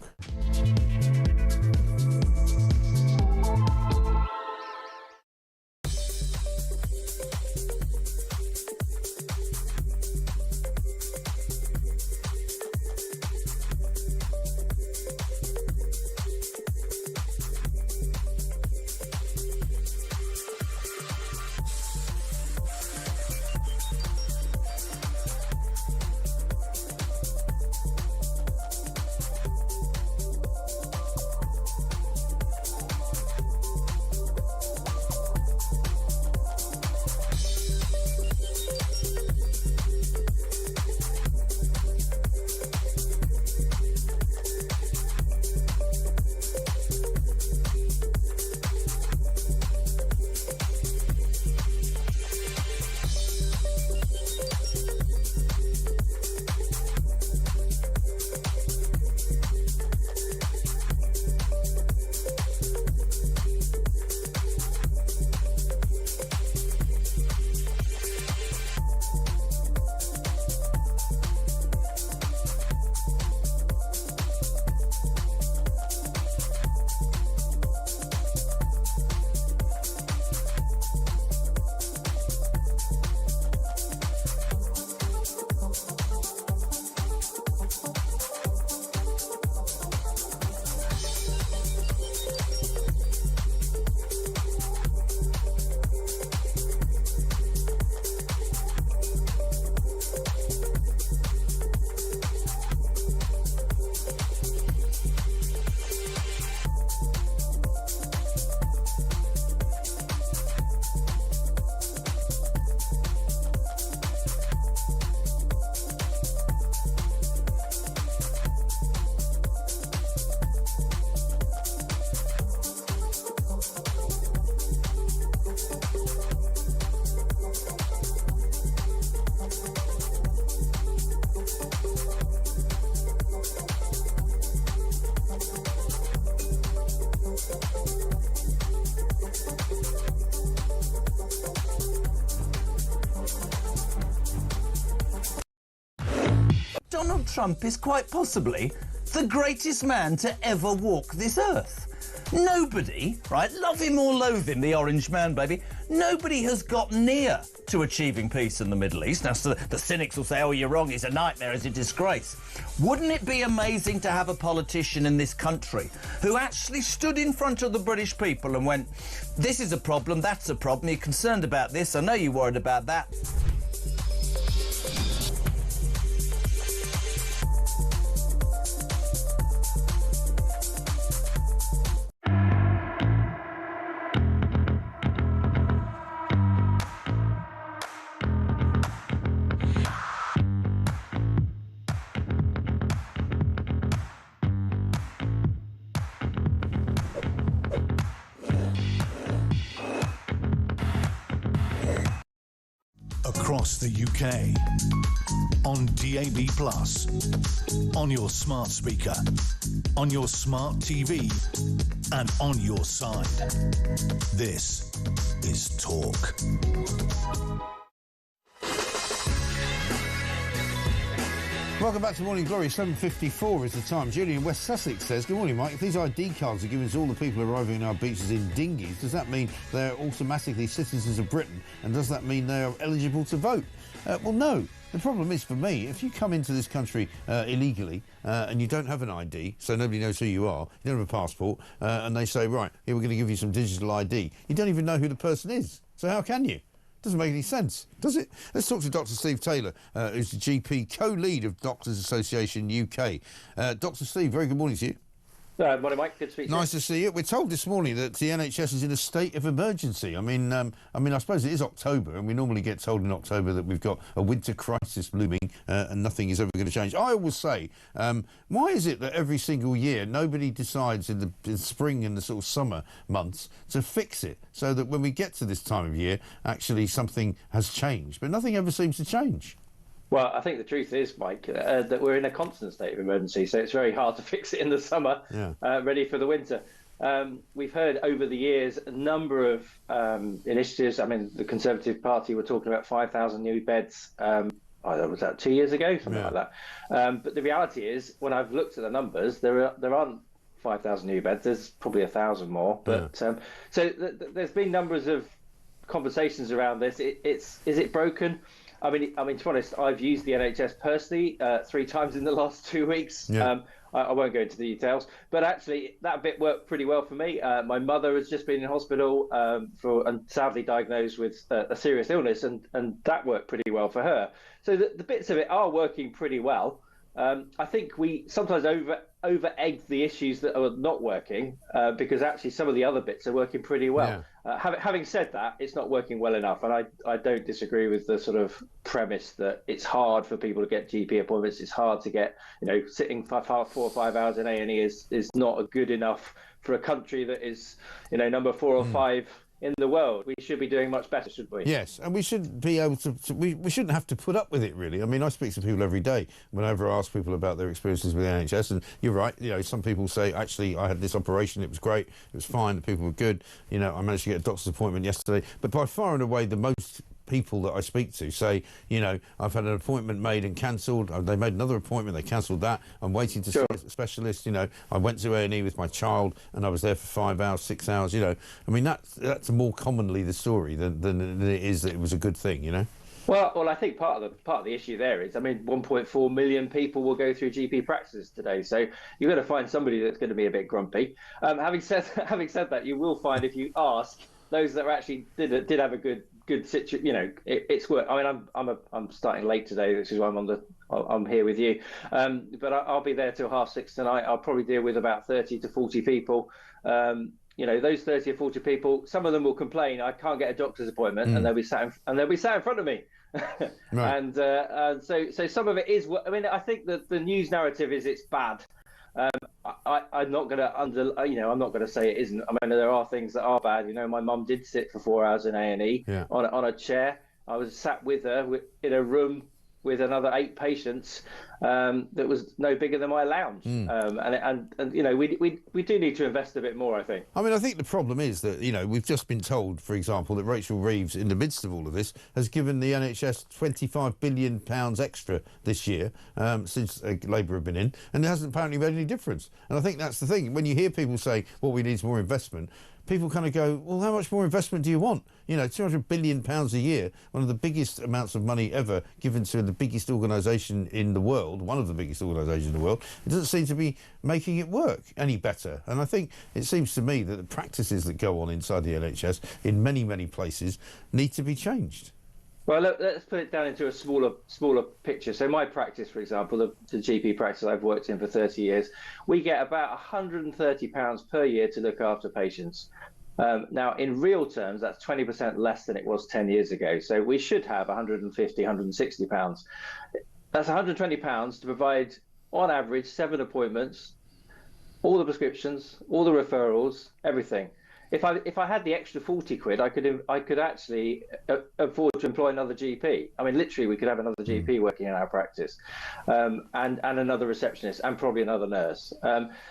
Donald Trump is quite possibly the greatest man to ever walk this earth. Nobody, right, love him or loathe him, the orange man, baby, nobody has got near to achieving peace in the Middle East. Now, so the cynics will say, oh, you're wrong, he's a nightmare, he's a disgrace. Wouldn't it be amazing to have a politician in this country who actually stood in front of the British people and went, this is a problem, that's a problem, you're concerned about this, I know you're worried about that. across the UK. On DAB+, on your smart speaker, on your smart TV, and on your side. This is Talk. Welcome back to Morning Glory. 7:54 is the time. Julian in West Sussex says, good morning, Mike. If these ID cards are given to all the people arriving in our beaches in dinghies, does that mean they're automatically citizens of Britain? And does that mean they are eligible to vote? Well, no. The problem is, for me, if you come into this country illegally and you don't have an ID, so nobody knows who you are, you don't have a passport, and they say, right, here, we're going to give you some digital ID, you don't even know who the person is. So how can you? Doesn't make any sense, does it? Let's talk to Dr. Steve Taylor, who's the GP co-lead of Doctors Association UK. Dr. Steve, very good morning to you. Morning, Mike. Good to speak to you. Nice to see you. We're told this morning that the NHS is in a state of emergency. I mean, I suppose it is October, and we normally get told in October that we've got a winter crisis looming, and nothing is ever going to change. I always say, why is it that every single year nobody decides in the spring and the sort of summer months to fix it, so that when we get to this time of year, actually something has changed, but nothing ever seems to change? Well, I think the truth is, Mike, that we're in a constant state of emergency, so it's very hard to fix it in the summer, ready for the winter. We've heard over the years a number of initiatives. I mean, the Conservative Party were talking about 5,000 new beds. Was that 2 years ago? Something like that. But the reality is, when I've looked at the numbers, there aren't 5,000 new beds. There's probably 1,000 more. But so there's been numbers of conversations around this. Is it broken? I mean, to be honest, I've used the NHS personally 3 times in the last 2 weeks. I won't go into the details, but actually that bit worked pretty well for me. My mother has just been in hospital and sadly diagnosed with a serious illness, and that worked pretty well for her. So the bits of it are working pretty well. I think we sometimes over-egg the issues that are not working because actually some of the other bits are working pretty well. Having said that, it's not working well enough, and I don't disagree with the sort of premise that it's hard for people to get GP appointments. It's hard to get, sitting for 4 or 5 hours in A&E is not good enough for a country that is, number 4 or 5 in the world. We should be doing much better, shouldn't we? Yes, and we should be able to we shouldn't have to put up with it, really. I mean, I speak to people every day whenever I ask people about their experiences with the NHS, and you're right, some people say, actually, I had this operation, it was great, it was fine, the people were good, I managed to get a doctor's appointment yesterday, but by far and away the most people that I speak to say, I've had an appointment made and cancelled. They made another appointment, they cancelled that. I'm waiting to see a specialist. I went to A&E with my child and I was there for 5 hours, 6 hours. I mean, that's more commonly the story than it is that it was a good thing. Well, I think part of the issue there is, 1.4 million people will go through GP practices today, so you've got to find somebody that's going to be a bit grumpy. Having said that, you will find if you ask those that actually did have a good situation, it's work. I mean, I'm starting late today, which is why I'm here with you. But I'll be there till 6:30 tonight. I'll probably deal with about 30 to 40 people. Those 30 or 40 people, some of them will complain, I can't get a doctor's appointment, and they'll be sat in front of me. Right. And so some of it is. I think that the news narrative is it's bad. I'm not going to I'm not going to say it isn't. There are things that are bad. My mum did sit for 4 hours in A&E on a chair. I was sat with her in a room with another 8 patients that was no bigger than my lounge. We do need to invest a bit more, I think. I think the problem is that, we've just been told, for example, that Rachel Reeves, in the midst of all of this, has given the NHS £25 billion extra this year since Labour have been in, and it hasn't apparently made any difference. And I think that's the thing. When you hear people say, well, we need more investment, people kind of go, well, how much more investment do you want? £200 billion a year, one of the biggest amounts of money ever given to the biggest organisation in the world, one of the biggest organisations in the world. It doesn't seem to be making it work any better. And I think it seems to me that the practices that go on inside the NHS in many, many places need to be changed. Well, let's put it down into a smaller picture. So my practice, for example, the GP practice I've worked in for 30 years, we get about £130 per year to look after patients. Now, in real terms, that's 20% less than it was 10 years ago. So we should have £150, £160. That's £120 to provide, on average, 7 appointments, all the prescriptions, all the referrals, everything. if I had the extra 40 quid, I could actually afford to employ another GP. I mean, literally, we could have another GP working in our practice, and another receptionist, and probably another nurse.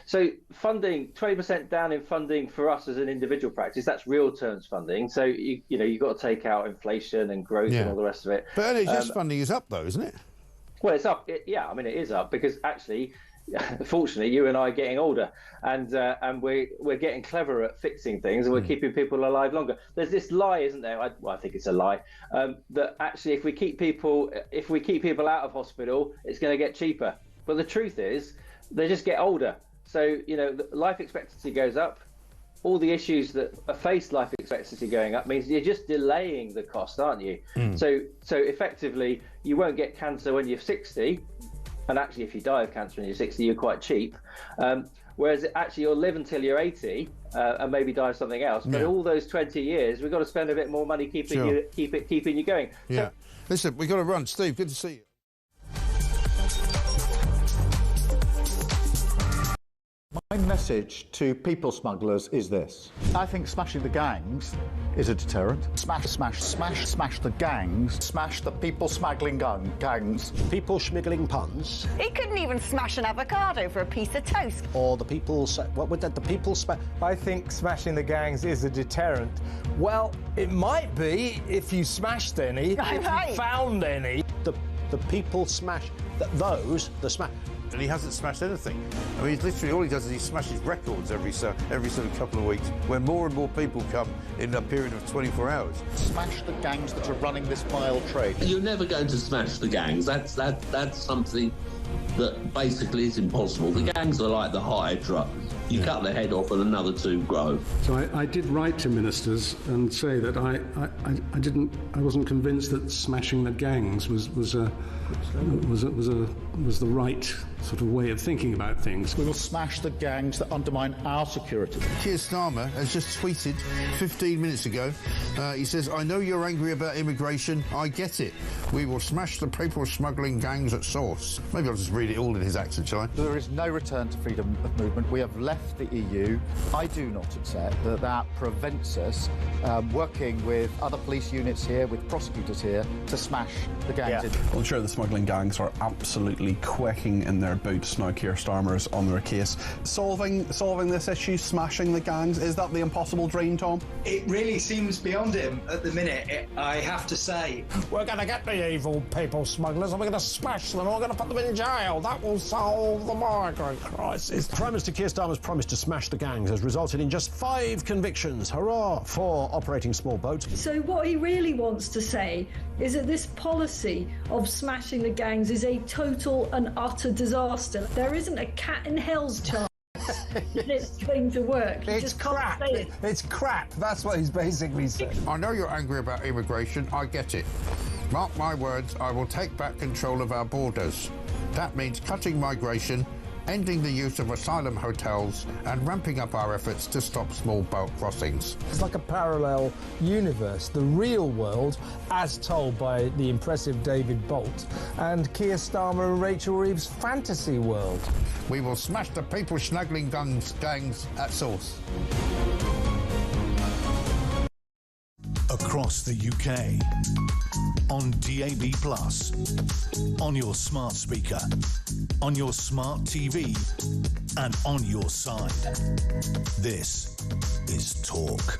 So funding, 20% down in funding for us as an individual practice, that's real terms funding. So you've got to take out inflation and growth and all the rest of it. But NHS funding is up though, isn't it? Well, it's up. I mean, it is up because actually, fortunately, you and I are getting older, and we're getting clever at fixing things, and we're keeping people alive longer. There's this lie, isn't there? I think it's a lie, that actually, if we keep people out of hospital, it's going to get cheaper. But the truth is, they just get older. So life expectancy goes up. All the issues that face life expectancy going up means you're just delaying the cost, aren't you? So effectively, you won't get cancer when you're 60. And actually, if you die of cancer when you're 60, you're quite cheap. Whereas actually, you'll live until you're 80 and maybe die of something else. But all those 20 years, we've got to spend a bit more money keeping you going. Yeah. Listen, we've got to run. Steve, good to see you. My message to people smugglers is this. I think smashing the gangs is a deterrent. Smash the gangs. Smash the people smuggling gangs. People smuggling puns. He couldn't even smash an avocado for a piece of toast. Or the people... What would that... The people... I think smashing the gangs is a deterrent. Well, it might be if you smashed any, if you found any. The people smash... Those... The smash... And he hasn't smashed anything. I mean, literally all he does is he smashes records every sort of couple of weeks, where more and more people come in a period of 24 hours. Smash the gangs that are running this vile trade. You're never going to smash the gangs. That's something that basically is impossible. The gangs are like the Hydra. You cut the head off and another two grow. So I did write to ministers and say that I wasn't convinced that smashing the gangs was the right sort of way of thinking about things. We will smash the gangs that undermine our security. Keir Starmer has just tweeted 15 minutes ago. He says, "I know you're angry about immigration. I get it. We will smash the people smuggling gangs at source." Maybe I'll just read it all in his accent, shall I? There is no return to freedom of movement. We have left the EU. I do not accept that prevents us working with other police units here, with prosecutors here, to smash the gangs. Well, I'm sure the smuggling gangs are absolutely quaking in their boots now. Keir Starmer is on their case. Solving this issue, smashing the gangs, is that the impossible dream, Tom? It really seems beyond him at the minute, I have to say. We're going to get the evil people smugglers and we're going to smash them and we're going to put them in jail. That will solve the migrant crisis. Prime Minister Keir Starmer's promise to smash the gangs has resulted in just 5 convictions. Hurrah for operating small boats. So what he really wants to say is that this policy of smashing the gangs is a total and utter disaster. There isn't a cat in hell's chance that it's going to work. It's crap. It's crap. That's what he's basically saying. I know you're angry about immigration. I get it. Mark my words, I will take back control of our borders. That means cutting migration, ending the use of asylum hotels, and ramping up our efforts to stop small boat crossings. It's like a parallel universe, the real world, as told by the impressive David Bolt, and Keir Starmer and Rachel Reeves' fantasy world. We will smash the people smuggling gangs at source. Across the UK, on DAB+, on your smart speaker, on your smart TV, and on your side. This is Talk.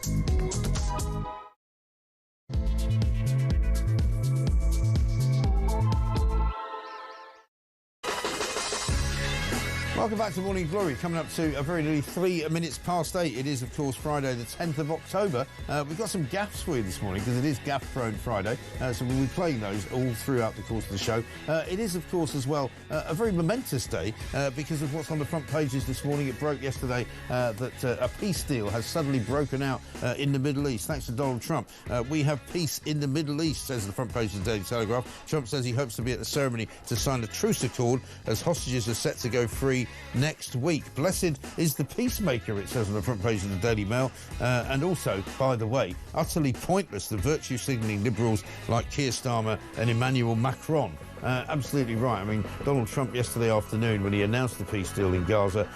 Welcome back to Morning Glory. Coming up to a very nearly 3 minutes past 8. It is, of course, Friday, the 10th of October. We've got some gaffes for you this morning because it is Gaff-Prone Friday. So we'll be playing those all throughout the course of the show. It is, of course, as well, a very momentous day because of what's on the front pages this morning. It broke yesterday that a peace deal has suddenly broken out in the Middle East, thanks to Donald Trump. We have peace in the Middle East, says the front page of the Daily Telegraph. Trump says he hopes to be at the ceremony to sign a truce accord as hostages are set to go free next week. Blessed is the peacemaker, it says on the front page of the Daily Mail. And also, by the way, utterly pointless the virtue signalling liberals like Keir Starmer and Emmanuel Macron. Absolutely right. I mean, Donald Trump yesterday afternoon, when he announced the peace deal in Gaza,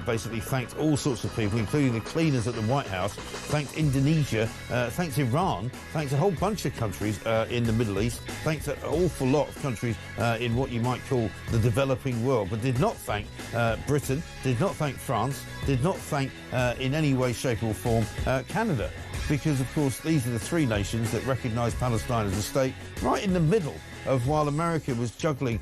basically thanked all sorts of people, including the cleaners at the White House, thanked Indonesia, thanked Iran, thanked a whole bunch of countries in the Middle East, thanked an awful lot of countries in what you might call the developing world, but did not thank Britain, did not thank France, did not thank in any way, shape or form Canada. Because, of course, these are the three nations that recognise Palestine as a state right in the middle of while America was juggling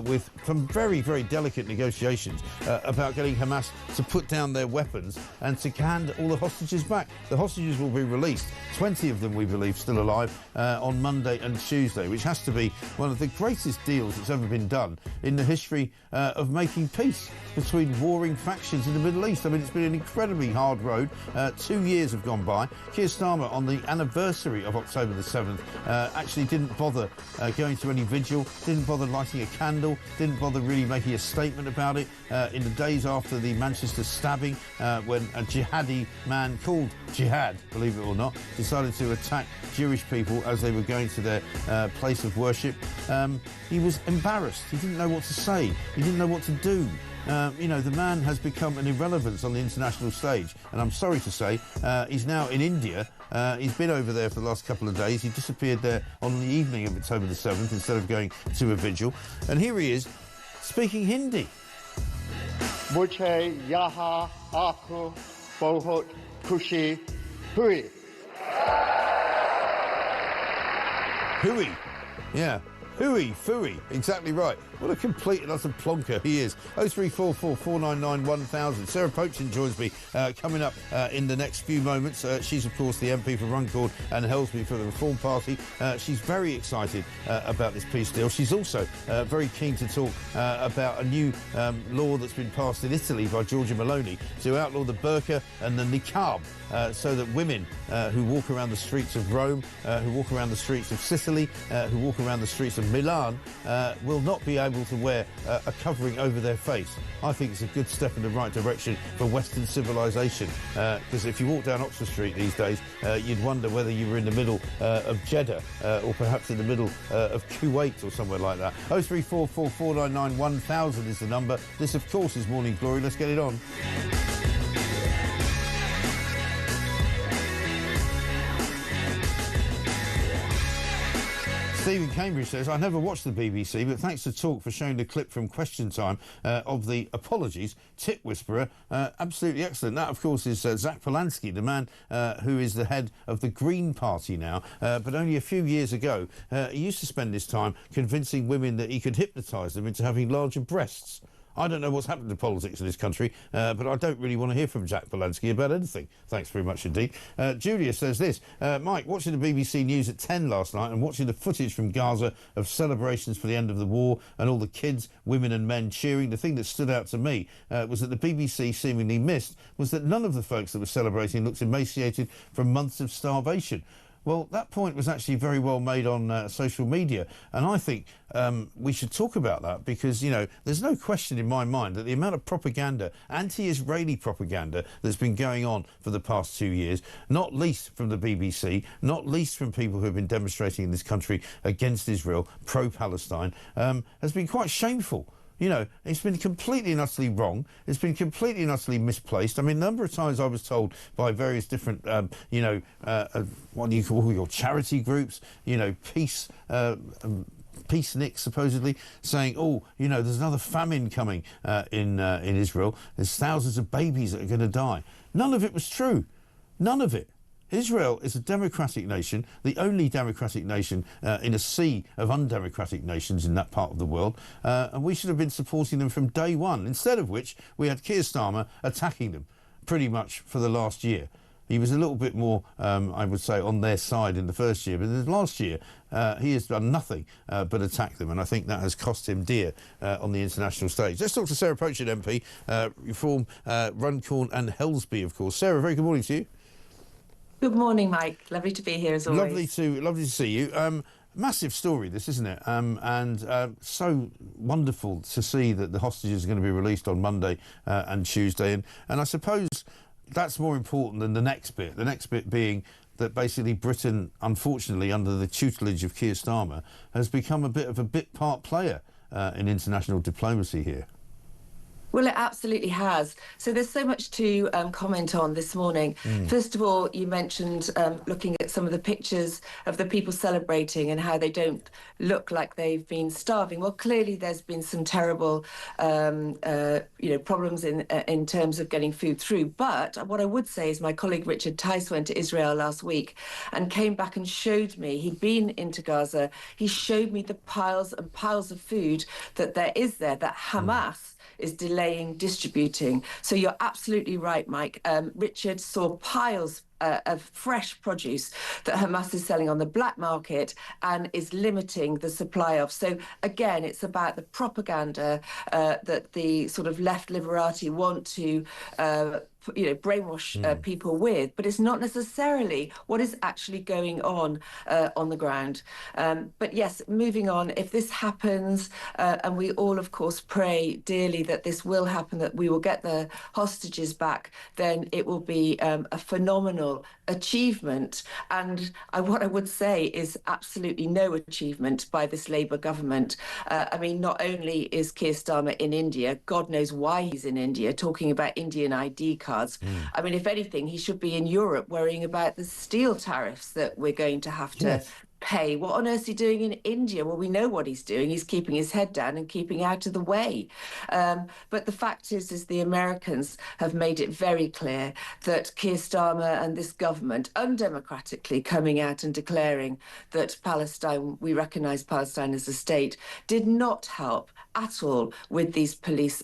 with some very, very delicate negotiations about getting Hamas to put down their weapons and to hand all the hostages back. The hostages will be released, 20 of them, we believe, still alive, on Monday and Tuesday, which has to be one of the greatest deals that's ever been done in the history of making peace between warring factions in the Middle East. I mean, it's been an incredibly hard road. 2 years have gone by. Keir Starmer, on the anniversary of October the 7th, actually didn't bother going to any vigil, didn't bother lighting a candle, didn't bother really making a statement about it. In the days after the Manchester stabbing, when a jihadi man called Jihad, believe it or not, decided to attack Jewish people as they were going to their place of worship, he was embarrassed. He didn't know what to say. He didn't know what to do. You know, the man has become an irrelevance on the international stage, and I'm sorry to say he's now in India. He's been over there for the last couple of days. He disappeared there on the evening of October the 7th instead of going to a vigil, and here he is speaking Hindi. Mujhe yaha aapko bahut khushi hui. Hui, yeah. Hooey, fooey, exactly right. What a complete and utter plonker he is. 0344 499 1000. Sarah Pochen joins me coming up in the next few moments. She's, of course, the MP for Runcorn and Helsby for the Reform Party. She's very excited about this peace deal. She's also very keen to talk about a new law that's been passed in Italy by Giorgia Meloni to outlaw the burqa and the niqab, so that women who walk around the streets of Rome, who walk around the streets of Sicily, who walk around the streets of Milan, will not be able to wear a covering over their face. I think it's a good step in the right direction for Western civilization, because if you walk down Oxford Street these days, you'd wonder whether you were in the middle of Jeddah or perhaps in the middle of Kuwait or somewhere like that. 0344 499 1000 is the number. This, of course, is Morning Glory. Let's get it on. Stephen Cambridge says, I never watched the BBC, but thanks to Talk for showing the clip from Question Time of the apologies. Tit Whisperer, absolutely excellent. That, of course, is Zach Polanski, the man who is the head of the Green Party now. But only a few years ago, he used to spend his time convincing women that he could hypnotise them into having larger breasts. I don't know what's happened to politics in this country, but I don't really want to hear from Jack Polanski about anything. Thanks very much indeed. Julia says this, Mike, watching the BBC News at 10 last night and watching the footage from Gaza of celebrations for the end of the war and all the kids, women and men cheering, the thing that stood out to me was that the BBC seemingly missed was that none of the folks that were celebrating looked emaciated from months of starvation. Well, that point was actually very well made on social media, and I think we should talk about that because, you know, there's no question in my mind that the amount of propaganda, anti-Israeli propaganda that's been going on for the past 2 years, not least from the BBC, not least from people who have been demonstrating in this country against Israel, pro-Palestine, has been quite shameful. You know, it's been completely and utterly wrong. It's been completely and utterly misplaced. I mean, a number of times I was told by various different, what do you call your charity groups, you know, peaceniks supposedly, saying, oh, you know, there's another famine coming in Israel. There's thousands of babies that are going to die. None of it was true. None of it. Israel is a democratic nation, the only democratic nation in a sea of undemocratic nations in that part of the world, and we should have been supporting them from day one, instead of which we had Keir Starmer attacking them pretty much for the last year. He was a little bit more, I would say, on their side in the first year, but in the last year he has done nothing but attack them, and I think that has cost him dear on the international stage. Let's talk to Sarah Pochen, MP, Reform, Runcorn and Helsby, of course. Sarah, very good morning to you. Good morning, Mike. Lovely to be here as always. Lovely to see you. Massive story, this, isn't it? And so wonderful to see that the hostages are going to be released on Monday and Tuesday. And I suppose that's more important than the next bit. The next bit being that basically Britain, unfortunately, under the tutelage of Keir Starmer, has become a bit of a bit-part player in international diplomacy here. Well, it absolutely has. So there's so much to comment on this morning. First of all, you mentioned looking at some of the pictures of the people celebrating and how they don't look like they've been starving. Well, clearly there's been some terrible, problems in terms of getting food through. But what I would say is my colleague Richard Tice went to Israel last week and came back and showed me, he'd been into Gaza, he showed me the piles and piles of food that there, that Hamas is delaying distributing. So you're absolutely right, Mike. Richard saw piles of fresh produce that Hamas is selling on the black market and is limiting the supply of. So again, it's about the propaganda that the sort of left liberati want to brainwash people with, but it's not necessarily what is actually going on the ground. But yes, moving on, if this happens, and we all, of course, pray dearly that this will happen, that we will get the hostages back, then it will be a phenomenal achievement. And what I would say is absolutely no achievement by this Labour government. I mean, not only is Keir Starmer in India, God knows why he's in India, talking about Indian ID cards. I mean, if anything, he should be in Europe worrying about the steel tariffs that we're going to have to pay. What on earth is he doing in India? Well, we know what he's doing. He's keeping his head down and keeping out of the way. But the fact is the Americans have made it very clear that Keir Starmer and this government, undemocratically coming out and declaring that Palestine, we recognise Palestine as a state, did not help at all with these peace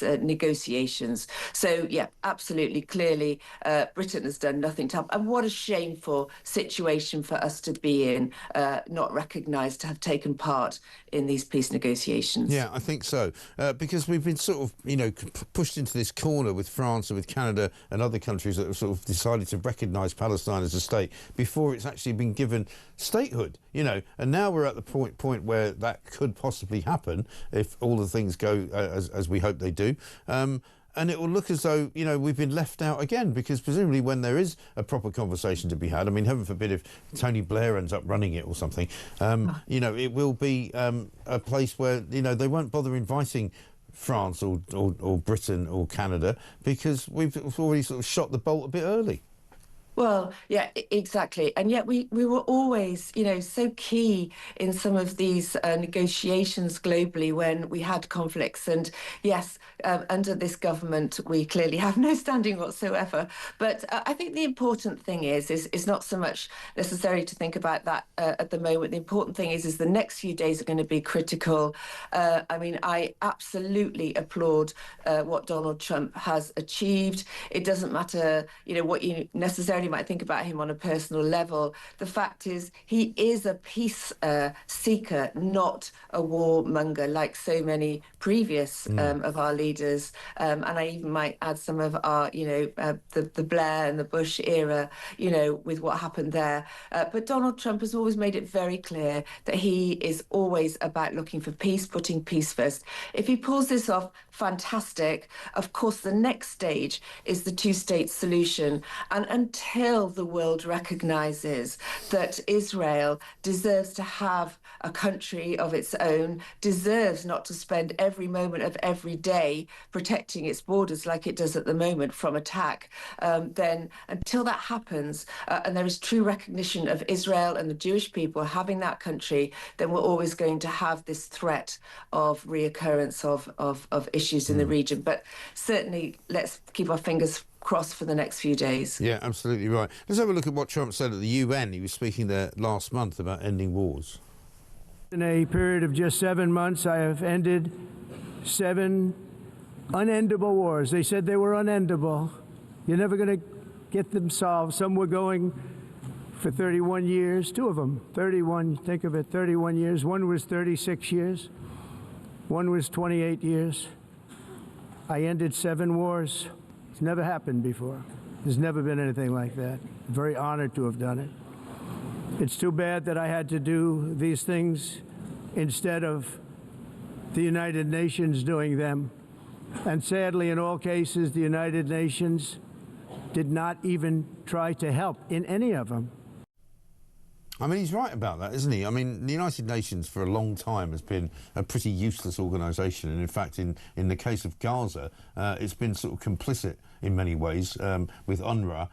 negotiations. So, yeah, absolutely, clearly, Britain has done nothing to help. And what a shameful situation for us to be in, not recognised to have taken part in these peace negotiations. Yeah, I think so, because we've been sort of, pushed into this corner with France and with Canada and other countries that have sort of decided to recognise Palestine as a state before it's actually been given statehood, and now we're at the point where that could possibly happen if all the things go as we hope they do. And it will look as though, we've been left out again, because presumably when there is a proper conversation to be had, I mean, heaven forbid if Tony Blair ends up running it or something, it will be a place where, they won't bother inviting France or Britain or Canada, because we've already sort of shot the bolt a bit early. Well, yeah, exactly. And yet we were always, so key in some of these negotiations globally when we had conflicts. And yes, under this government, we clearly have no standing whatsoever. But I think the important thing is not so much necessary to think about that at the moment. The important thing is the next few days are going to be critical. I mean, I absolutely applaud what Donald Trump has achieved. It doesn't matter, what you necessarily might think about him on a personal level. The fact is he is a peace seeker, not a warmonger like so many previous of our leaders. And I even might add some of our, the Blair and the Bush era, with what happened there. But Donald Trump has always made it very clear that he is always about looking for peace, putting peace first. If he pulls this off, fantastic. Of course, the next stage is the two-state solution. And until the world recognises that Israel deserves to have a country of its own, deserves not to spend every moment of every day protecting its borders like it does at the moment from attack, then until that happens and there is true recognition of Israel and the Jewish people having that country, then we're always going to have this threat of reoccurrence of issues in the region. But certainly let's keep our fingers crossed for the next few days. Yeah, absolutely right. Let's have a look at what Trump said at the UN. He was speaking there last month about ending wars. In a period of just 7 months, I have ended 7 unendable wars. They said they were unendable. You're never going to get them solved. Some were going for 31 years, 2 of them, 31, think of it, 31 years. One was 36 years. One was 28 years. I ended 7 wars. It's never happened before. There's never been anything like that. I'm very honored to have done it. It's too bad that I had to do these things instead of the United Nations doing them. And sadly, in all cases, the United Nations did not even try to help in any of them. I mean, he's right about that, isn't he? I mean, the United Nations for a long time has been a pretty useless organisation. And in fact, in the case of Gaza, it's been sort of complicit in many ways with UNRWA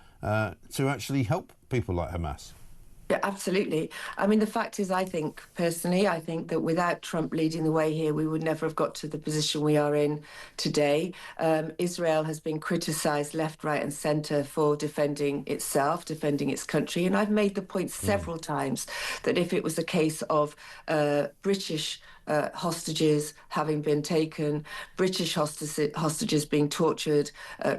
to actually help people like Hamas. Yeah, absolutely. I mean, the fact is, I think that without Trump leading the way here, we would never have got to the position we are in today. Israel has been criticised left, right and centre for defending itself, defending its country. And I've made the point several times that if it was a case of British hostages having been taken, British hostages being tortured,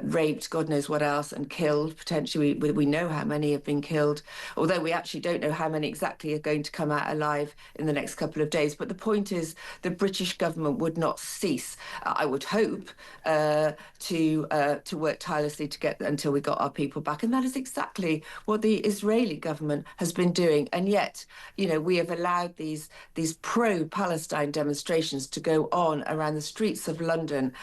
raped, God knows what else, and killed. Potentially, we know how many have been killed, although we actually don't know how many exactly are going to come out alive in the next couple of days. But the point is, the British government would not cease, I would hope, to work tirelessly to get until we got our people back. And that is exactly what the Israeli government has been doing. And yet, you know, we have allowed these pro-Palestine demonstrations to go on around the streets of London,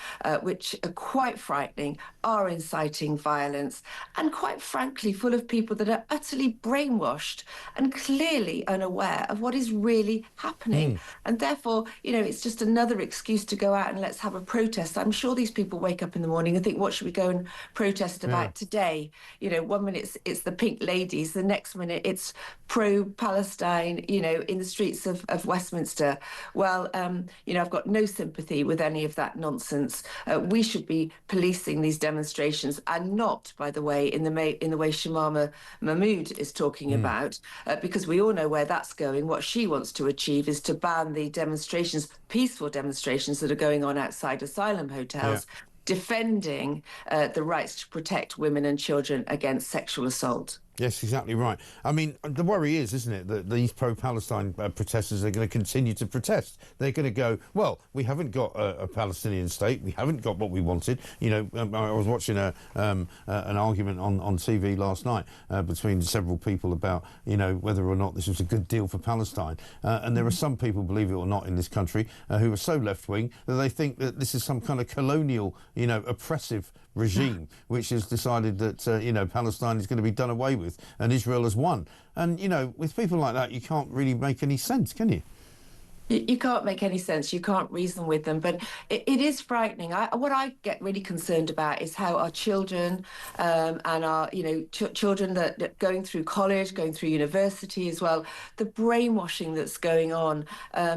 which are quite frightening, are inciting violence, and quite frankly, full of people that are utterly brainwashed and clearly unaware of what is really happening. And therefore, you know, it's just another excuse to go out and let's have a protest. I'm sure these people wake up in the morning and think, what should we go and protest about today? You know, one minute it's the pink ladies, the next minute it's pro-Palestine, you know, in the streets of Westminster. Well, you know, I've got no sympathy with any of that nonsense. We should be policing these demonstrations, and not, by the way, in the way Shamama Mahmood is talking about, because we all know where that's going. What she wants to achieve is to ban the demonstrations, peaceful demonstrations that are going on outside asylum hotels, defending the rights to protect women and children against sexual assault. Yes, exactly right. I mean, the worry is, isn't it, that these pro-Palestine protesters are going to continue to protest. They're going to go, well, we haven't got a Palestinian state. We haven't got what we wanted. You know, I was watching an argument on TV last night between several people about, you know, whether or not this was a good deal for Palestine. And there are some people, believe it or not, in this country who are so left-wing that they think that this is some kind of colonial, you know, oppressive regime which has decided that you know, Palestine is going to be done away with and Israel has won. And you know, with people like that, you can't really make any sense, can you? You can't make any sense. You can't reason with them. But it is frightening. What I get really concerned about is how our children and our, you know, children that going through college, going through university as well, the brainwashing that's going on.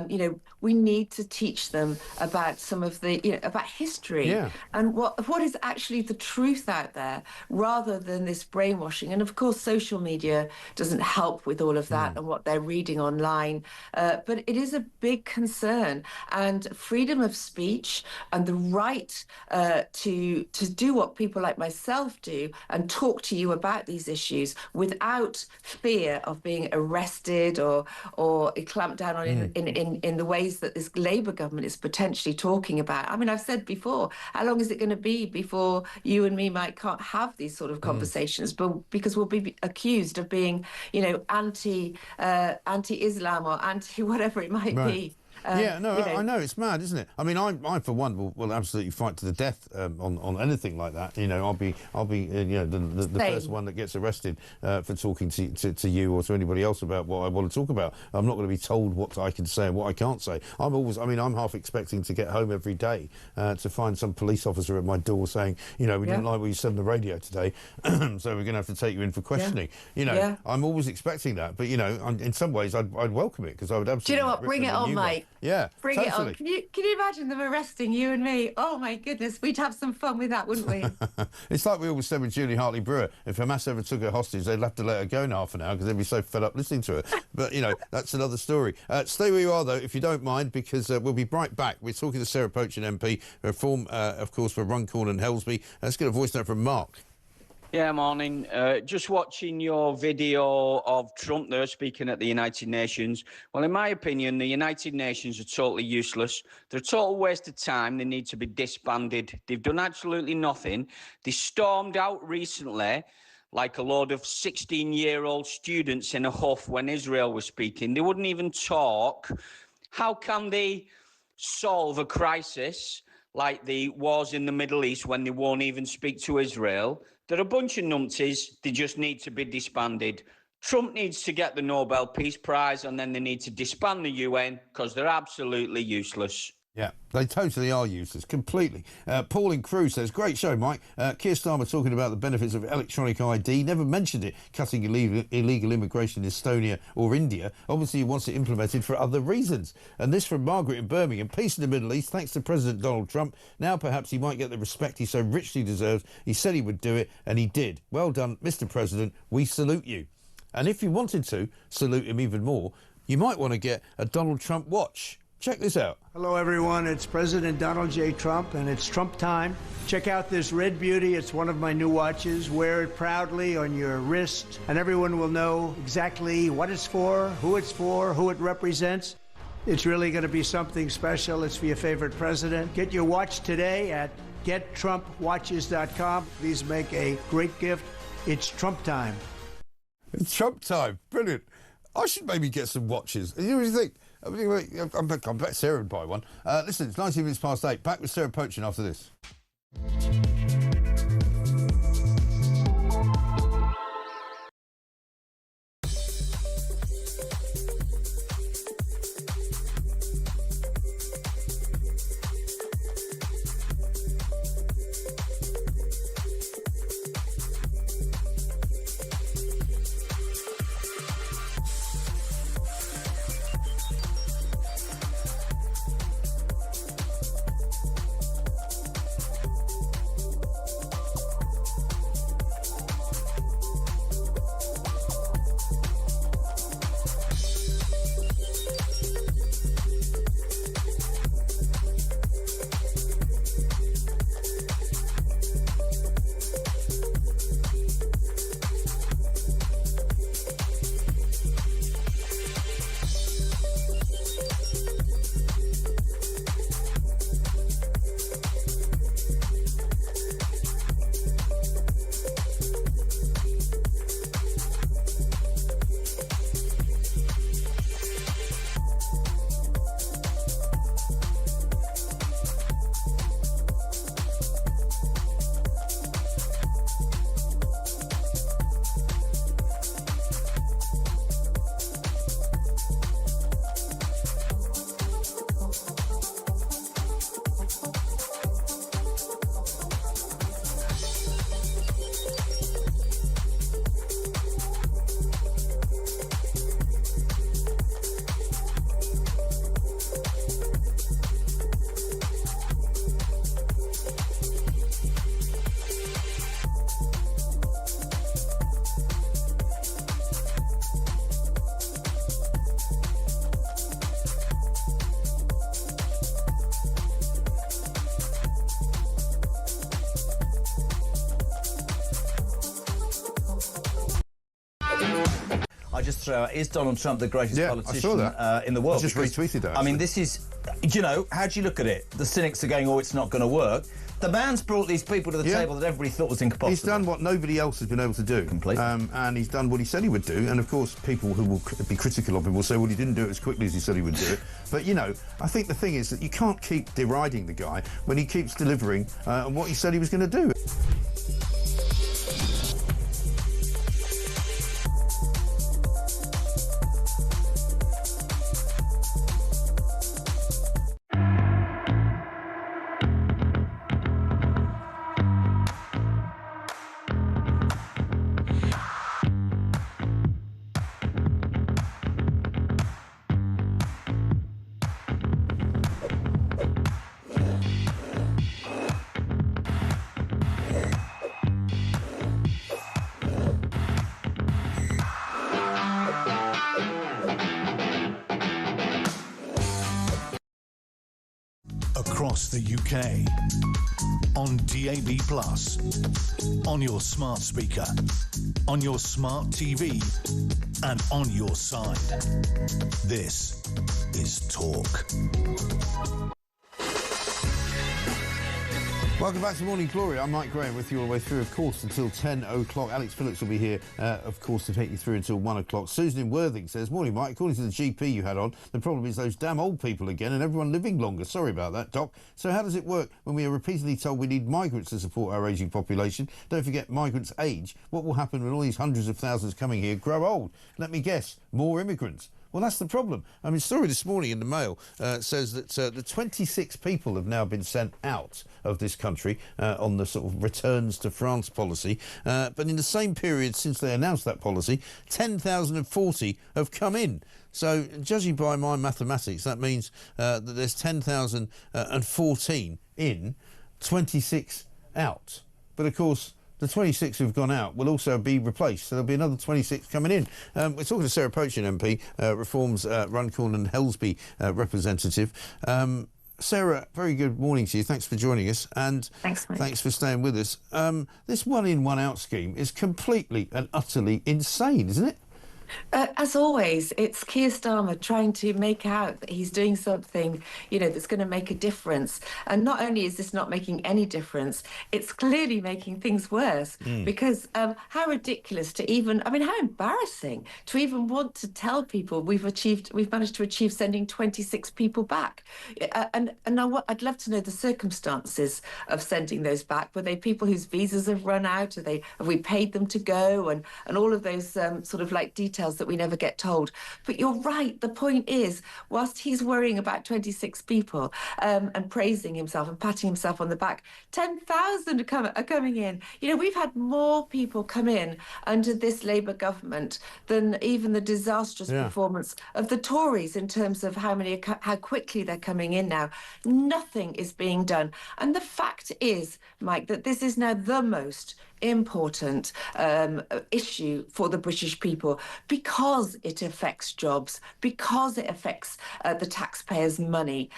You know, we need to teach them about some of the, you know, about history and what is actually the truth out there, rather than this brainwashing. And of course, social media doesn't help with all of that and what they're reading online. But it is a big concern, and freedom of speech and the right to do what people like myself do and talk to you about these issues without fear of being arrested or clamped down on in the ways that this Labour government is potentially talking about. I mean, I've said before, how long is it going to be before you and me can't have these sort of conversations? But because we'll be accused of being, you know, anti-Islam or anti whatever it might be. I know, it's mad, isn't it? I mean, I for one will absolutely fight to the death on anything like that. You know, I'll be you know, the first one that gets arrested for talking to you or to anybody else about what I want to talk about. I'm not going to be told what I can say and what I can't say. I'm half expecting to get home every day to find some police officer at my door saying, you know, we didn't like what you said on the radio today, so we're going to have to take you in for questioning. You know, I'm always expecting that, but you know, in some ways I'd welcome it, because I would absolutely. Do you know what? Bring it on, mate. Yeah, bring it on. Can you imagine them arresting you and me? Oh my goodness, we'd have some fun with that, wouldn't we? It's like we always said with Julie Hartley-Brewer. If Hamas ever took her hostage, they'd have to let her go in half an hour because they'd be so fed up listening to her. But you know, that's another story. Stay where you are though, if you don't mind, because we'll be right back. We're talking to Sarah Pochen MP, reform, of course, for Runcorn and Helsby. Let's get a voice note from Mark. Yeah, morning. Just watching your video of Trump there speaking at the United Nations. Well, in my opinion, the United Nations are totally useless. They're a total waste of time. They need to be disbanded. They've done absolutely nothing. They stormed out recently like a load of 16-year-old students in a huff when Israel was speaking. They wouldn't even talk. How can they solve a crisis like the wars in the Middle East when they won't even speak to Israel. They're a bunch of numpties. They just need to be disbanded. Trump needs to get the Nobel Peace Prize, and then they need to disband the UN because they're absolutely useless. Yeah, they totally are useless, completely. Paul in Crewe says, great show, Mike. Keir Starmer talking about the benefits of electronic ID, never mentioned it, cutting illegal immigration in Estonia or India. Obviously, he wants it implemented for other reasons. And this from Margaret in Birmingham. Peace in the Middle East, thanks to President Donald Trump. Now perhaps he might get the respect he so richly deserves. He said he would do it, and he did. Well done, Mr. President. We salute you. And if you wanted to salute him even more, you might want to get a Donald Trump watch. Check this out. Hello, everyone. It's President Donald J. Trump, and it's Trump time. Check out this red beauty. It's one of my new watches. Wear it proudly on your wrist, and everyone will know exactly what it's for, who it represents. It's really going to be something special. It's for your favorite president. Get your watch today at gettrumpwatches.com. Please make a great gift. It's Trump time. It's Trump time. Brilliant. I should maybe get some watches. You know what you think? I bet Sarah would buy one. Listen, it's 19 minutes past 8. Back with Sarah Poachin after this. I just throw out, is Donald Trump the greatest politician I saw that. in the world? I just retweeted that. I mean, this is, you know, how do you look at it? The cynics are going, oh, it's not going to work. The man's brought these people to the table that everybody thought was impossible. He's done what nobody else has been able to do. Completely. And he's done what he said he would do. And, of course, people who will be critical of him will say, well, he didn't do it as quickly as he said he would do it. But, you know, I think the thing is that you can't keep deriding the guy when he keeps delivering on what he said he was going to do. Across the UK, on DAB+, on your smart speaker, on your smart TV, and on your side. This is Talk. Welcome back to Morning Glory. I'm Mike Graham with you all the way through, of course, until 10 o'clock. Alex Phillips will be here, of course, to take you through until 1 o'clock. Susan in Worthing says, morning, Mike. According to the GP you had on, the problem is those damn old people again and everyone living longer. Sorry about that, Doc. So how does it work when we are repeatedly told we need migrants to support our ageing population? Don't forget migrants age. What will happen when all these hundreds of thousands coming here grow old? Let me guess, more immigrants. Well, that's the problem. I mean, story this morning in the Mail says that the 26 people have now been sent out of this country on the sort of returns to France policy. But in the same period since they announced that policy, 10,040 have come in. So, judging by my mathematics, that means that there's 10,014 in, 26 out. But, of course, the 26 who've gone out will also be replaced, so there'll be another 26 coming in. We're talking to Sarah Pochen MP, Reform's Runcorn and Helsby representative. Sarah, very good morning to you. Thanks for joining us, and thanks for staying with us. This one-in, one-out scheme is completely and utterly insane, isn't it? As always, it's Keir Starmer trying to make out that he's doing something, you know, that's going to make a difference. And not only is this not making any difference, it's clearly making things worse. Because how ridiculous to even, I mean, how embarrassing to even want to tell people we've managed to achieve sending 26 people back. And I'd love to know the circumstances of sending those back. Were they people whose visas have run out? Have we paid them to go? And all of those sort of like details that we never get told. But you're right, the point is, whilst he's worrying about 26 people and praising himself and patting himself on the back, 10,000 are coming in. You know, we've had more people come in under this Labour government than even the disastrous performance of the Tories in terms of how quickly they're coming in now. Nothing is being done. And the fact is, Mike, that this is now the most important issue for the British people because it affects jobs, because it affects the taxpayers' money.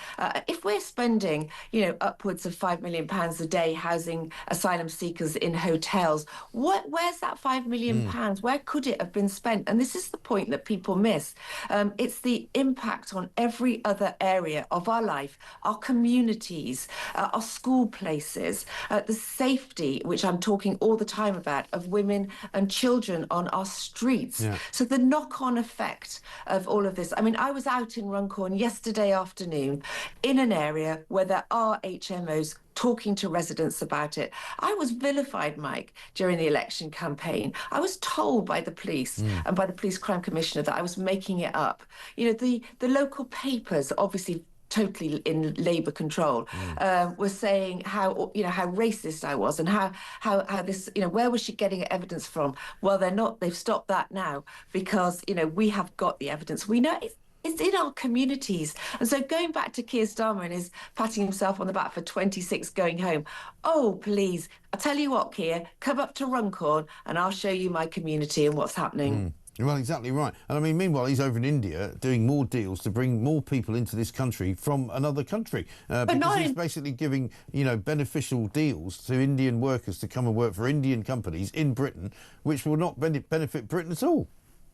If we're spending, you know, upwards of £5 million a day housing asylum seekers in hotels, where's that £5 million? Where could it have been spent? And this is the point that people miss. It's the impact on every other area of our life, our communities, our school places, the safety, which I'm talking all the time about, of women and children on our streets. So the knock-on effect of all of this. I mean, I was out in Runcorn yesterday afternoon in an area where there are HMOs talking to residents about it. I was vilified, Mike, during the election campaign. I was told by the police and by the police crime commissioner that I was making it up. You know, the local papers, obviously totally in Labour control, were saying how, you know, how racist I was and how this, you know, where was she getting evidence from? Well, they're not. They've stopped that now because, you know, we have got the evidence. We know it's in our communities. And so going back to Keir Starmer and his patting himself on the back for 26 going home. Oh, please. I'll tell you what, Keir, come up to Runcorn and I'll show you my community and what's happening. Well, exactly right. And I mean, meanwhile, he's over in India doing more deals to bring more people into this country from another country. Because he's basically giving, you know, beneficial deals to Indian workers to come and work for Indian companies in Britain, which will not benefit Britain at all.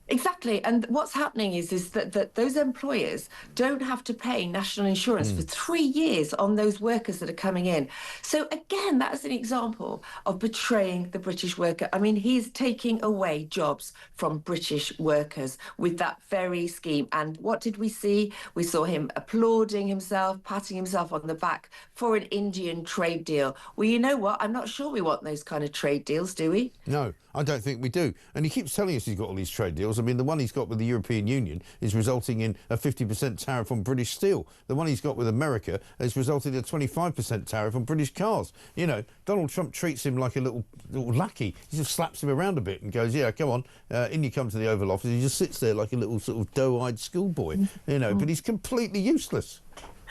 Exactly. And what's happening is that those employers don't have to pay national insurance for 3 years on those workers that are coming in. So again, that's an example of betraying the British worker. I mean, he's taking away jobs from British workers with that very scheme. And what did we see? We saw him applauding himself, patting himself on the back for an Indian trade deal. Well, you know what? I'm not sure we want those kind of trade deals, do we? No, I don't think we do. And he keeps telling us he's got all these trade deals. I mean, the one he's got with the European Union is resulting in a 50% tariff on British steel. The one he's got with America has resulted in a 25% tariff on British cars. You know, Donald Trump treats him like a little lackey. He just slaps him around a bit and goes, yeah, come on, in you come to the Oval Office. He just sits there like a little sort of doe-eyed schoolboy, you know, but he's completely useless.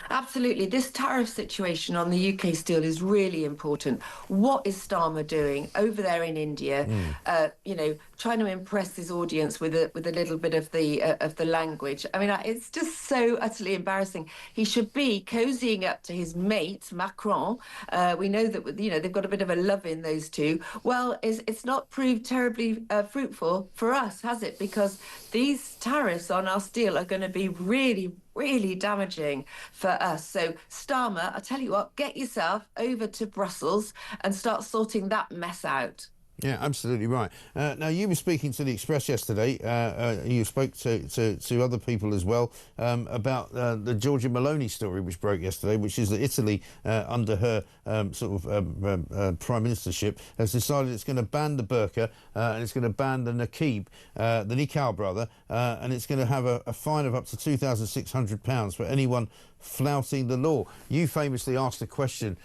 Absolutely. This tariff situation on the UK steel is really important. What is Starmer doing over there in India, you know, trying to impress his audience with a little bit of the language. I mean, it's just so utterly embarrassing. He should be cozying up to his mate Macron. We know that they've got a bit of a love in, those two. Well, it's not proved terribly fruitful for us, has it? Because these tariffs on our steel are going to be really, really damaging for us. So, Starmer, I tell you what, get yourself over to Brussels and start sorting that mess out. Yeah, absolutely right. Now, you were speaking to the Express yesterday. You spoke to other people as well about the Giorgia Meloni story, which broke yesterday, which is that Italy, under her prime ministership, has decided it's going to ban the burqa and it's going to ban the niqab, and it's going to have a fine of up to £2,600 for anyone flouting the law. You famously asked a question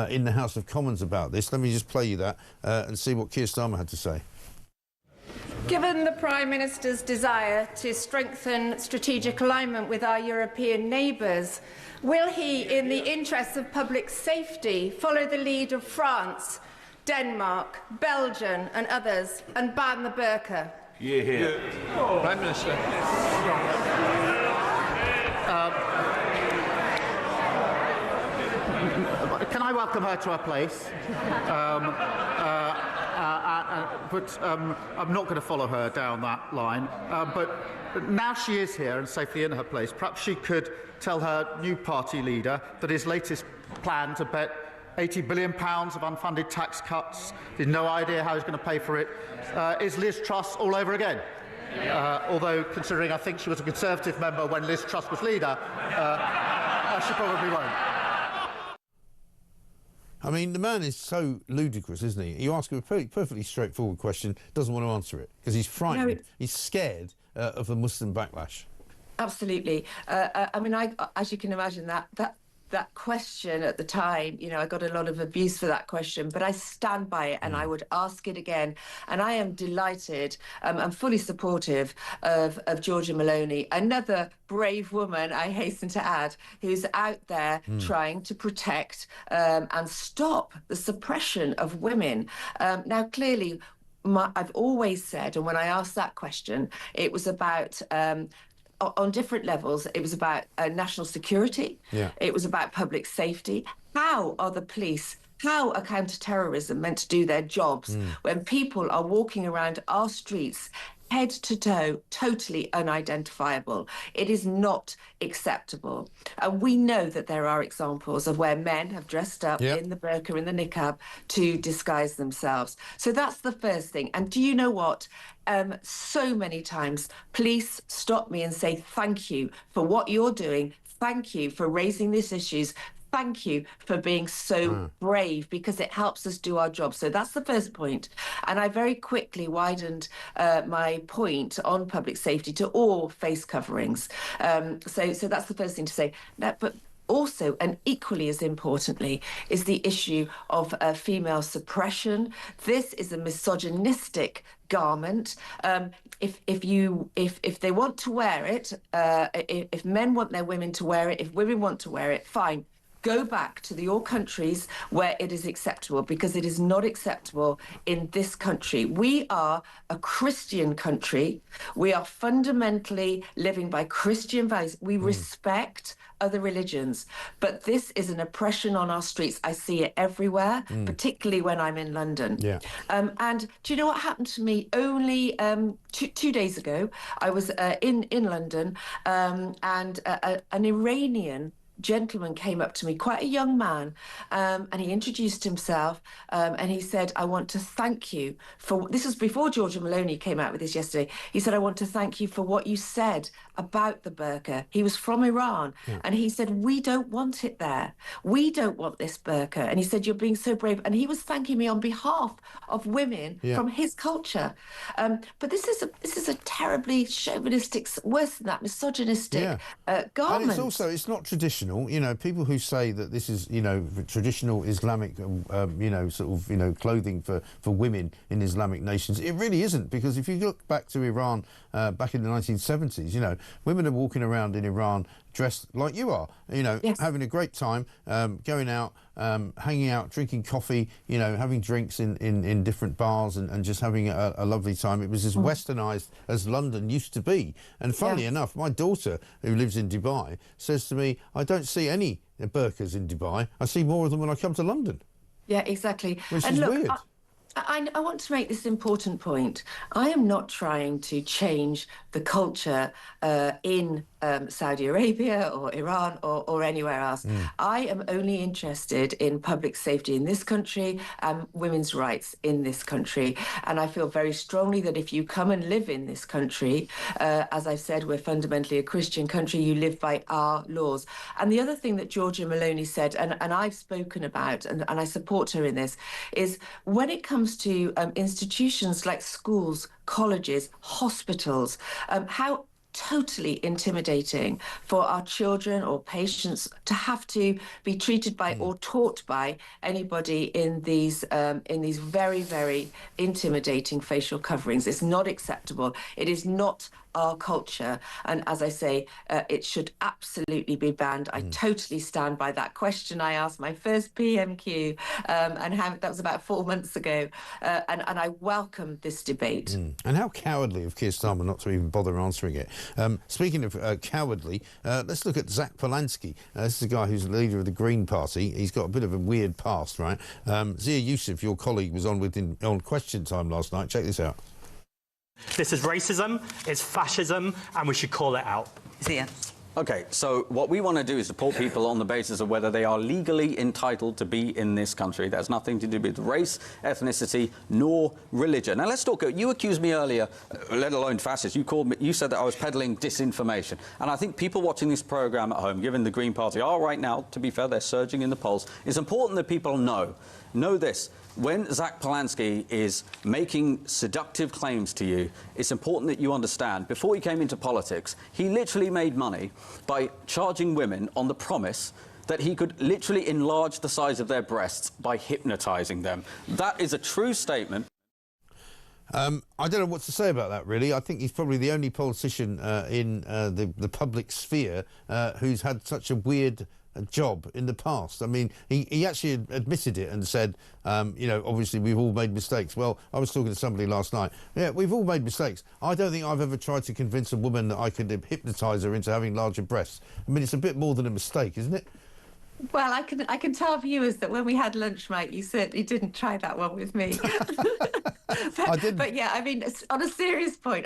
in the House of Commons about this. Let me just play you that and see what Keir Starmer had to say. Given the Prime Minister's desire to strengthen strategic alignment with our European neighbours, will he, in the interests of public safety, follow the lead of France, Denmark, Belgium and others and ban the burqa? Yeah. Prime Minister. Can I welcome her to her place? But I'm not going to follow her down that line. But now she is here and safely in her place, perhaps she could tell her new party leader that his latest plan to bet £80 billion of unfunded tax cuts, there's no idea how he's going to pay for it, is Liz Truss all over again. Although, considering I think she was a Conservative member when Liz Truss was leader, she probably won't. I mean, the man is so ludicrous, isn't he? You ask him a perfectly straightforward question, doesn't want to answer it, because he's frightened, he's scared of the Muslim backlash. Absolutely. I mean, as you can imagine, that question at the time, I got a lot of abuse for that question, but I stand by it and I would ask it again. And I am delighted and fully supportive of Giorgia Meloni, another brave woman, I hasten to add, who's out there trying to protect and stop the suppression of women. Now, clearly, I've always said, and when I asked that question, it was about on different levels. It was about national security. Yeah. It was about public safety. How are the police, how are counter-terrorism meant to do their jobs when people are walking around our streets head to toe, totally unidentifiable? It is not acceptable. And we know that there are examples of where men have dressed up in the burqa, in the niqab, to disguise themselves. So that's the first thing. And do you know what? So many times police stop me and say, thank you for what you're doing. Thank you for raising these issues. Thank you for being so brave, because it helps us do our job. So that's the first point. And I very quickly widened my point on public safety to all face coverings. So that's the first thing to say. But also, and equally as importantly, is the issue of female suppression. This is a misogynistic garment. If they want to wear it, if men want their women to wear it, if women want to wear it, fine. Go back to your countries where it is acceptable, because it is not acceptable in this country. We are a Christian country. We are fundamentally living by Christian values. We respect other religions, but this is an oppression on our streets. I see it everywhere, particularly when I'm in London. Yeah. And do you know what happened to me? Only 2 days ago, I was in London, and an Iranian gentleman came up to me, quite a young man, and he introduced himself, and he said, I want to thank you for, this was before Giorgia Meloni came out with this yesterday, he said, I want to thank you for what you said about the burqa. He was from Iran, and he said, we don't want it there. We don't want this burqa. And he said, you're being so brave. And he was thanking me on behalf of women from his culture. But this is a terribly chauvinistic, worse than that, misogynistic garment. And it's also, it's not traditional. You know, people who say that this is, traditional Islamic, clothing for women in Islamic nations, it really isn't, because if you look back to Iran back in the 1970s, women are walking around in Iran dressed like you are, you know, having a great time, going out, hanging out, drinking coffee, you know, having drinks in different bars and just having a lovely time. It was as westernised as London used to be. And funnily enough, my daughter, who lives in Dubai, says to me, I don't see any burqas in Dubai. I see more of them when I come to London. Yeah, exactly. Which and is look, weird. I want to make this important point. I am not trying to change the culture in Saudi Arabia or Iran or anywhere else. I am only interested in public safety in this country and women's rights in this country. And I feel very strongly that if you come and live in this country, as I've said, we're fundamentally a Christian country, you live by our laws. And the other thing that Georgia Maloney said, and I've spoken about, and I support her in this, is when it comes to institutions like schools, colleges, hospitals, how totally intimidating for our children or patients to have to be treated by or taught by anybody in these very, very intimidating facial coverings. It's not acceptable. It is not our culture. And as I say, it should absolutely be banned. I totally stand by that question I asked my first PMQ, and that was about 4 months ago. And I welcome this debate. And how cowardly of Keir Starmer not to even bother answering it. Speaking of cowardly, let's look at Zach Polanski. This is a guy who's the leader of the Green Party. He's got a bit of a weird past, right? Zia Youssef, your colleague, was on on Question Time last night. Check this out. This is racism, it's fascism, and we should call it out. Zia. OK, so what we want to do is support people on the basis of whether they are legally entitled to be in this country. That's nothing to do with race, ethnicity, nor religion. Now, let's talk. You accused me earlier, let alone fascist. You said that I was peddling disinformation. And I think people watching this programme at home, given the Green Party are right now, to be fair, they're surging in the polls. It's important that people know this. When Zach Polanski is making seductive claims to you, it's important that you understand, before he came into politics, he literally made money by charging women on the promise that he could literally enlarge the size of their breasts by hypnotising them. That is a true statement. I don't know what to say about that, really. I think he's probably the only politician in the public sphere who's had such a weird job in the past. I mean, he actually admitted it and said, you know, obviously we've all made mistakes. Well, I was talking to somebody last night. Yeah, we've all made mistakes. I don't think I've ever tried to convince a woman that I could hypnotise her into having larger breasts. I mean, it's a bit more than a mistake, isn't it? Well, I can tell viewers that when we had lunch, Mike, you certainly didn't try that one with me. But yeah, I mean, on a serious point,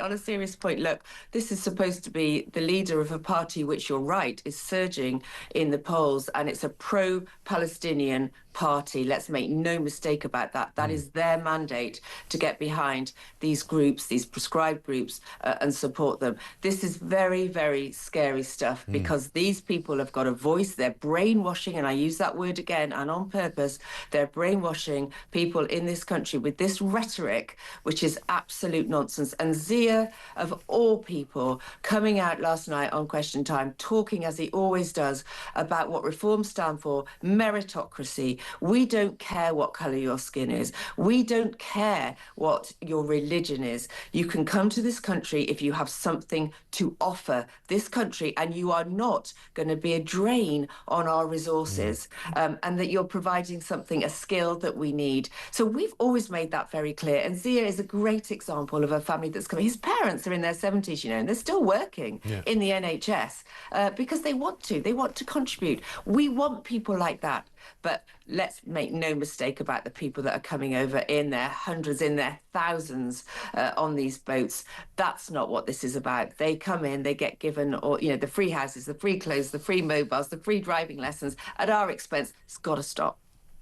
look, this is supposed to be the leader of a party which, you're right, is surging in the polls, and it's a pro-Palestinian party. Let's make no mistake about that. That is their mandate, to get behind these groups, these prescribed groups, and support them. This is very, very scary stuff, because these people have got a voice. They're brainwashing, and I use that word again, and on purpose, they're brainwashing people in this country with this rhetoric, which is absolute nonsense. And Zia, of all people, coming out last night on Question Time, talking, as he always does, about what reforms stand for, meritocracy. We don't care what colour your skin is. We don't care what your religion is. You can come to this country if you have something to offer this country, and you are not going to be a drain on our resources, and that you're providing something, a skill that we need. So we've always made that very clear. And Zia is a great example of a family that's coming. His parents are in their 70s, you know, and they're still working in the NHS because they want to contribute. We want people like that. But let's make no mistake about the people that are coming over in their hundreds, in their thousands on these boats. That's not what this is about. They come in, they get given, or you know, the free houses, the free clothes, the free mobiles, the free driving lessons at our expense. It's got to stop.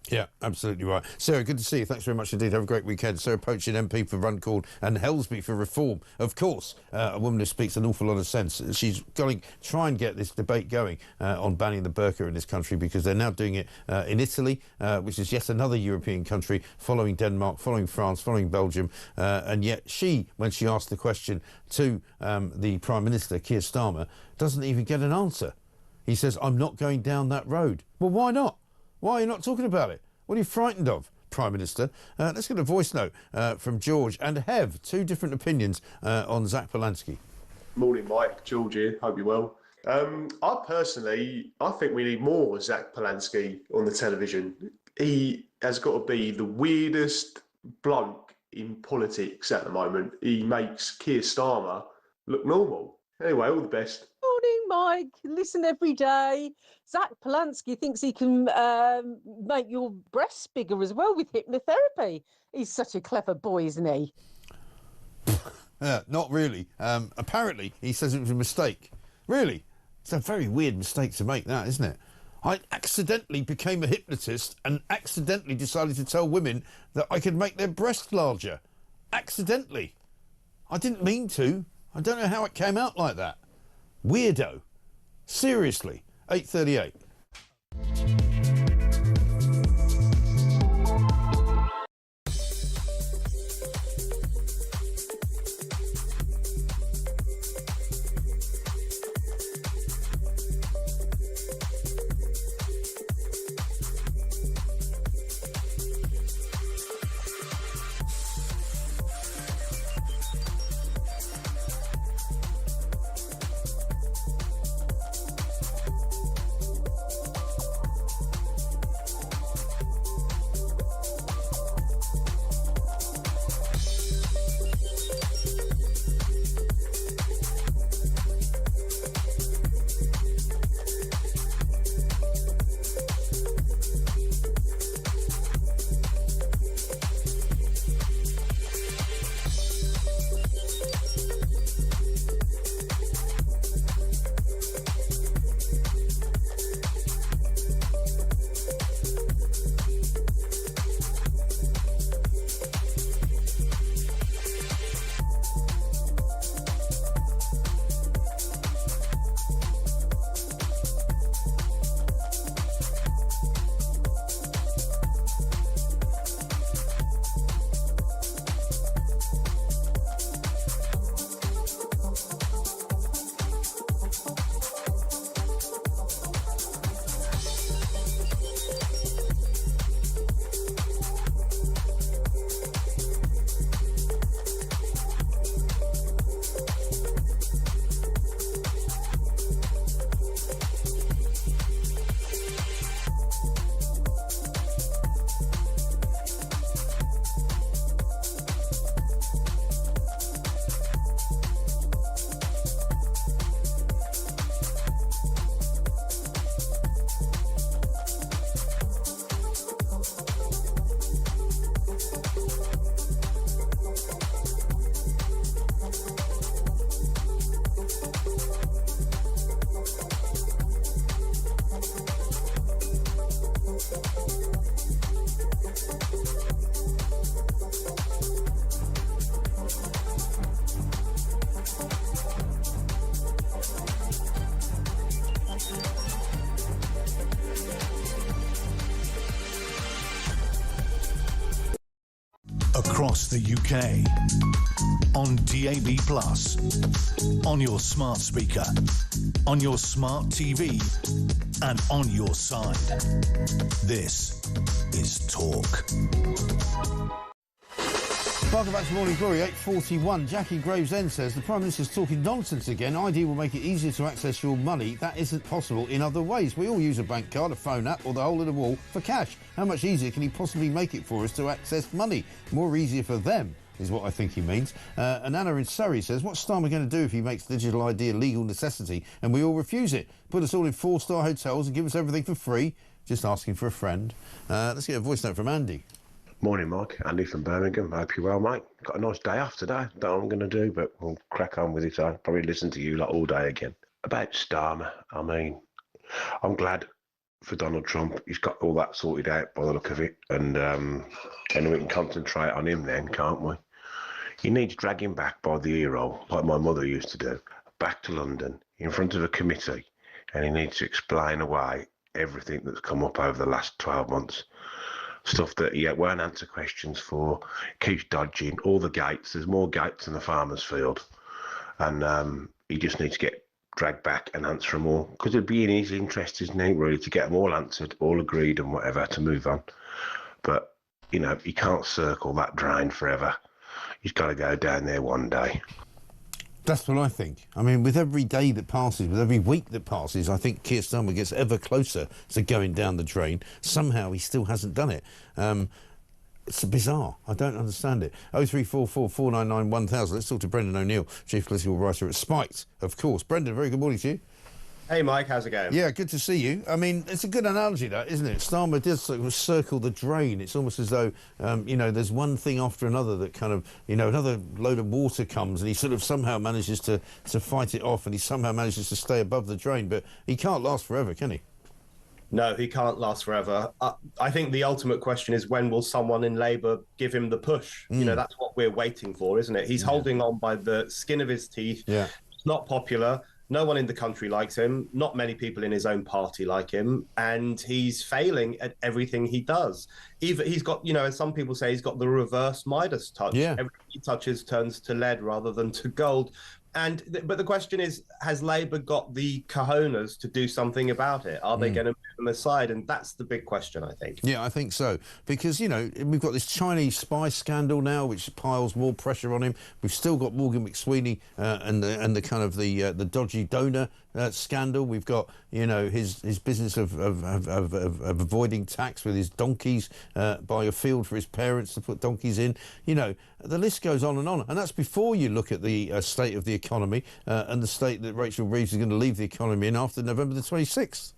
Yeah, absolutely right. Sarah, good to see you. Thanks very much indeed. Have a great weekend. Sarah Poachin, MP for Runcorn and Helsby for Reform. Of course, a woman who speaks an awful lot of sense. She's going to try and get this debate going on banning the burqa in this country, because they're now doing it in Italy, which is yet another European country, following Denmark, following France, following Belgium. And yet she, when she asked the question to the Prime Minister, Keir Starmer, doesn't even get an answer. He says, I'm not going down that road. Well, why not? Why are you not talking about it? What are you frightened of, Prime Minister? Let's get a voice note from George and Hev. Two different opinions on Zach Polanski. Morning, Mike. George here. Hope you're well. I think we need more Zach Polanski on the television. He has got to be the weirdest bloke in politics at the moment. He makes Keir Starmer look normal. Anyway, all the best. Morning, Mike. Listen every day. Zach Polanski thinks he can make your breasts bigger as well with hypnotherapy. He's such a clever boy, isn't he? Not really. Apparently, he says it was a mistake. Really? It's a very weird mistake to make, that, isn't it? I accidentally became a hypnotist and accidentally decided to tell women that I could make their breasts larger. Accidentally. I didn't mean to. I don't know how it came out like that. Weirdo. Seriously. 8:38. Across the UK, on DAB+, on your smart speaker, on your smart TV, and on your side. This is Talk. Welcome back to Morning Glory, 8:41. Jackie Gravesend says the Prime Minister's talking nonsense again. ID will make it easier to access your money. That isn't possible in other ways. We all use a bank card, a phone app, or the hole in the wall for cash. How much easier can he possibly make it for us to access money? More easier for them is what I think he means. And Anna in Surrey says, what's Starmer going to do if he makes digital ID a legal necessity and we all refuse it? Put us all in 4-star hotels and give us everything for free? Just asking for a friend. Let's get a voice note from Andy. Morning, Mike. Andy from Birmingham. Hope you're well, mate. Got a nice day off today. Don't know what I'm going to do, but we'll crack on with it. I'll probably listen to you like all day again. About Starmer, I mean, I'm glad for Donald Trump. He's got all that sorted out by the look of it. And we can concentrate on him then, can't we? You need to drag him back by the ear roll, like my mother used to do, back to London, in front of a committee, and he needs to explain away everything that's come up over the last 12 months. Stuff that he won't answer questions for, keeps dodging, all the gates. There's more gates in the farmer's field. And he just needs to get dragged back and answer them all. Because it'd be in his interest, isn't it, really, to get them all answered, all agreed and whatever, to move on. But, you know, he can't circle that drain forever. He's got to go down there one day. That's what I think. I mean, with every day that passes, with every week that passes, I think Keir Starmer gets ever closer to going down the drain. Somehow he still hasn't done it. It's bizarre. I don't understand it. 0344 499 1000. Let's talk to Brendan O'Neill, chief political writer at Spiked, of course. Brendan, very good morning to you. Hey, Mike, how's it going? Yeah, good to see you. I mean, it's a good analogy, that, isn't it? Starmer does sort of circle the drain. It's almost as though, you know, there's one thing after another that kind of, you know, another load of water comes and he sort of somehow manages to fight it off, and he somehow manages to stay above the drain. But he can't last forever, can he? No, he can't last forever. I think the ultimate question is, when will someone in Labour give him the push? You know, that's what we're waiting for, isn't it? He's holding on by the skin of his teeth. Yeah. It's not popular. No one in the country likes him. Not many people in his own party like him. And he's failing at everything he does. Even he's got, you know, as some people say, he's got the reverse Midas touch. Yeah. Everything he touches turns to lead rather than to gold. But the question is, has Labour got the cojones to do something about it? Are they going to move them aside? And that's the big question, I think. Yeah, I think so. Because, you know, we've got this Chinese spy scandal now, which piles more pressure on him. We've still got Morgan McSweeney and the kind of the dodgy donor scandal. We've got, you know, his business of avoiding tax with his donkeys, buying a field for his parents to put donkeys in. You know, the list goes on. And that's before you look at the state of the economy and the state that Rachel Reeves is going to leave the economy in after November the 26th.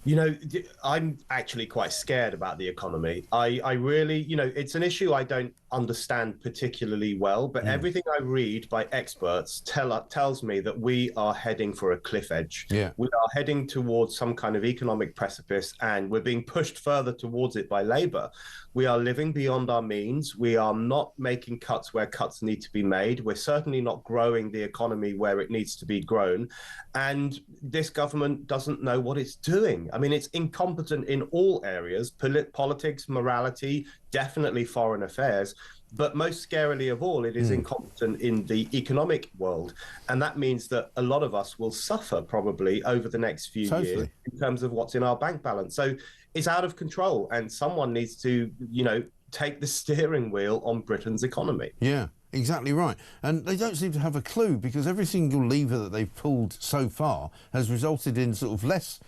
You know, I'm actually quite scared about the economy. I really, you know, it's an issue I don't understand particularly well, but everything I read by experts tells me that we are heading for a cliff edge. Yeah. We are heading towards some kind of economic precipice, and we're being pushed further towards it by Labour. We are living beyond our means. We are not making cuts where cuts need to be made. We're certainly not growing the economy where it needs to be grown. And this government doesn't know what it's doing. I mean, it's incompetent in all areas: politics, morality, definitely foreign affairs. But most scarily of all, it is incompetent in the economic world. And that means that a lot of us will suffer probably over the next few years in terms of what's in our bank balance. So it's out of control, and someone needs to, you know, take the steering wheel on Britain's economy. Yeah. Exactly right. And they don't seem to have a clue, because every single lever that they've pulled so far has resulted in sort of less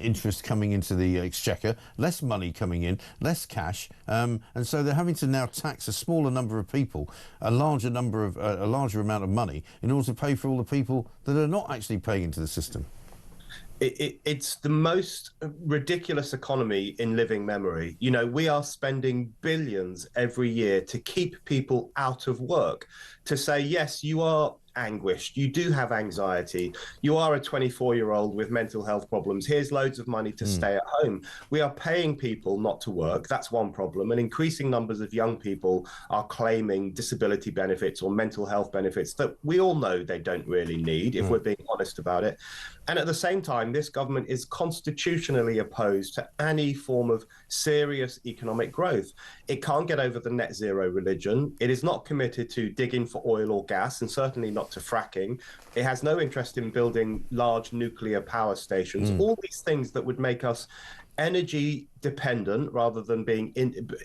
interest coming into the exchequer, less money coming in, less cash, and so they're having to now tax a smaller number of people, a larger amount of money, in order to pay for all the people that are not actually paying into the system. It's the most ridiculous economy in living memory. You know, we are spending billions every year to keep people out of work, to say, yes, you are anguished, you do have anxiety, you are a 24-year-old with mental health problems, here's loads of money to stay at home. We are paying people not to work. That's one problem. And increasing numbers of young people are claiming disability benefits or mental health benefits that we all know they don't really need, if we're being honest about it. And at the same time, this government is constitutionally opposed to any form of serious economic growth. It can't get over the net zero religion. It is not committed to digging for oil or gas, and certainly not to fracking. It has no interest in building large nuclear power stations. All these things that would make us energy dependent rather than being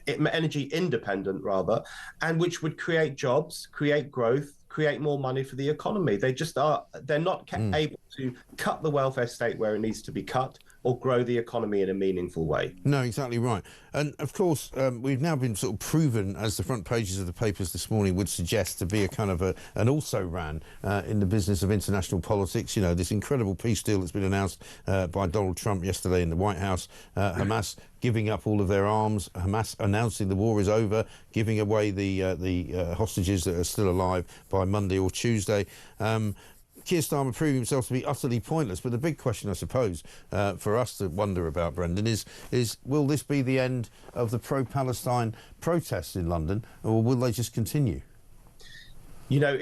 energy independent, rather, and which would create jobs, create growth, create more money for the economy. They just are, they're not able to cut the welfare state where it needs to be cut, or grow the economy in a meaningful way. No, exactly right. And of course, we've now been sort of proven, as the front pages of the papers this morning would suggest, to be a kind of an also-ran in the business of international politics. You know, this incredible peace deal that's been announced by Donald Trump yesterday in the White House, Hamas giving up all of their arms, Hamas announcing the war is over, giving away the hostages that are still alive by Monday or Tuesday. Keir Starmer proving himself to be utterly pointless. But the big question, I suppose, for us to wonder about, Brendan, is will this be the end of the pro-Palestine protests in London, or will they just continue? You know,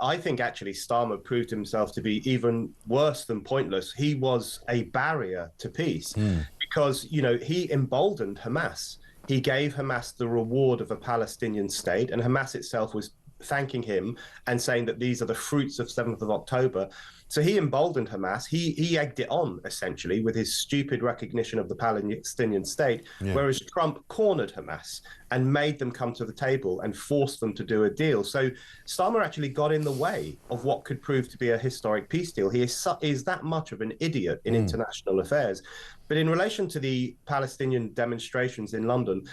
I think actually Starmer proved himself to be even worse than pointless. He was a barrier to peace because, you know, he emboldened Hamas. He gave Hamas the reward of a Palestinian state, and Hamas itself was thanking him and saying that these are the fruits of 7th of October. So he emboldened Hamas. He egged it on, essentially, with his stupid recognition of the Palestinian state, whereas Trump cornered Hamas and made them come to the table and forced them to do a deal. So Starmer actually got in the way of what could prove to be a historic peace deal. He is that much of an idiot in international affairs. But in relation to the Palestinian demonstrations in London,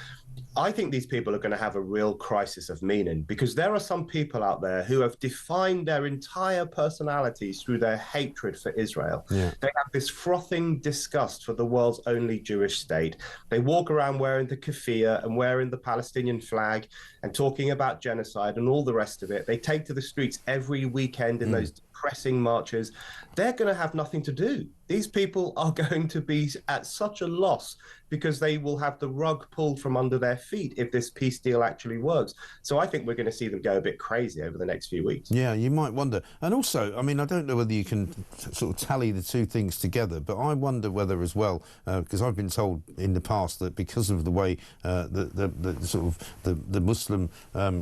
I think these people are going to have a real crisis of meaning, because there are some people out there who have defined their entire personalities through their hatred for Israel. They have this frothing disgust for the world's only Jewish state. They walk around wearing the keffiyeh and wearing the Palestinian flag and talking about genocide and all the rest of it. They take to the streets every weekend in those depressing marches. They're going to have nothing to do. These people are going to be at such a loss because they will have the rug pulled from under their feet if this peace deal actually works. So I think we're going to see them go a bit crazy over the next few weeks. Yeah, you might wonder. And also, I mean, I don't know whether you can sort of tally the two things together, but I wonder whether as well, because I've been told in the past that because of the way the Muslim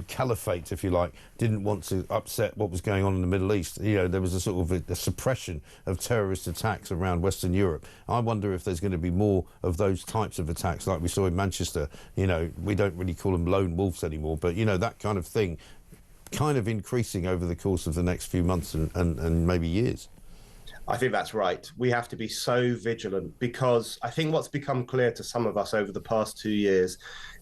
caliphate, if you like, didn't want to upset what was going on in the Middle East, you know, there was a sort of a suppression of terrorist attacks around Western Europe. I wonder if there's going to be more of those types of attacks like we saw in Manchester. You know, we don't really call them lone wolves anymore, but, you know, that kind of thing kind of increasing over the course of the next few months and maybe years. I think that's right. We have to be so vigilant, because I think what's become clear to some of us over the past 2 years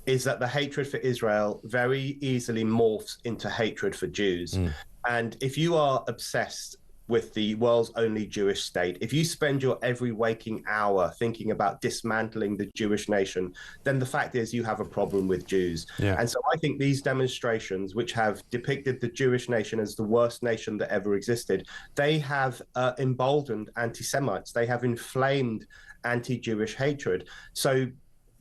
is that the hatred for Israel very easily morphs into hatred for Jews. And if you are obsessed with the world's only Jewish state, if you spend your every waking hour thinking about dismantling the Jewish nation, then the fact is you have a problem with Jews. And so I think these demonstrations, which have depicted the Jewish nation as the worst nation that ever existed, they have emboldened anti-Semites. They have inflamed anti-Jewish hatred. So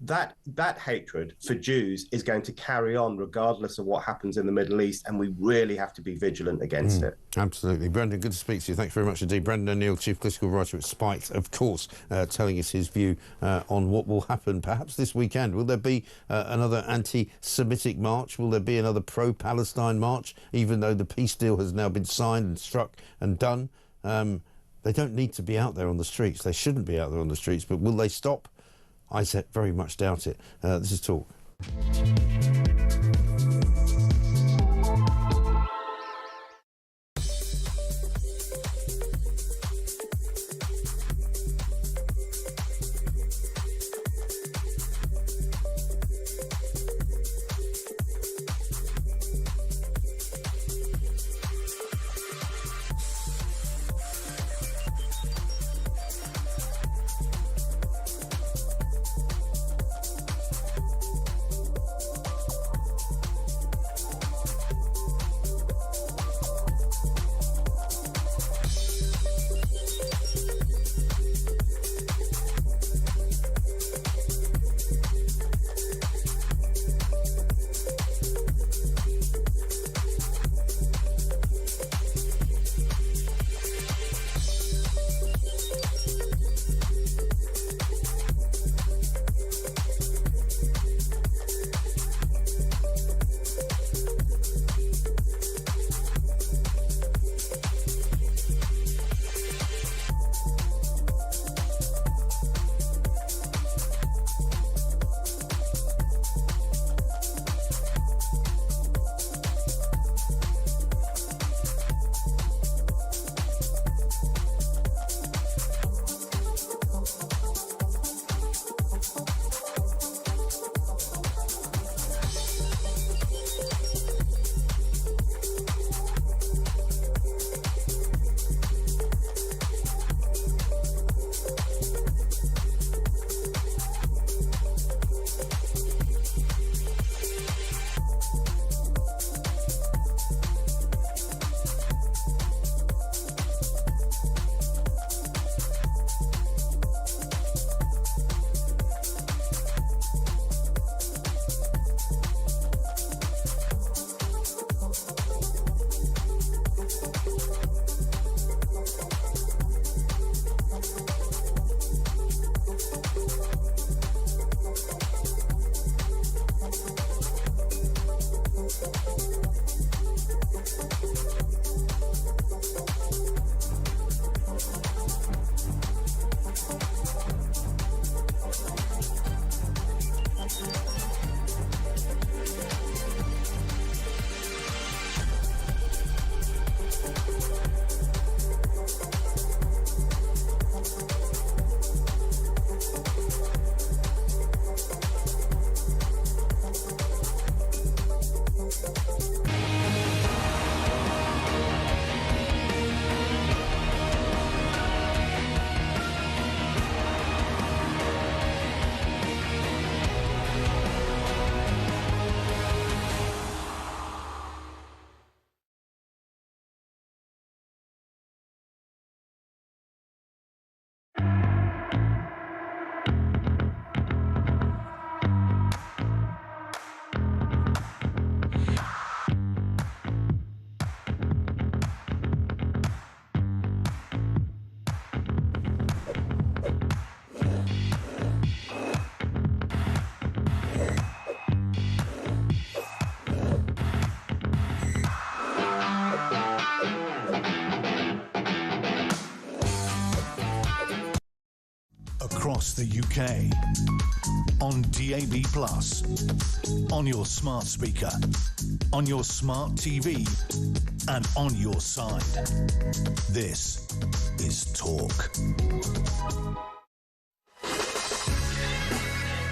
that hatred for Jews is going to carry on regardless of what happens in the Middle East, and we really have to be vigilant against it. Absolutely. Brendan, good to speak to you. Thanks very much indeed. Brendan O'Neill, Chief Political Writer at Spiked, of course, telling us his view on what will happen perhaps this weekend. Will there be another anti-Semitic march? Will there be another pro-Palestine march, even though the peace deal has now been signed and struck and done? They don't need to be out there on the streets. They shouldn't be out there on the streets, but will they stop? I very much doubt it. This is Talk. across the UK. On DAB+, on your smart speaker, on your smart TV, and on your side. This is Talk.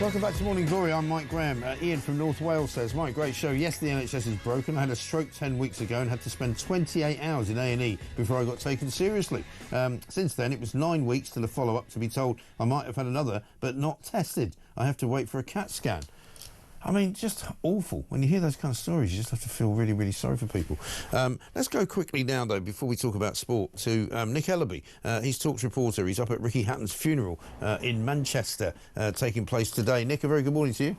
Welcome back to Morning Glory. I'm Mike Graham. Ian from North Wales says, Mike, great show. Yes, the NHS is broken. I had a stroke 10 weeks ago and had to spend 28 hours in A&E before I got taken seriously. Since then, it was 9 weeks to the follow-up to be told I might have had another, but not tested. I have to wait for a CAT scan. I mean, just awful. When you hear those kind of stories, you just have to feel really, really sorry for people. Let's go quickly now, though, before we talk about sport, to Nick Ellaby. He's Talk's reporter. He's up at Ricky Hatton's funeral in Manchester, taking place today. Nick, a very good morning to you.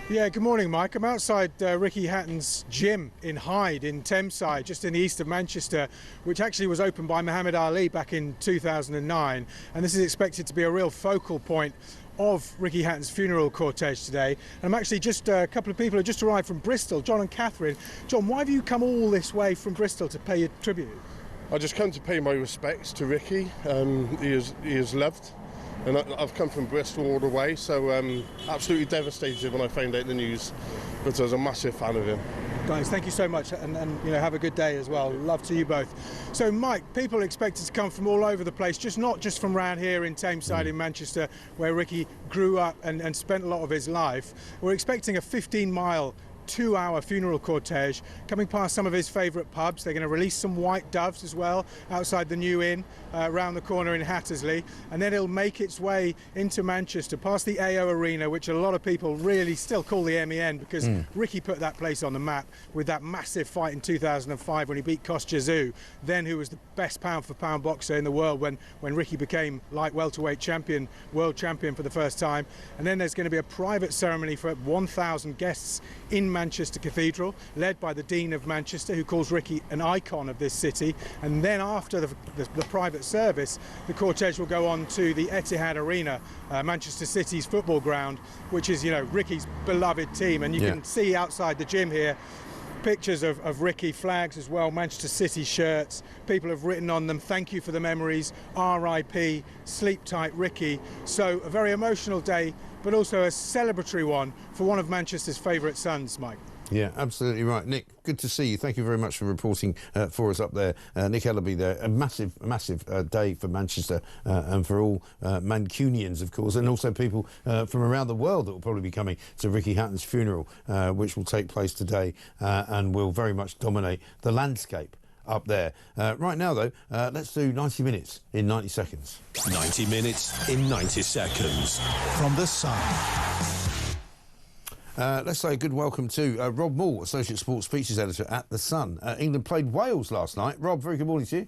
Yeah, good morning, Mike. I'm outside Ricky Hatton's gym in Hyde in Thameside, just in the east of Manchester, which actually was opened by Muhammad Ali back in 2009. And this is expected to be a real focal point of Ricky Hatton's funeral cortege today. And I'm actually just a couple of people who just arrived from Bristol, John and Catherine. John, why have you come all this way from Bristol to pay your tribute? I just come to pay my respects to Ricky. He is loved. And I've come from Bristol all the way, so absolutely devastated when I found out the news. But I was a massive fan of him. Guys, thank you so much, and you know, have a good day as well. Love to you both. So, Mike, people are expected to come from all over the place, not just from around here in Thameside in Manchester, where Ricky grew up and spent a lot of his life. We're expecting a 15-mile 2-hour funeral cortege coming past some of his favourite pubs. They're going to release some white doves as well outside the New Inn around the corner in Hattersley, and then it'll make its way into Manchester past the AO Arena, which a lot of people really still call the MEN because Ricky put that place on the map with that massive fight in 2005 when he beat Kostya, then who was the best pound for pound boxer in the world when Ricky became light welterweight champion, world champion for the first time. And then there's going to be a private ceremony for 1,000 guests in Manchester Cathedral, led by the Dean of Manchester, who calls Ricky an icon of this city. And then after the private service, the cortege will go on to the Etihad Arena, Manchester City's football ground, which is, you know, Ricky's beloved team. And you can see outside the gym here pictures of Ricky, flags as well, Manchester City shirts. People have written on them, thank you for the memories, RIP, sleep tight Ricky. So a very emotional day, but also a celebratory one for one of Manchester's favourite sons, Mike. Yeah, absolutely right. Nick, good to see you. Thank you very much for reporting for us up there. Nick Ellaby there. A massive day for Manchester and for all Mancunians, of course, and also people from around the world that will probably be coming to Ricky Hatton's funeral, which will take place today and will very much dominate the landscape up there. Right now, though, let's do 90 minutes in 90 seconds. 90 minutes in 90 seconds. From The Sun. Let's say a good welcome to Rob Moore, Associate Sports Features Editor at The Sun. England played Wales last night. Rob, very good morning to you.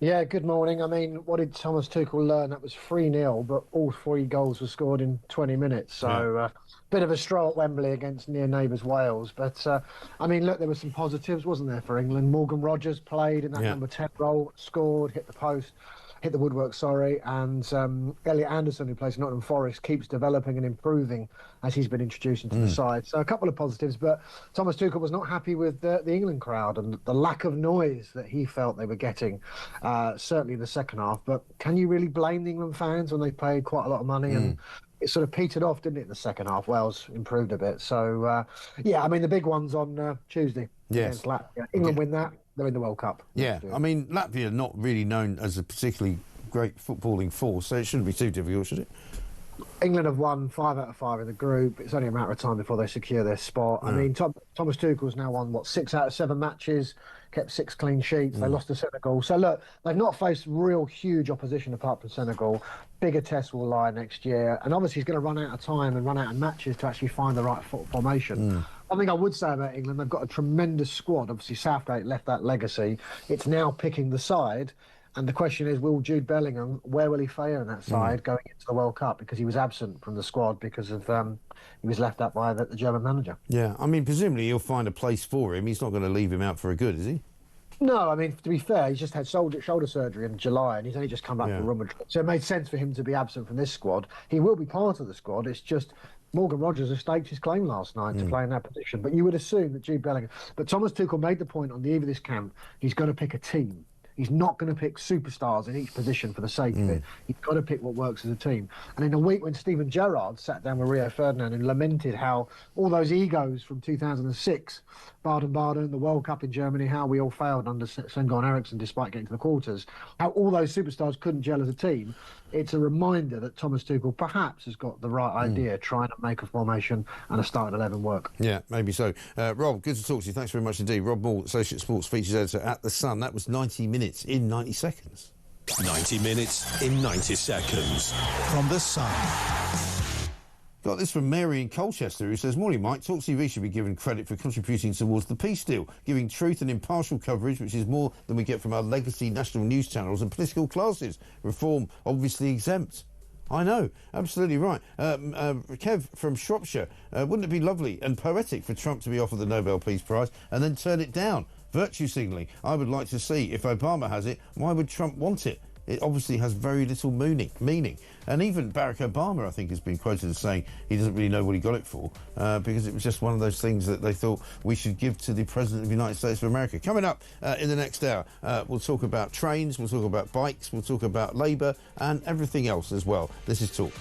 Yeah, good morning. I mean, what did Thomas Tuchel learn? That was 3-0, but all 3 goals were scored in 20 minutes. So, bit of a stroll at Wembley against near neighbours Wales. But, I mean, look, there were some positives, wasn't there, for England? Morgan Rogers played in that number 10 role, scored, hit the post. Hit the woodwork, and Elliot Anderson, who plays for Nottingham Forest, keeps developing and improving as he's been introduced into the side. So a couple of positives, but Thomas Tuchel was not happy with the England crowd and the lack of noise that he felt they were getting, certainly in the second half. But can you really blame the England fans when they paid quite a lot of money and it sort of petered off, didn't it, in the second half? Wales improved a bit. So, yeah, I mean, the big one's on Tuesday against Latvia. England win that. They're in the World Cup. Yeah, I mean, Latvia not really known as a particularly great footballing force, so it shouldn't be too difficult, should it? England have won 5 out of 5 in the group. It's only a matter of time before they secure their spot. I mean, Thomas Tuchel's now won, 6 out of 7 matches, kept 6 clean sheets. They lost to Senegal. So, look, they've not faced real huge opposition apart from Senegal. Bigger tests will lie next year. And obviously he's going to run out of time and run out of matches to actually find the right formation. One thing I would say about England, they've got a tremendous squad. Obviously, Southgate left that legacy. It's now picking the side. And the question is, will Jude Bellingham, where will he fare in that side going into the World Cup? Because he was absent from the squad because of he was left out by the German manager. Yeah, I mean, presumably he'll find a place for him. He's not going to leave him out for a good, is he? No, I mean, to be fair, he's just had shoulder surgery in July and he's only just come back from Real Madrid. So it made sense for him to be absent from this squad. He will be part of the squad. It's just Morgan Rogers has staked his claim last night to play in that position. But you would assume that Jude Bellingham... But Thomas Tuchel made the point on the eve of this camp, he's going to pick a team. He's not going to pick superstars in each position for the sake of it. You've got to pick what works as a team. And in a week when Steven Gerrard sat down with Rio Ferdinand and lamented how all those egos from 2006, Baden-Baden, the World Cup in Germany, how we all failed under Sven-Goran Eriksson despite getting to the quarters, how all those superstars couldn't gel as a team, it's a reminder that Thomas Tuchel perhaps has got the right idea, trying to make a formation and a starting 11 work. Yeah, maybe so. Rob, good to talk to you. Thanks very much indeed. Rob Moore, Associate Sports Features Editor at The Sun. That was 90 minutes in 90 seconds. 90 minutes in 90 seconds. From The Sun. Got this from Mary in Colchester, who says, "Morning, Mike. talkTV should be given credit for contributing towards the peace deal, giving truth and impartial coverage, which is more than we get from our legacy national news channels and political classes. Reform obviously exempt." I know, absolutely right. Kev from Shropshire, wouldn't it be lovely and poetic for Trump to be offered the Nobel Peace Prize and then turn it down? Virtue signalling. I would like to see, if Obama has it, why would Trump want it? It obviously has very little meaning. And even Barack Obama, I think, has been quoted as saying he doesn't really know what he got it for, because it was just one of those things that they thought we should give to the President of the United States of America. Coming up in the next hour, we'll talk about trains, we'll talk about bikes, we'll talk about Labour and everything else as well. This is Talk.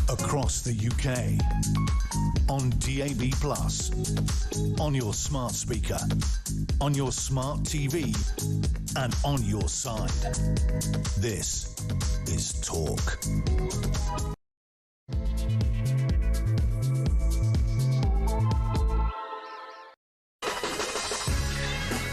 Across the UK, on DAB+, on your smart speaker, on your smart TV, and on your side. This is Talk.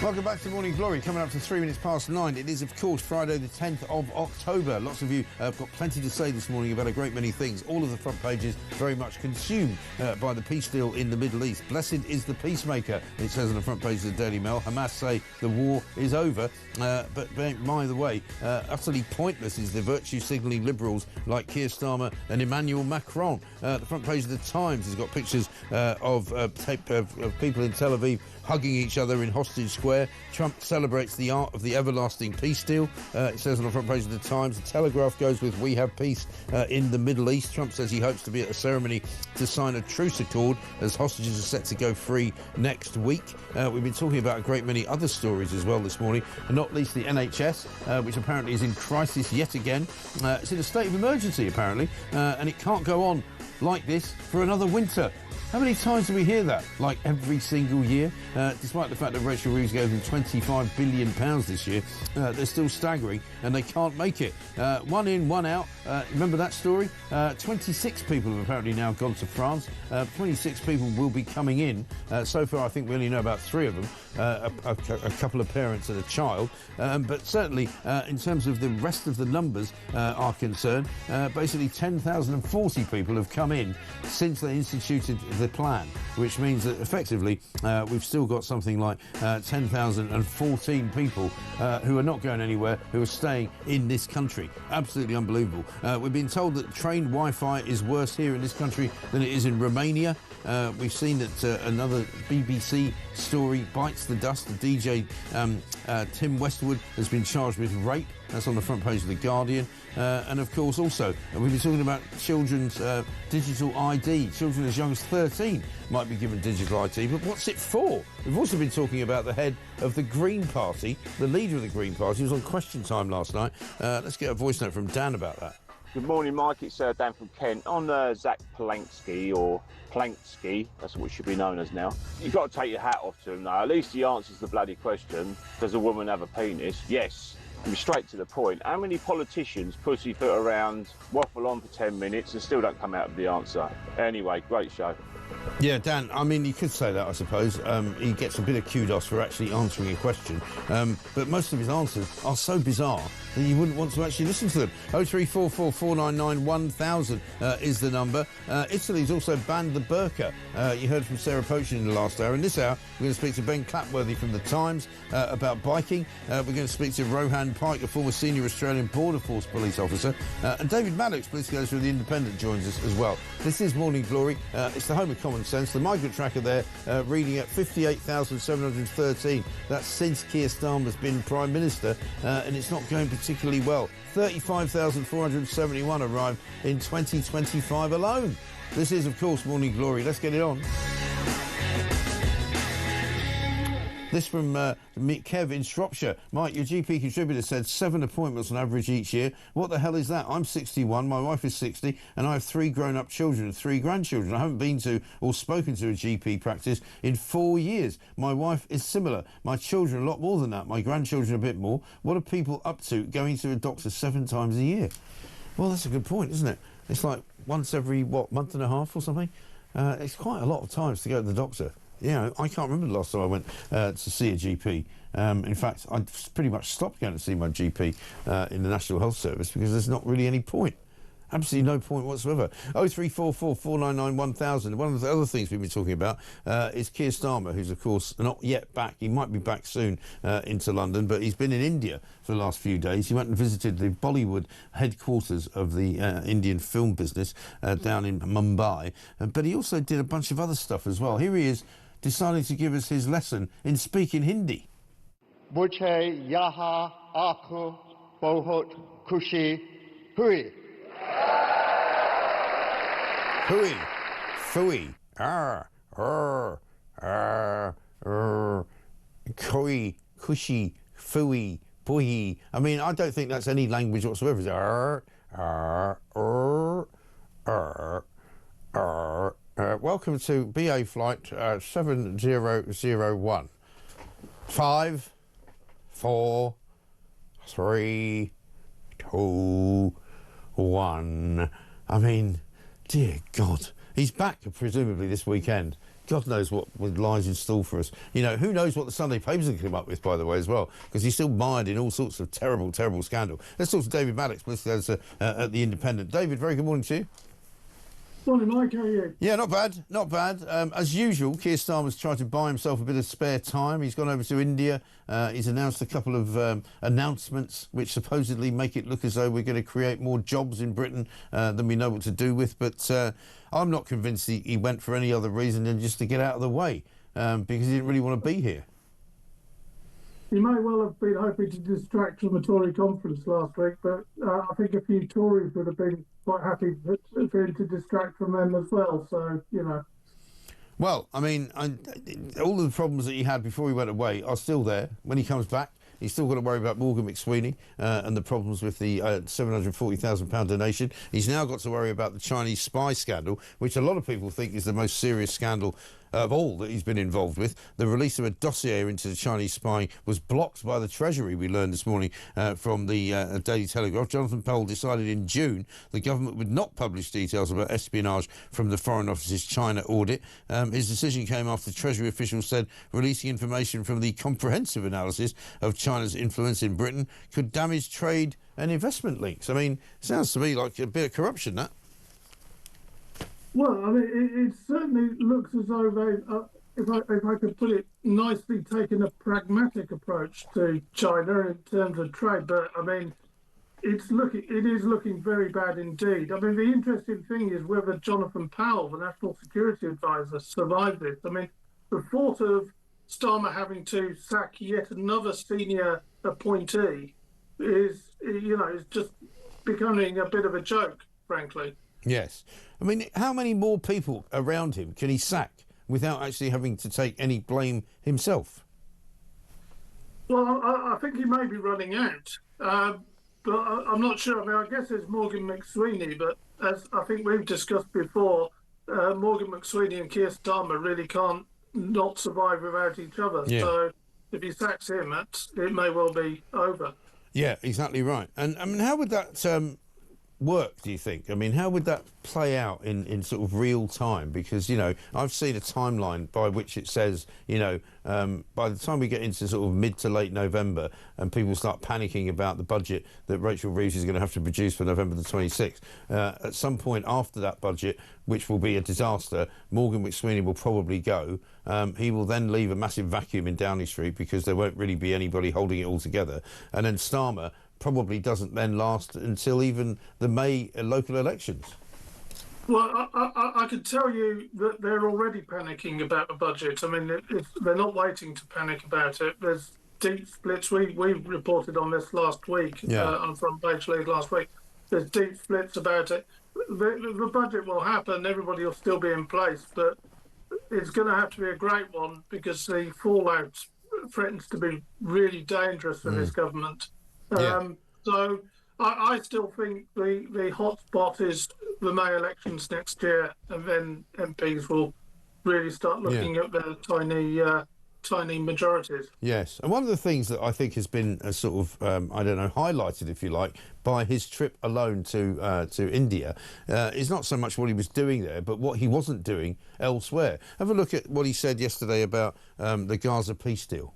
Welcome back to Morning Glory. Coming up to 3 minutes past 9. It is, of course, Friday the 10th of October. Lots of you have got plenty to say this morning about a great many things. All of the front pages very much consumed by the peace deal in the Middle East. Blessed is the peacemaker, it says on the front page of the Daily Mail. Hamas say the war is over. But by the way, utterly pointless is the virtue signalling liberals like Keir Starmer and Emmanuel Macron. The front page of the Times has got pictures of people in Tel Aviv hugging each other in Hostage Square. Square. Trump celebrates the art of the everlasting peace deal. It says on the front page of the Times. The Telegraph goes with "We have peace in the Middle East." Trump says he hopes to be at a ceremony to sign a truce accord as hostages are set to go free next week. We've been talking about a great many other stories as well this morning, and not least the NHS, which apparently is in crisis yet again. It's in a state of emergency, apparently, and it can't go on like this for another winter. How many times do we hear that? Like every single year? Despite the fact that Rachel Reeves gave them £25 billion this year, they're still staggering and they can't make it. One in, one out. Remember that story? 26 people have apparently now gone to France. 26 people will be coming in. So far, I think we only know about 3 of them, a couple of parents and a child. But certainly, in terms of the rest of the numbers are concerned, basically 10,040 people have come in since they instituted the plan, which means that effectively we've still got something like 10,014 people who are not going anywhere, who are staying in this country. Absolutely unbelievable. We've been told that train Wi-Fi is worse here in this country than it is in Romania. We've seen that another BBC story bites the dust. The DJ Tim Westwood has been charged with rape. That's on the front page of The Guardian. And of course also we've been talking about children's digital ID. Children as young as 13 might be given digital ID, but what's it for? We've also been talking about the head of the Green Party, the leader of the Green Party. He was on Question Time last night. Let's get a voice note from Dan about that. Good morning, Mike. It's Dan from Kent. On Zach Polansky, or Planksky, that's what it should be known as now. You've got to take your hat off to him, though. At least he answers the bloody question. Does a woman have a penis? Yes. And straight to the point. How many politicians pussyfoot around, waffle on for 10 minutes and still don't come out with the answer? Anyway, great show. Yeah, Dan, I mean, you could say that, I suppose. He gets a bit of kudos for actually answering a question. But most of his answers are so bizarre that you wouldn't want to actually listen to them. 0344 499 1000 is the number. Italy's also banned the burqa. You heard from Sarah Pochen in the last hour. In this hour, we're going to speak to Ben Clapworthy from The Times about biking. We're going to speak to Rohan Pike, a former senior Australian Border Force police officer. And David Maddox, political editor of The Independent, joins us as well. This is Morning Glory. It's the home of common sense. The migrant tracker there reading at 58,713. That's since Keir Starmer's been Prime Minister, and it's not going particularly well. 35,471 arrived in 2025 alone. This is, of course, Morning Glory. Let's get it on. This from Kev in Shropshire. Mike, your GP contributor said 7 appointments on average each year. What the hell is that? I'm 61, my wife is 60, and I have 3 grown-up children and 3 grandchildren. I haven't been to or spoken to a GP practice in 4 years. My wife is similar. My children a lot more than that. My grandchildren a bit more. What are people up to going to a doctor 7 times a year? Well, that's a good point, isn't it? It's like once every, month and a half or something? It's quite a lot of times to go to the doctor. Yeah, I can't remember the last time I went to see a GP. In fact, I pretty much stopped going to see my GP in the National Health Service because there's not really any point. Absolutely no point whatsoever. 0344 499 1000. One of the other things we've been talking about is Keir Starmer, who's, of course, not yet back. He might be back soon into London, but he's been in India for the last few days. He went and visited the Bollywood headquarters of the Indian film business down in Mumbai. But he also did a bunch of other stuff as well. Here he is, deciding to give us his lesson in speaking Hindi. Mujhe yaha aapko bahut khushi hui. Hui, fui, koi, kushi, fui, puhi. I mean, I don't think that's any language whatsoever. Welcome to BA flight 7001. 5, 4, 3, 2, 1. I mean, dear God. He's back, presumably, this weekend. God knows what lies in store for us. You know, who knows what the Sunday papers are going to come up with, by the way, as well, because he's still mired in all sorts of terrible, terrible scandal. Let's talk to David Maddox, political editor at The Independent. David, very good morning to you. Morning, Mike. How are you? Yeah, not bad, not bad. As usual, Keir Starmer's tried to buy himself a bit of spare time. He's gone over to India. He's announced a couple of announcements which supposedly make it look as though we're going to create more jobs in Britain than we know what to do with. But I'm not convinced he went for any other reason than just to get out of the way because he didn't really want to be here. He may well have been hoping to distract from the Tory conference last week, but I think a few Tories would have been quite happy for him to distract from them as well. So, you know. Well, I mean, all of the problems that he had before he went away are still there. When he comes back, he's still got to worry about Morgan McSweeney and the problems with the £740,000 donation. He's now got to worry about the Chinese spy scandal, which a lot of people think is the most serious scandal of all that he's been involved with. The release of a dossier into the Chinese spying was blocked by the Treasury, we learned this morning from the Daily Telegraph. Jonathan Powell decided in June the government would not publish details about espionage from the Foreign Office's China audit. His decision came after Treasury officials said releasing information from the comprehensive analysis of China's influence in Britain could damage trade and investment links. I mean, it sounds to me like a bit of corruption, that. Well, I mean, it certainly looks as though they, if I could put it nicely, taken a pragmatic approach to China in terms of trade. But I mean, it is looking very bad indeed. I mean, the interesting thing is whether Jonathan Powell, the National Security Advisor, survived this. I mean, the thought of Starmer having to sack yet another senior appointee is just becoming a bit of a joke, frankly. Yes. I mean, how many more people around him can he sack without actually having to take any blame himself? Well, I think he may be running out, but I'm not sure. I mean, I guess it's Morgan McSweeney, but as I think we've discussed before, Morgan McSweeney and Keir Starmer really can't not survive without each other. Yeah. So if he sacks him, it may well be over. Yeah, exactly right. And I mean, how would that work, do you think? I mean, how would that play out in sort of real time? Because, you know, I've seen a timeline by which it says, you know, by the time we get into sort of mid to late November and people start panicking about the budget that Rachel Reeves is going to have to produce for November the 26th, at some point after that budget, which will be a disaster, Morgan McSweeney will probably go. He will then leave a massive vacuum in Downing Street because there won't really be anybody holding it all together. And then Starmer probably doesn't then last until even the May local elections. Well, I could tell you that they're already panicking about the budget. I mean, they're not waiting to panic about it. There's deep splits. We reported on this last week on Front Page League last week. There's deep splits about it. The budget will happen. Everybody will still be in place, but it's going to have to be a great one because the fallout threatens to be really dangerous for this government. So I still think the hot spot is the May elections next year, and then MPs will really start looking at their tiny majorities. Yes, and one of the things that I think has been a sort of, I don't know, highlighted, if you like, by his trip alone to India is not so much what he was doing there, but what he wasn't doing elsewhere. Have a look at what he said yesterday about the Gaza peace deal.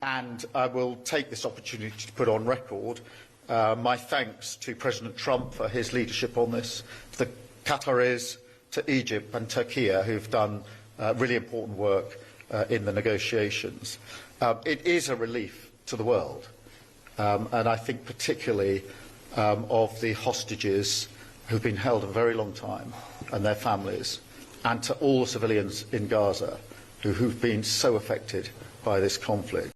And I will take this opportunity to put on record my thanks to President Trump for his leadership on this, to the Qataris, to Egypt and Turkey, who've done really important work in the negotiations. It is a relief to the world, and I think particularly of the hostages who've been held a very long time and their families, and to all the civilians in Gaza who've been so affected by this conflict.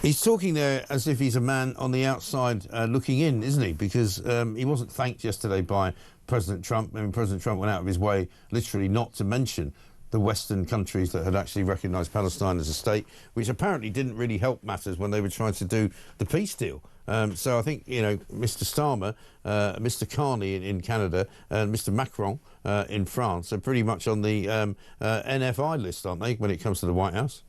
He's talking there as if he's a man on the outside looking in, isn't he? Because he wasn't thanked yesterday by President Trump. I mean, President Trump went out of his way literally not to mention the Western countries that had actually recognised Palestine as a state, which apparently didn't really help matters when they were trying to do the peace deal. So I think, you know, Mr Starmer, Mr Carney in Canada and Mr Macron in France are pretty much on the NFI list, aren't they, when it comes to the White House?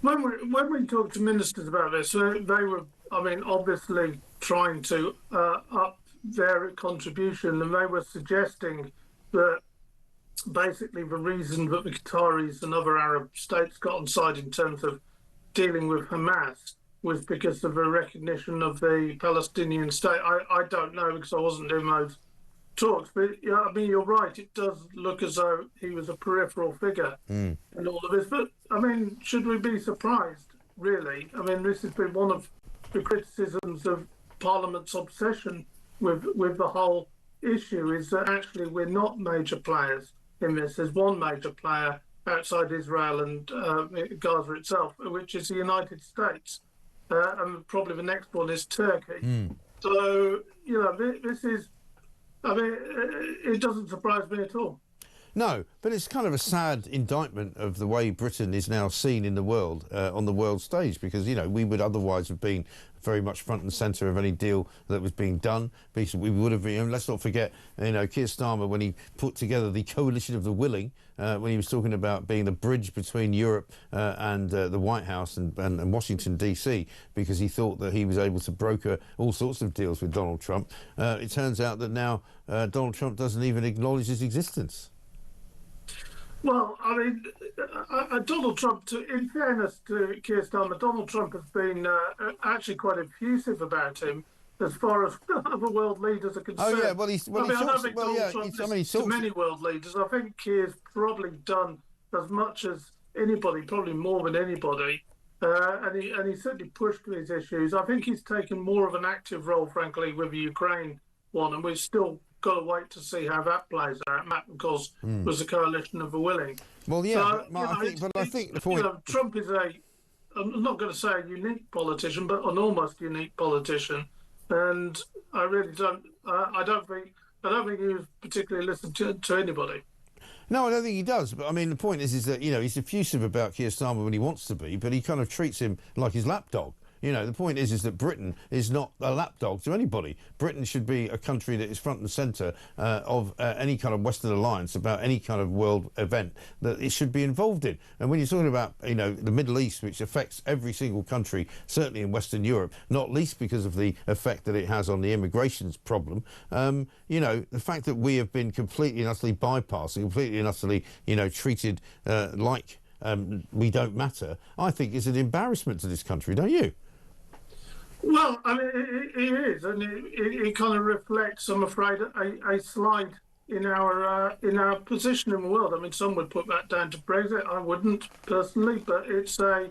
When we talked to ministers about this, they were, I mean, obviously trying to up their contribution, and they were suggesting that basically the reason that the Qataris and other Arab states got on side in terms of dealing with Hamas was because of a recognition of the Palestinian state. I don't know because I wasn't in those talks, but yeah, I mean, you're right. It does look as though he was a peripheral figure in all of this. But I mean, should we be surprised? Really? I mean, this has been one of the criticisms of Parliament's obsession with the whole issue is that actually we're not major players in this. There's one major player outside Israel and Gaza itself, which is the United States. And probably the next one is Turkey. So, this is, it doesn't surprise me at all. No, but it's kind of a sad indictment of the way Britain is now seen in the world, on the world stage, because, we would otherwise have been very much front and centre of any deal that was being done. Because we would have been, let's not forget, Keir Starmer, when he put together the coalition of the willing, when he was talking about being the bridge between Europe and the White House and Washington, D.C., because he thought that he was able to broker all sorts of deals with Donald Trump. It turns out that now Donald Trump doesn't even acknowledge his existence. Well, Donald Trump, in fairness to Keir Starmer, Donald Trump has been actually quite effusive about him as far as other world leaders are concerned. Oh, yeah, well, I don't think Donald Trump listens to many world leaders. I think Keir's probably done as much as anybody, probably more than anybody, and he certainly pushed these issues. I think he's taken more of an active role, frankly, with the Ukraine one, and we've still got to wait to see how that plays out. Matt, of course, was a coalition of the willing. Well, yeah, So, I think the point... Trump is I'm not going to say a unique politician, but an almost unique politician. And I really don't... I don't think he was particularly listened to anybody. No, I don't think he does. But, the point is that, he's effusive about Keir Starmer when he wants to be, but he kind of treats him like his lapdog. The point is that Britain is not a lapdog to anybody. Britain should be a country that is front and centre of any kind of Western alliance about any kind of world event that it should be involved in. And when you're talking about, the Middle East, which affects every single country, certainly in Western Europe, not least because of the effect that it has on the immigration problem, the fact that we have been completely and utterly bypassed, completely and utterly, treated like we don't matter, I think is an embarrassment to this country, don't you? Well, it is, and it kind of reflects, I'm afraid, a slide in our position in the world. Some would put that down to Brexit. I wouldn't personally, but it's a...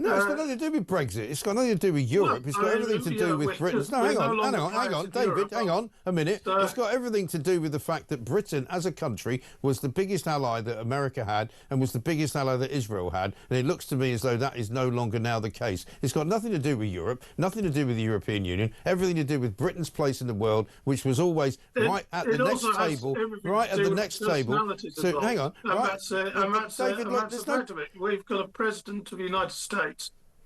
No, it's got nothing to do with Brexit. It's got nothing to do with Europe. It's got everything to do with Britain. No, hang on, David, hang on a minute. It's got everything to do with the fact that Britain, as a country, was the biggest ally that America had and was the biggest ally that Israel had. And it looks to me as though that is no longer now the case. It's got nothing to do with Europe, nothing to do with the European Union, everything to do with Britain's place in the world, which was always right at the next table. Right at the next table. So, hang on. We've got a president of the United States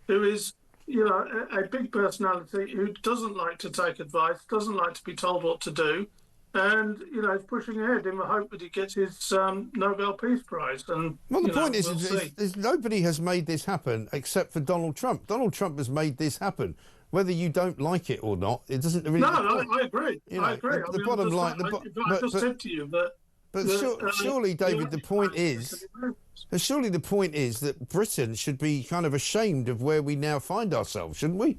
who is, a big personality who doesn't like to take advice, doesn't like to be told what to do, and, is pushing ahead in the hope that he gets his Nobel Peace Prize. And, well, the point is nobody has made this happen except for Donald Trump. Donald Trump has made this happen. Whether you don't like it or not, it doesn't really... No, I agree. I agree. The bottom line... I just said to you that... But surely, David, the point is... Surely the point is that Britain should be kind of ashamed of where we now find ourselves, shouldn't we?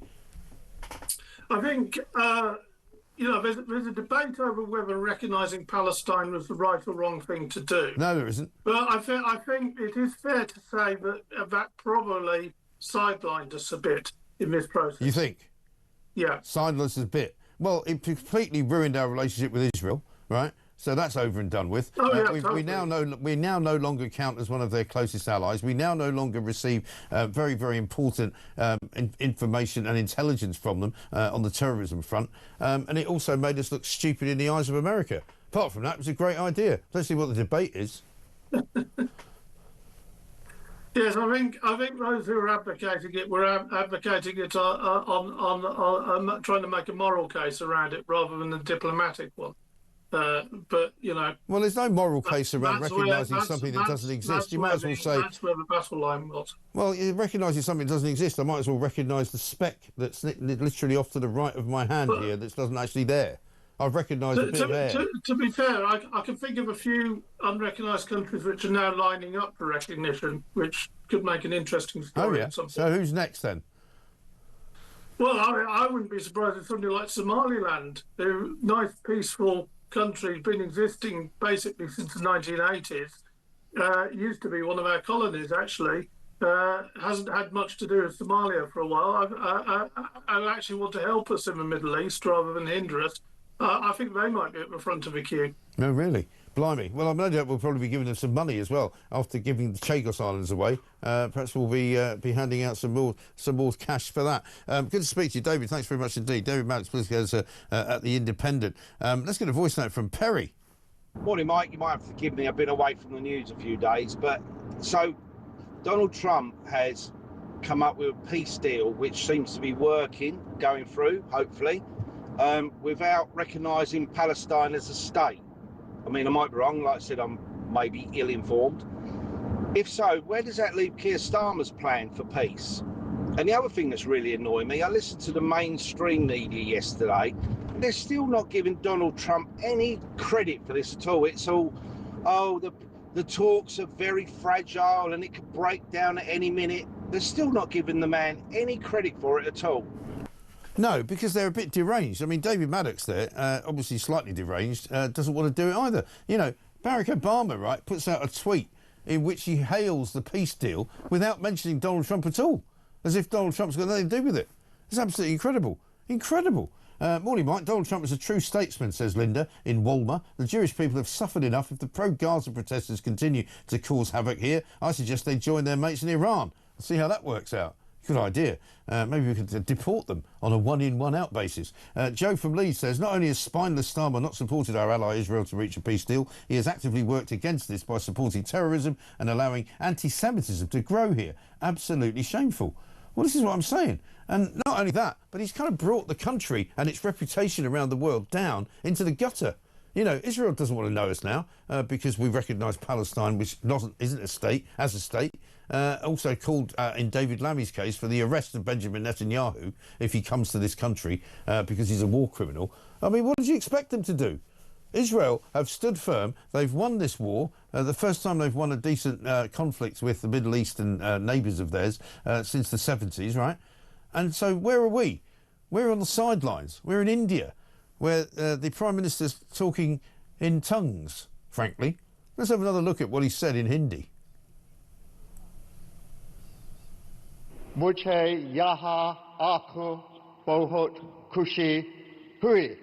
I think, there's a debate over whether recognising Palestine was the right or wrong thing to do. No, there isn't. But I think it is fair to say that that probably sidelined us a bit in this process. You think? Yeah. Sidelined us a bit. Well, it completely ruined our relationship with Israel, right? So that's over and done with. Totally. We now no longer count as one of their closest allies. We now no longer receive very, very important information and intelligence from them on the terrorism front. And it also made us look stupid in the eyes of America. Apart from that, it was a great idea. Let's see what the debate is. Yes, I think those who are advocating it were advocating it on trying to make a moral case around it rather than a diplomatic one. But, Well, there's no moral case around recognising something that doesn't exist. You might as well say... That's where the battle line was. Well, recognising something that doesn't exist, I might as well recognise the speck that's literally off to the right of my hand here that doesn't actually there. I've recognised a bit of air. To be fair, I can think of a few unrecognised countries which are now lining up for recognition, which could make an interesting story. Oh, yeah. So who's next, then? Well, I wouldn't be surprised if something like Somaliland, a nice, peaceful country, been existing basically since the 1980s, used to be one of our colonies, actually, hasn't had much to do with Somalia for a while. I actually want to help us in the Middle East rather than hinder us. I think they might be at the front of the queue. No, really? Blimey. Well, I'm no doubt we'll probably be giving them some money as well after giving the Chagos Islands away. Perhaps we'll be handing out some more cash for that. Good to speak to you, David. Thanks very much indeed. David Maddox, political editor at The Independent. Let's get a voice note from Perry. Morning, Mike. You might have to forgive me. I've been away from the news a few days. But so Donald Trump has come up with a peace deal which seems to be working, going through, hopefully, without recognising Palestine as a state. I mean, I might be wrong. Like I said, I'm maybe ill-informed. If so, where does that leave Keir Starmer's plan for peace? And the other thing that's really annoying me, I listened to the mainstream media yesterday. They're still not giving Donald Trump any credit for this at all. It's all, oh, the talks are very fragile and it could break down at any minute. They're still not giving the man any credit for it at all. No, because they're a bit deranged. I mean, David Maddox there, obviously slightly deranged, doesn't want to do it either. You know, Barack Obama, right, puts out a tweet in which he hails the peace deal without mentioning Donald Trump at all, as if Donald Trump's got nothing to do with it. It's absolutely incredible. Incredible. Morning, Mike. Donald Trump is a true statesman, says Linda in Walmer. The Jewish people have suffered enough. If the pro-Gaza protesters continue to cause havoc here, I suggest they join their mates in Iran. We'll see how that works out. Good idea. Maybe we could deport them on a one-in, one-out basis. Joe from Leeds says, not only has spineless Starmer not supported our ally Israel to reach a peace deal, he has actively worked against this by supporting terrorism and allowing anti-Semitism to grow here. Absolutely shameful. Well, this is what I'm saying. And not only that, but he's kind of brought the country and its reputation around the world down into the gutter. You know, Israel doesn't want to know us now because we recognise Palestine, which isn't a state, as a state. Also called, in David Lammy's case, for the arrest of Benjamin Netanyahu if he comes to this country because he's a war criminal. I mean, what did you expect them to do? Israel have stood firm. They've won this war. The first time they've won a decent conflict with the Middle Eastern neighbours of theirs since the 70s, right? And so where are we? We're on the sidelines. We're in India, where the Prime Minister's talking in tongues, frankly. Let's have another look at what he said in Hindi. मुझे यहाँ आकर बहुत खुशी हुई.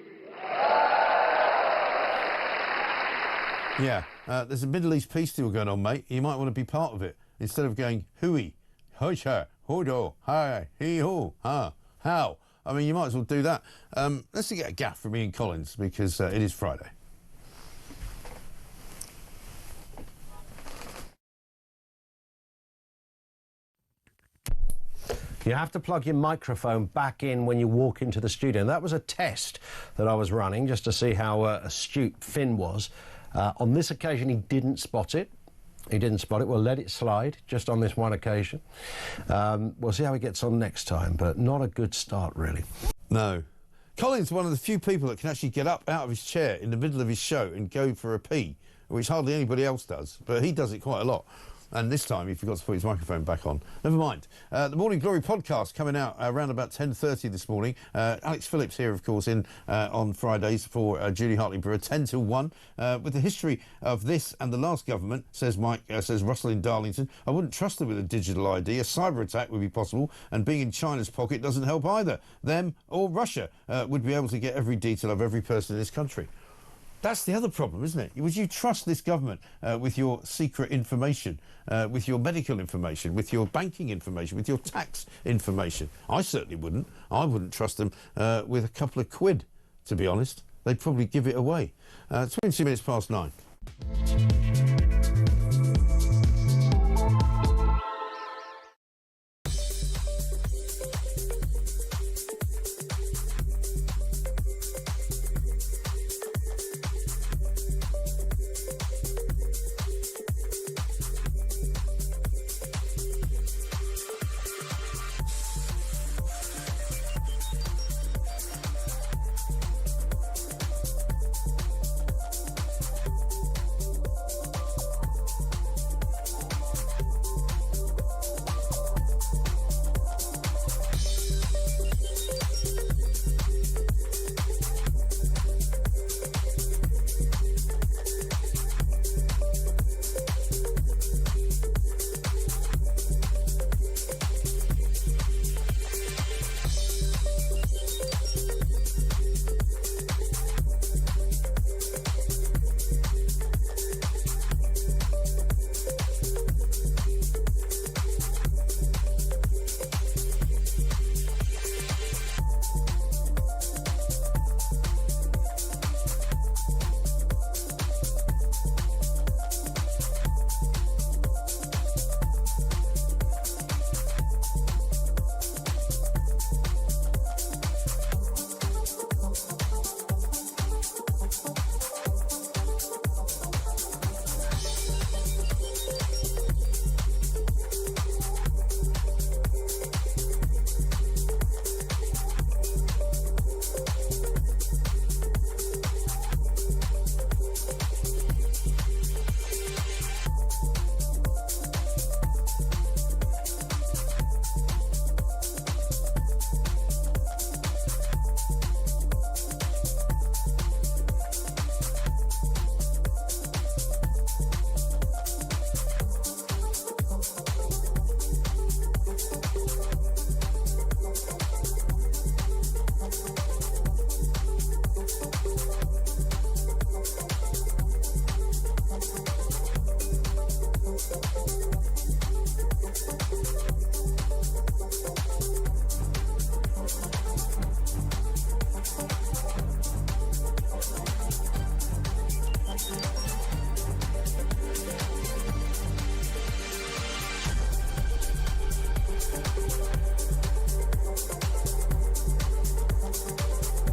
Yeah, there's a Middle East peace deal going on, mate. You might want to be part of it. Instead of going, hui, hocha, hodo, hi, he, ho, ha, how. I mean, you might as well do that. Let's get a gaff from Ian Collins, because it is Friday. You have to plug your microphone back in when you walk into the studio. And that was a test that I was running just to see how astute Finn was. On this occasion, he didn't spot it. He didn't spot it. We'll let it slide just on this one occasion. We'll see how he gets on next time, but not a good start, really. No. Colin's one of the few people that can actually get up out of his chair in the middle of his show and go for a pee, which hardly anybody else does, but he does it quite a lot. And this time he forgot to put his microphone back on. Never mind. The Morning Glory podcast coming out around about 10:30 this morning. Alex Phillips here, of course, on Fridays for Julie Hartley-Brewer, 10 till 1. With the history of this and the last government, says Russell in Darlington, I wouldn't trust them with a digital ID. A cyber attack would be possible, and being in China's pocket doesn't help either. Them or Russia would be able to get every detail of every person in this country. That's the other problem, isn't it? Would you trust this government with your secret information, with your medical information, with your banking information, with your tax information? I certainly wouldn't. I wouldn't trust them with a couple of quid, to be honest. They'd probably give it away. 20 minutes past 9.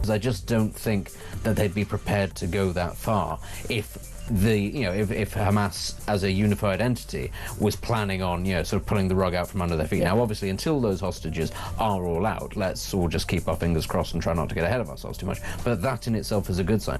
because I just don't think that they'd be prepared to go that far if if Hamas as a unified entity was planning on, sort of pulling the rug out from under their feet. Now, obviously, until those hostages are all out, let's all just keep our fingers crossed and try not to get ahead of ourselves too much. But that in itself is a good sign.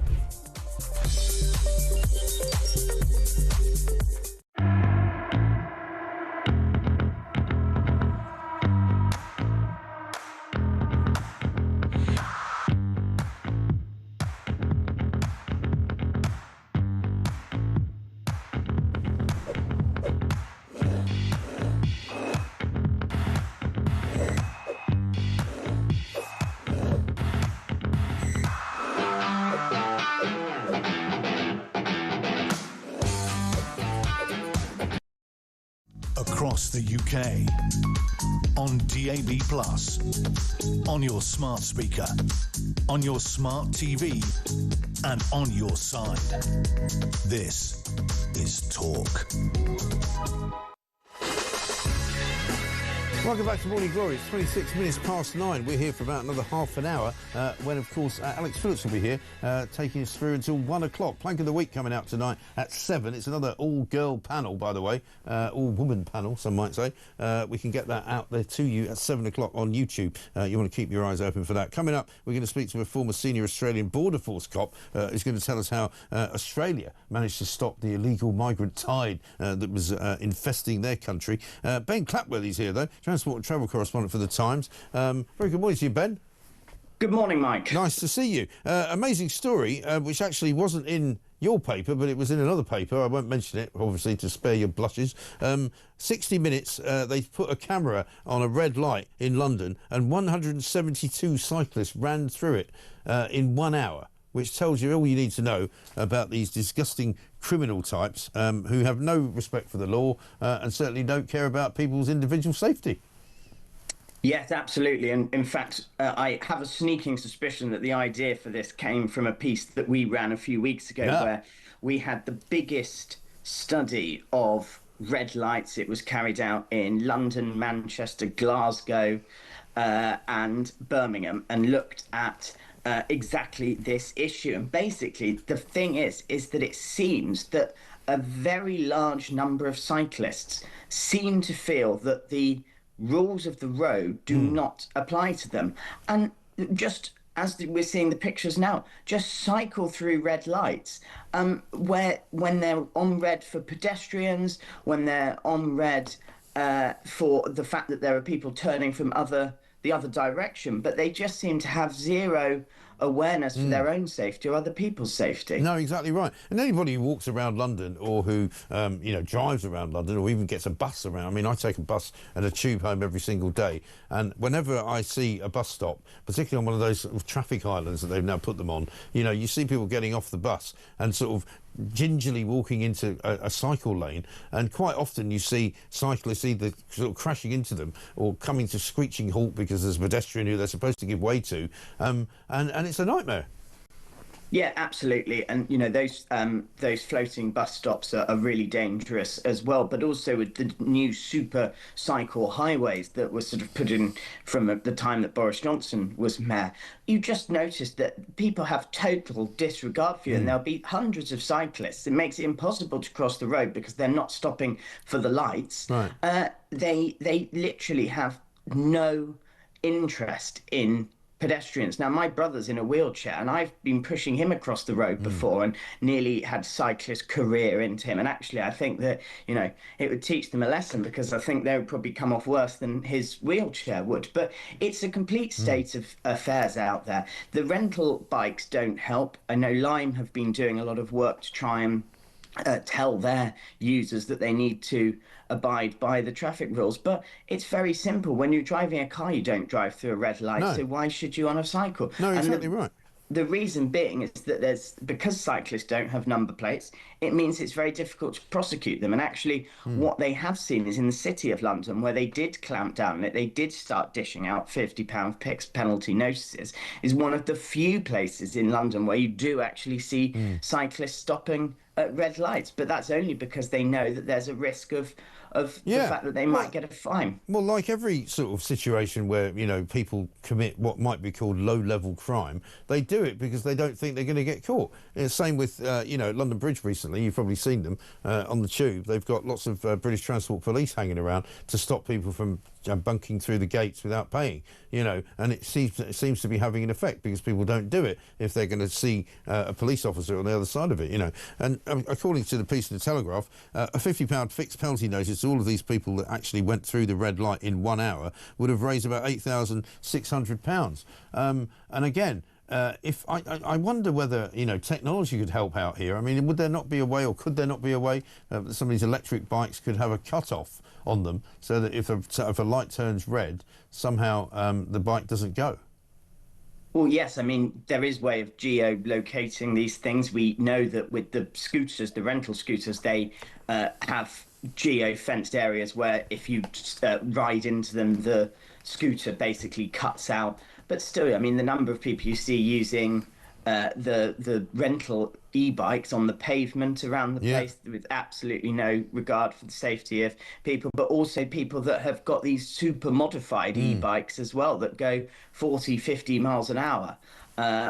Across the UK, on DAB+, on your smart speaker, on your smart TV, and on your side. This is Talk. Welcome back to Morning Glory. It's 26 minutes past 9. We're here for about another half an hour when, of course, Alex Phillips will be here taking us through until 1 o'clock. Plank of the Week coming out tonight at 7. It's another all-girl panel, by the way, all-woman panel, some might say. We can get that out there to you at 7 o'clock on YouTube. You want to keep your eyes open for that. Coming up, we're going to speak to a former senior Australian Border Force cop who's going to tell us how Australia managed to stop the illegal migrant tide that was infesting their country. Ben Clapworthy's here, though, Transport and Travel Correspondent for The Times. Very good morning to you, Ben. Good morning, Mike. Nice to see you. Amazing story, which actually wasn't in your paper, but it was in another paper. I won't mention it, obviously, to spare your blushes. 60 Minutes, they put a camera on a red light in London, and 172 cyclists ran through it in 1 hour, which tells you all you need to know about these disgusting criminal types who have no respect for the law and certainly don't care about people's individual safety. Yes, absolutely. And in fact, I have a sneaking suspicion that the idea for this came from a piece that we ran a few weeks ago where we had the biggest study of red lights. It was carried out in London, Manchester, Glasgow and Birmingham, and looked at exactly this issue. And basically, the thing is that it seems that a very large number of cyclists seem to feel that the rules of the road do not apply to them. And just as we're seeing the pictures now, just cycle through red lights when they're on red for pedestrians, when they're on red for the fact that there are people turning from the other direction, but they just seem to have zero awareness for their own safety or other people's safety. No, exactly right. And anybody who walks around London or who, drives around London or even gets a bus around. I mean, I take a bus and a tube home every single day. And whenever I see a bus stop, particularly on one of those sort of traffic islands that they've now put them on, you see people getting off the bus and sort of gingerly walking into a cycle lane, and quite often you see cyclists either sort of crashing into them or coming to screeching halt because there's a pedestrian who they're supposed to give way to, and it's a nightmare. Yeah, absolutely. And, those floating bus stops are really dangerous as well. But also with the new super cycle highways that were sort of put in from the time that Boris Johnson was mayor, you just noticed that people have total disregard for you. And there'll be hundreds of cyclists. It makes it impossible to cross the road because they're not stopping for the lights. Right. They literally have no interest in pedestrians. Now, my brother's in a wheelchair and I've been pushing him across the road before and nearly had cyclist career into him. And actually, I think that, it would teach them a lesson, because I think they would probably come off worse than his wheelchair would. But it's a complete state of affairs out there. The rental bikes don't help. I know Lime have been doing a lot of work to try and tell their users that they need to abide by the traffic rules, but it's very simple. When you're driving a car, you don't drive through a red light, so why should you on a cycle? No, exactly right. The reason being is that because cyclists don't have number plates, it means it's very difficult to prosecute them. And actually, what they have seen is in the City of London, where they did clamp down on it, they did start dishing out £50 penalty notices, is one of the few places in London where you do actually see cyclists stopping at red lights. But that's only because they know that there's a risk of of the fact that they might get a fine. Well, like every sort of situation where, you know, people commit what might be called low-level crime, they do it because they don't think they're going to get caught. Same with, you know, London Bridge recently. You've probably seen them on the tube. They've got lots of British Transport Police hanging around to stop people from bunking through the gates without paying, you know, and it seems to be having an effect because people don't do it if they're going to see a police officer on the other side of it, you know. And according to the piece of the Telegraph, a £50 fixed penalty notice to all of these people that actually went through the red light in 1 hour would have raised about £8,600. And again, if I wonder whether, you know, technology could help out here. I mean, would there not be a way, or could there not be a way that some of these electric bikes could have a cut-off on them so that if a light turns red, somehow the bike doesn't go? Well, yes, I mean, there is a way of geolocating these things. We know that with the scooters, the rental scooters, they have geo-fenced areas where if you ride into them, the scooter basically cuts out. But still, I mean, the number of people you see using the rental e-bikes on the pavement around the place with absolutely no regard for the safety of people, but also people that have got these super modified e-bikes as well that go 40, 50 miles an hour,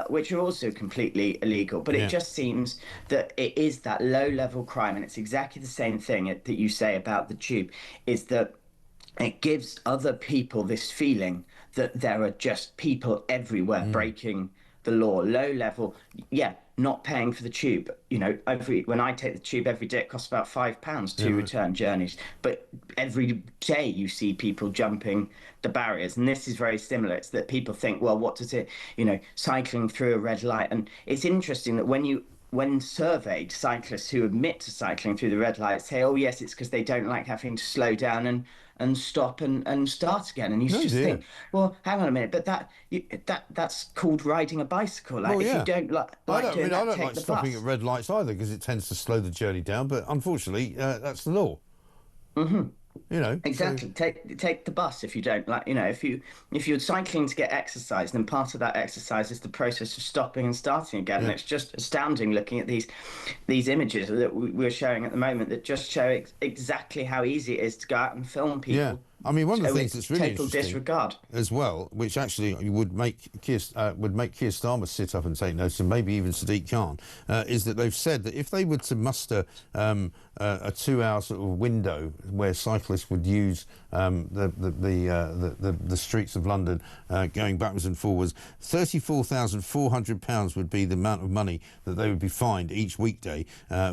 which are also completely illegal. But it just seems that it is that low-level crime, and it's exactly the same thing that you say about the tube, is that it gives other people this feeling that there are just people everywhere breaking the law. Low level, not paying for the tube. You know, when I take the tube every day, it costs about £5 to return journeys. But every day you see people jumping the barriers, and this is very similar. It's that people think, well, what does it, you know, cycling through a red light. And it's interesting that when surveyed, cyclists who admit to cycling through the red light say, oh yes, it's because they don't like having to slow down and stop and start again. And you think, well, hang on a minute, but that's called riding a bicycle. Like, if you don't like I don't doing that, like take the stopping bus. at red lights either, because it tends to slow the journey down. But unfortunately, that's the law. You know, exactly. So... Take the bus if you don't like. You know, if you're cycling to get exercise, then part of that exercise is the process of stopping and starting again. And it's just astounding looking at these images that we're showing at the moment that just show exactly how easy it is to go out and film people. Yeah. I mean, one of the things that's really total interesting disregard as well, which actually would make Keir Starmer sit up and take notice, and maybe even Sadiq Khan, is that they've said that if they were to muster a 2-hour sort of window where cyclists would use the streets of London going backwards and forwards, £34,400 would be the amount of money that they would be fined each weekday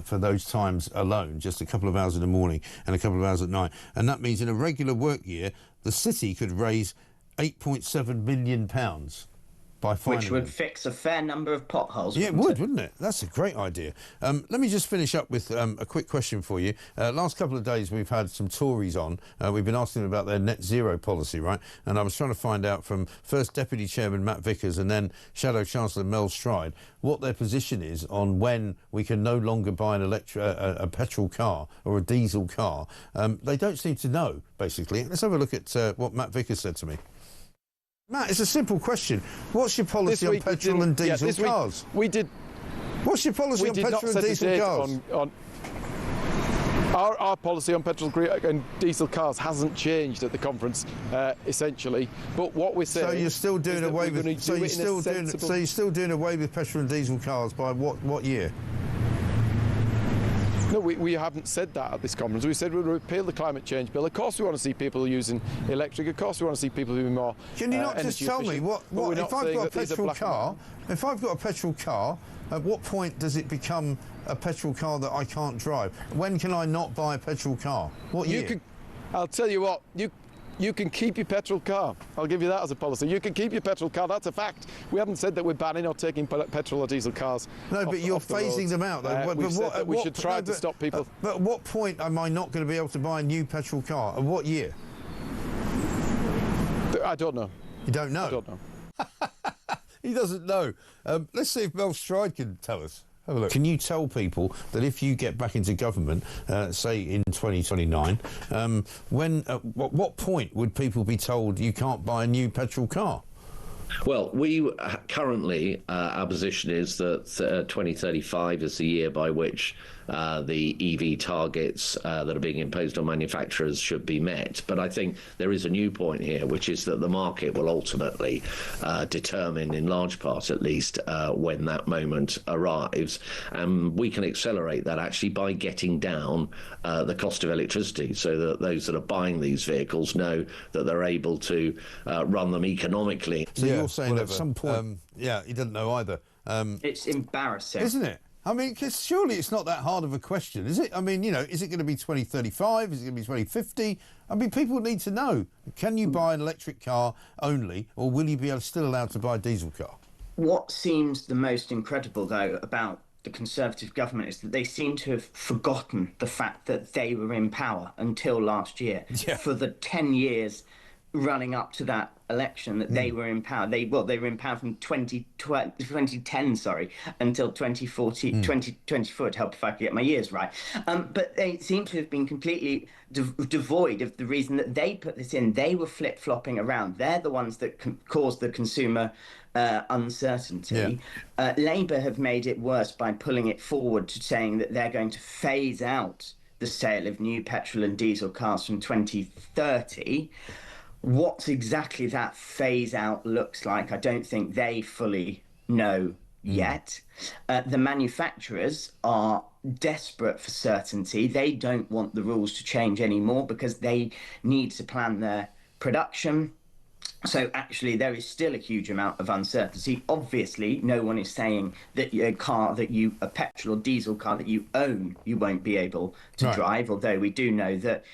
for those times alone, just a couple of hours in the morning and a couple of hours at night. And that means in a regular work year, the city could raise £8.7 million by fining which would them. fix a fair number of potholes. Yeah, it would, wouldn't it? That's a great idea. Let me just finish up with a quick question for you. Last couple of days we've had some Tories on. We've been asking them about their net zero policy, right? And I was trying to find out from first Deputy Chairman Matt Vickers and then Shadow Chancellor Mel Stride what their position is on when we can no longer buy a petrol car or a diesel car. They don't seem to know, basically. Let's have a look at what Matt Vickers said to me. Matt, it's a simple question. What's your policy on petrol and diesel cars? What's your policy on petrol and diesel cars? Our policy on petrol and diesel cars hasn't changed at the conference, essentially. But what we're saying, so you're still doing away with. So you're still doing away with petrol and diesel cars by what year? No, we haven't said that at this conference. We said we'll repeal the climate change bill. Of course we want to see people using electric. Of course we want to see people who are more Can you not just tell me what if I've got a petrol car? If I've got a petrol car, at what point does it become a petrol car that I can't drive? When can I not buy a petrol car? What year? I'll tell you what. You can keep your petrol car. I'll give you that as a policy. You can keep your petrol car. That's a fact. We haven't said that we're banning or taking petrol or diesel cars. No, but you're phasing them out, though. We should try to stop people. But at what point am I not going to be able to buy a new petrol car? At what year? I don't know. You don't know? I don't know. He doesn't know. Let's see if Mel Stride can tell us. Have a look. Can you tell people that if you get back into government, say in 2029, what point would people be told you can't buy a new petrol car? Well, we currently, our position is that 2035 is the year by which the EV targets that are being imposed on manufacturers should be met. But I think there is a new point here, which is that the market will ultimately determine, in large part at least, when that moment arrives. And we can accelerate that actually by getting down the cost of electricity, so that those that are buying these vehicles know that they're able to run them economically. So you're saying at some point... yeah, he doesn't know either. It's embarrassing. Isn't it? I mean, 'cause surely it's not that hard of a question, is it? I mean, you know, is it going to be 2035? Is it going to be 2050? I mean, people need to know. Can you buy an electric car only, or will you be still allowed to buy a diesel car? What seems the most incredible, though, about the Conservative government is that they seem to have forgotten the fact that they were in power until last year. Yeah. For the 10 years running up to that election that they were in power. They were in power from 2010, until 2040, 2024. It'd help if I could get my years right. But they seem to have been completely devoid of the reason that they put this in. They were flip-flopping around. They're the ones that caused the consumer uncertainty. Yeah. Labour have made it worse by pulling it forward to saying that they're going to phase out the sale of new petrol and diesel cars from 2030. What exactly that phase out looks like, I don't think they fully know yet. The manufacturers are desperate for certainty. They don't want the rules to change anymore because they need to plan their production. So actually, there is still a huge amount of uncertainty. Obviously, no one is saying that a petrol or diesel car that you own, you won't be able to drive, although we do know that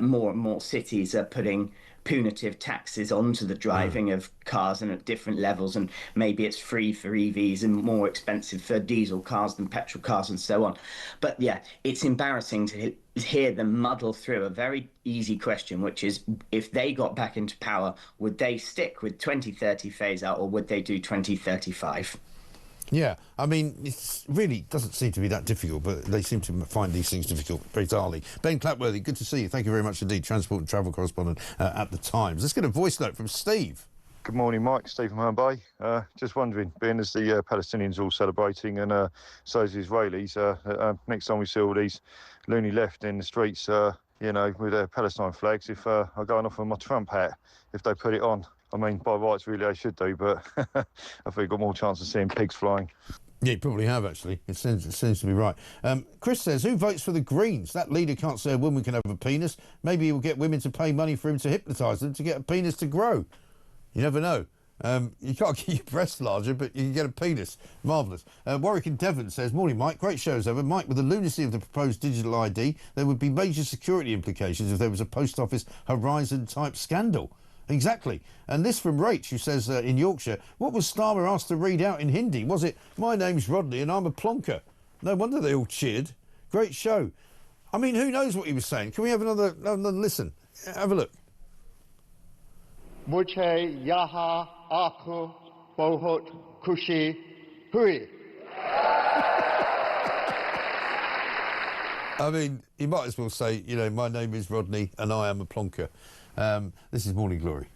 more and more cities are putting punitive taxes onto the driving of cars and at different levels, and maybe it's free for EVs and more expensive for diesel cars than petrol cars and so on. But yeah, it's embarrassing to hear them muddle through a very easy question, which is, if they got back into power, would they stick with 2030 phase out or would they do 2035? Yeah, I mean, it really doesn't seem to be that difficult, but they seem to find these things difficult bizarrely. Ben Clapworthy, good to see you. Thank you very much indeed, Transport and Travel Correspondent at The Times. Let's get a voice note from Steve. Good morning, Mike. Steve from Herne Bay. Just wondering, being as the Palestinians all celebrating and so is the Israelis, next time we see all these loony left in the streets, with their Palestine flags, if I go and offer my Trump hat, if they put it on. I mean, by rights, really, they should do, but I think we've got more chance of seeing pigs flying. Yeah, you probably have, actually. It seems to be right. Chris says, who votes for the Greens? That leader can't say a woman can have a penis. Maybe he will get women to pay money for him to hypnotise them to get a penis to grow. You never know. You can't get your breasts larger, but you can get a penis. Marvellous. Warwick in Devon says, morning, Mike. Great show as ever. Mike, with the lunacy of the proposed digital ID, there would be major security implications if there was a Post Office Horizon-type scandal. Exactly. And this from Rach, who says in Yorkshire, what was Starmer asked to read out in Hindi? Was it, my name's Rodney and I'm a plonker? No wonder they all cheered. Great show. I mean, who knows what he was saying? Can we have another listen? Have a look. Mujhe yahan aapko bahut khushi hui. I mean, he might as well say, my name is Rodney and I am a plonker. This is Morning Glory.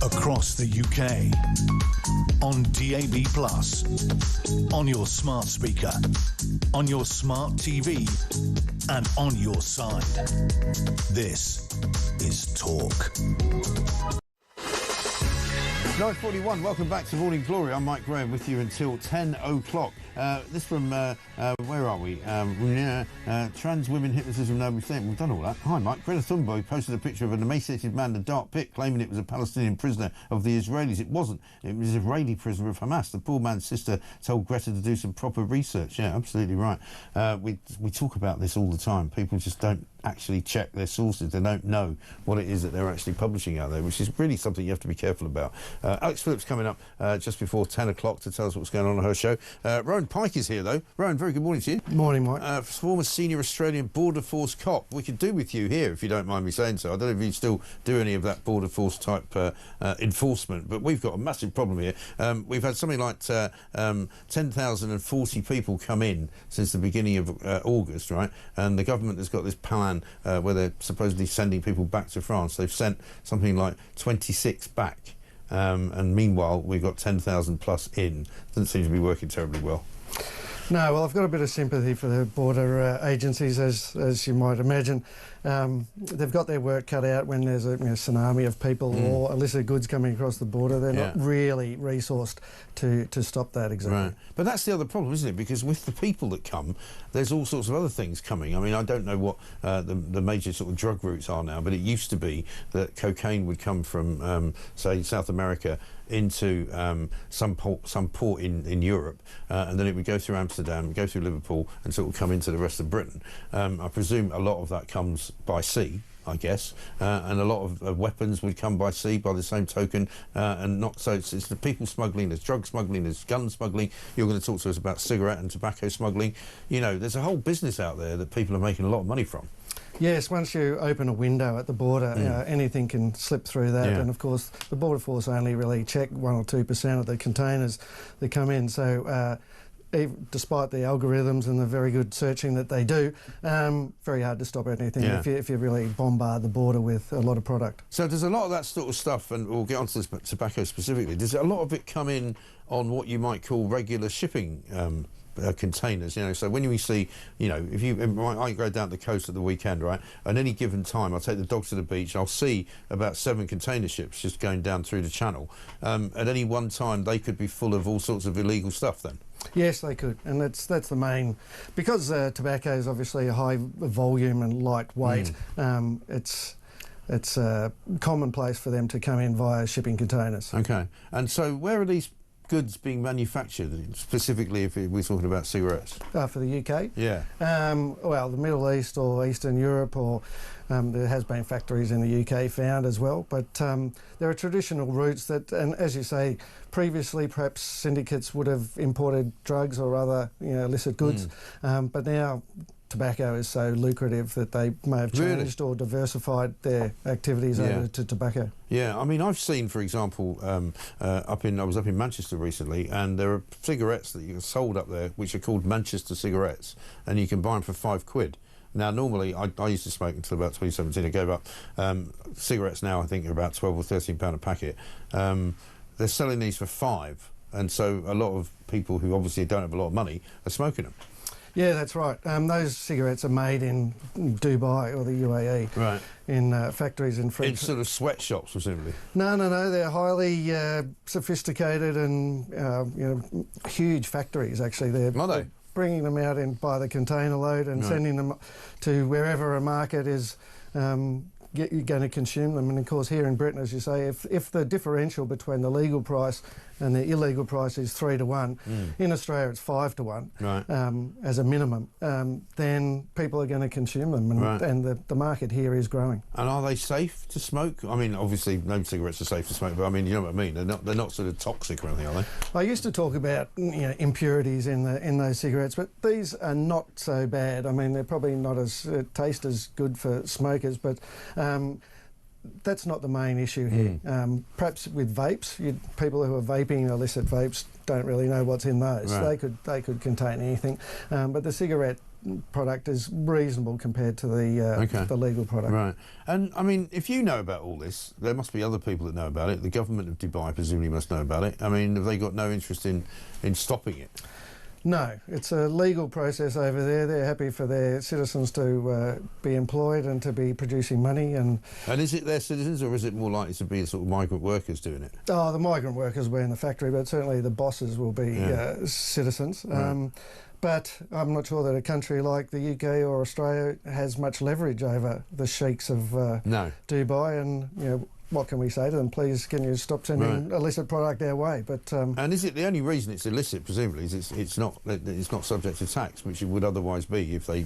across the UK, on DAB+, on your smart speaker, on your smart TV, and on your side. This is Talk. 9:41, welcome back to Morning Glory. I'm Mike Graham with you until 10 o'clock. This from, where are we? Trans women hypnotism, no mistake. We've done all that. Hi, Mike. Greta Thunberg posted a picture of an emaciated man in a dark pit, claiming it was a Palestinian prisoner of the Israelis. It wasn't. It was an Israeli prisoner of Hamas. The poor man's sister told Greta to do some proper research. Yeah, absolutely right. We talk about this all the time. People just don't actually check their sources. They don't know what it is that they're actually publishing out there, which is really something you have to be careful about. Alex Phillips coming up just before 10 o'clock to tell us what's going on her show. Rowan Pike is here, though. Rowan, very good morning to you. Morning, Mike. Former senior Australian Border Force cop. We could do with you here, if you don't mind me saying so. I don't know if you still do any of that Border Force type enforcement, but we've got a massive problem here. We've had something like 10,040 people come in since the beginning of August, right? And the government has got this plan where they're supposedly sending people back to France. They've sent something like 26 back. And meanwhile, we've got 10,000 plus in. Doesn't seem to be working terribly well. No, well, I've got a bit of sympathy for the border agencies, as you might imagine. They've got their work cut out when there's a tsunami of people or illicit goods coming across the border. They're not really resourced to stop that exactly. Right. But that's the other problem, isn't it? Because with the people that come, there's all sorts of other things coming. I mean, I don't know what the major sort of drug routes are now, but it used to be that cocaine would come from, say, South America into some port in Europe, and then it would go through Amsterdam, go through Liverpool, and sort of come into the rest of Britain. I presume a lot of that comes by sea, I guess, and a lot of weapons would come by sea by the same token, and not so. It's the people smuggling, there's drug smuggling, there's gun smuggling. You're going to talk to us about cigarette and tobacco smuggling. You know, there's a whole business out there that people are making a lot of money from. Yes, once you open a window at the border, anything can slip through that. And of course, the Border Force only really check 1 or 2% of the containers that come in. So despite the algorithms and the very good searching that they do, very hard to stop anything if you really bombard the border with a lot of product. So there's a lot of that sort of stuff, and we'll get onto this tobacco specifically. Does a lot of it come in on what you might call regular shipping containers, you know? So when we see, you know, I go down the coast at the weekend, right, at any given time I'll take the dogs to the beach, I'll see about 7 container ships just going down through the channel. At any one time they could be full of all sorts of illegal stuff then? Yes, they could, and that's the main, because tobacco is obviously a high volume and light weight. It's commonplace for them to come in via shipping containers. Okay, and so where are these goods being manufactured, specifically if we're talking about cigarettes? For the UK? Yeah. Well, the Middle East or Eastern Europe, or there has been factories in the UK found as well, but there are traditional routes that, and as you say, previously perhaps syndicates would have imported drugs or other illicit goods, but now tobacco is so lucrative that they may have changed or diversified their activities over to tobacco. Yeah, I mean, I've seen, for example, I was up in Manchester recently, and there are cigarettes that you can sold up there which are called Manchester cigarettes, and you can buy them for £5. Now, normally, I used to smoke until about 2017. I gave up. Cigarettes now, I think, are about £12 or £13 a packet. They're selling these for £5, and so a lot of people who obviously don't have a lot of money are smoking them. Yeah, that's right. Those cigarettes are made in Dubai or the UAE, right? In factories in French. In sort of sweatshops, presumably. No. They're highly sophisticated and huge factories. Actually, they're bringing them out by the container load and sending them to wherever a market is. You're going to consume them, and of course here in Britain, as you say, if the differential between the legal price and the illegal price is 3 to 1, in Australia it's 5 to 1 as a minimum, then people are going to consume them, and the market here is growing. And are they safe to smoke? I mean, obviously no cigarettes are safe to smoke, but I mean, you know what I mean, they're not sort of toxic or anything, are they? I used to talk about impurities in those cigarettes, but these are not so bad. I mean, they're probably not as taste as good for smokers, but that's not the main issue here. Perhaps with vapes, people who are vaping illicit vapes don't really know what's in those. They could contain anything, but the cigarette product is reasonable compared to the legal product. Right. And, I mean, if you know about all this, there must be other people that know about it. The government of Dubai presumably must know about it. I mean, have they got no interest in stopping it? No, it's a legal process over there. They're happy for their citizens to be employed and to be producing money. And is it their citizens, or is it more likely to be sort of migrant workers doing it? Oh, the migrant workers will be in the factory, but certainly the bosses will be citizens. Right. But I'm not sure that a country like the UK or Australia has much leverage over the sheiks of Dubai. And, you know, what can we say to them? Please, can you stop sending illicit product our way? But and is it the only reason it's illicit? Presumably, is it's not subject to tax, which it would otherwise be if they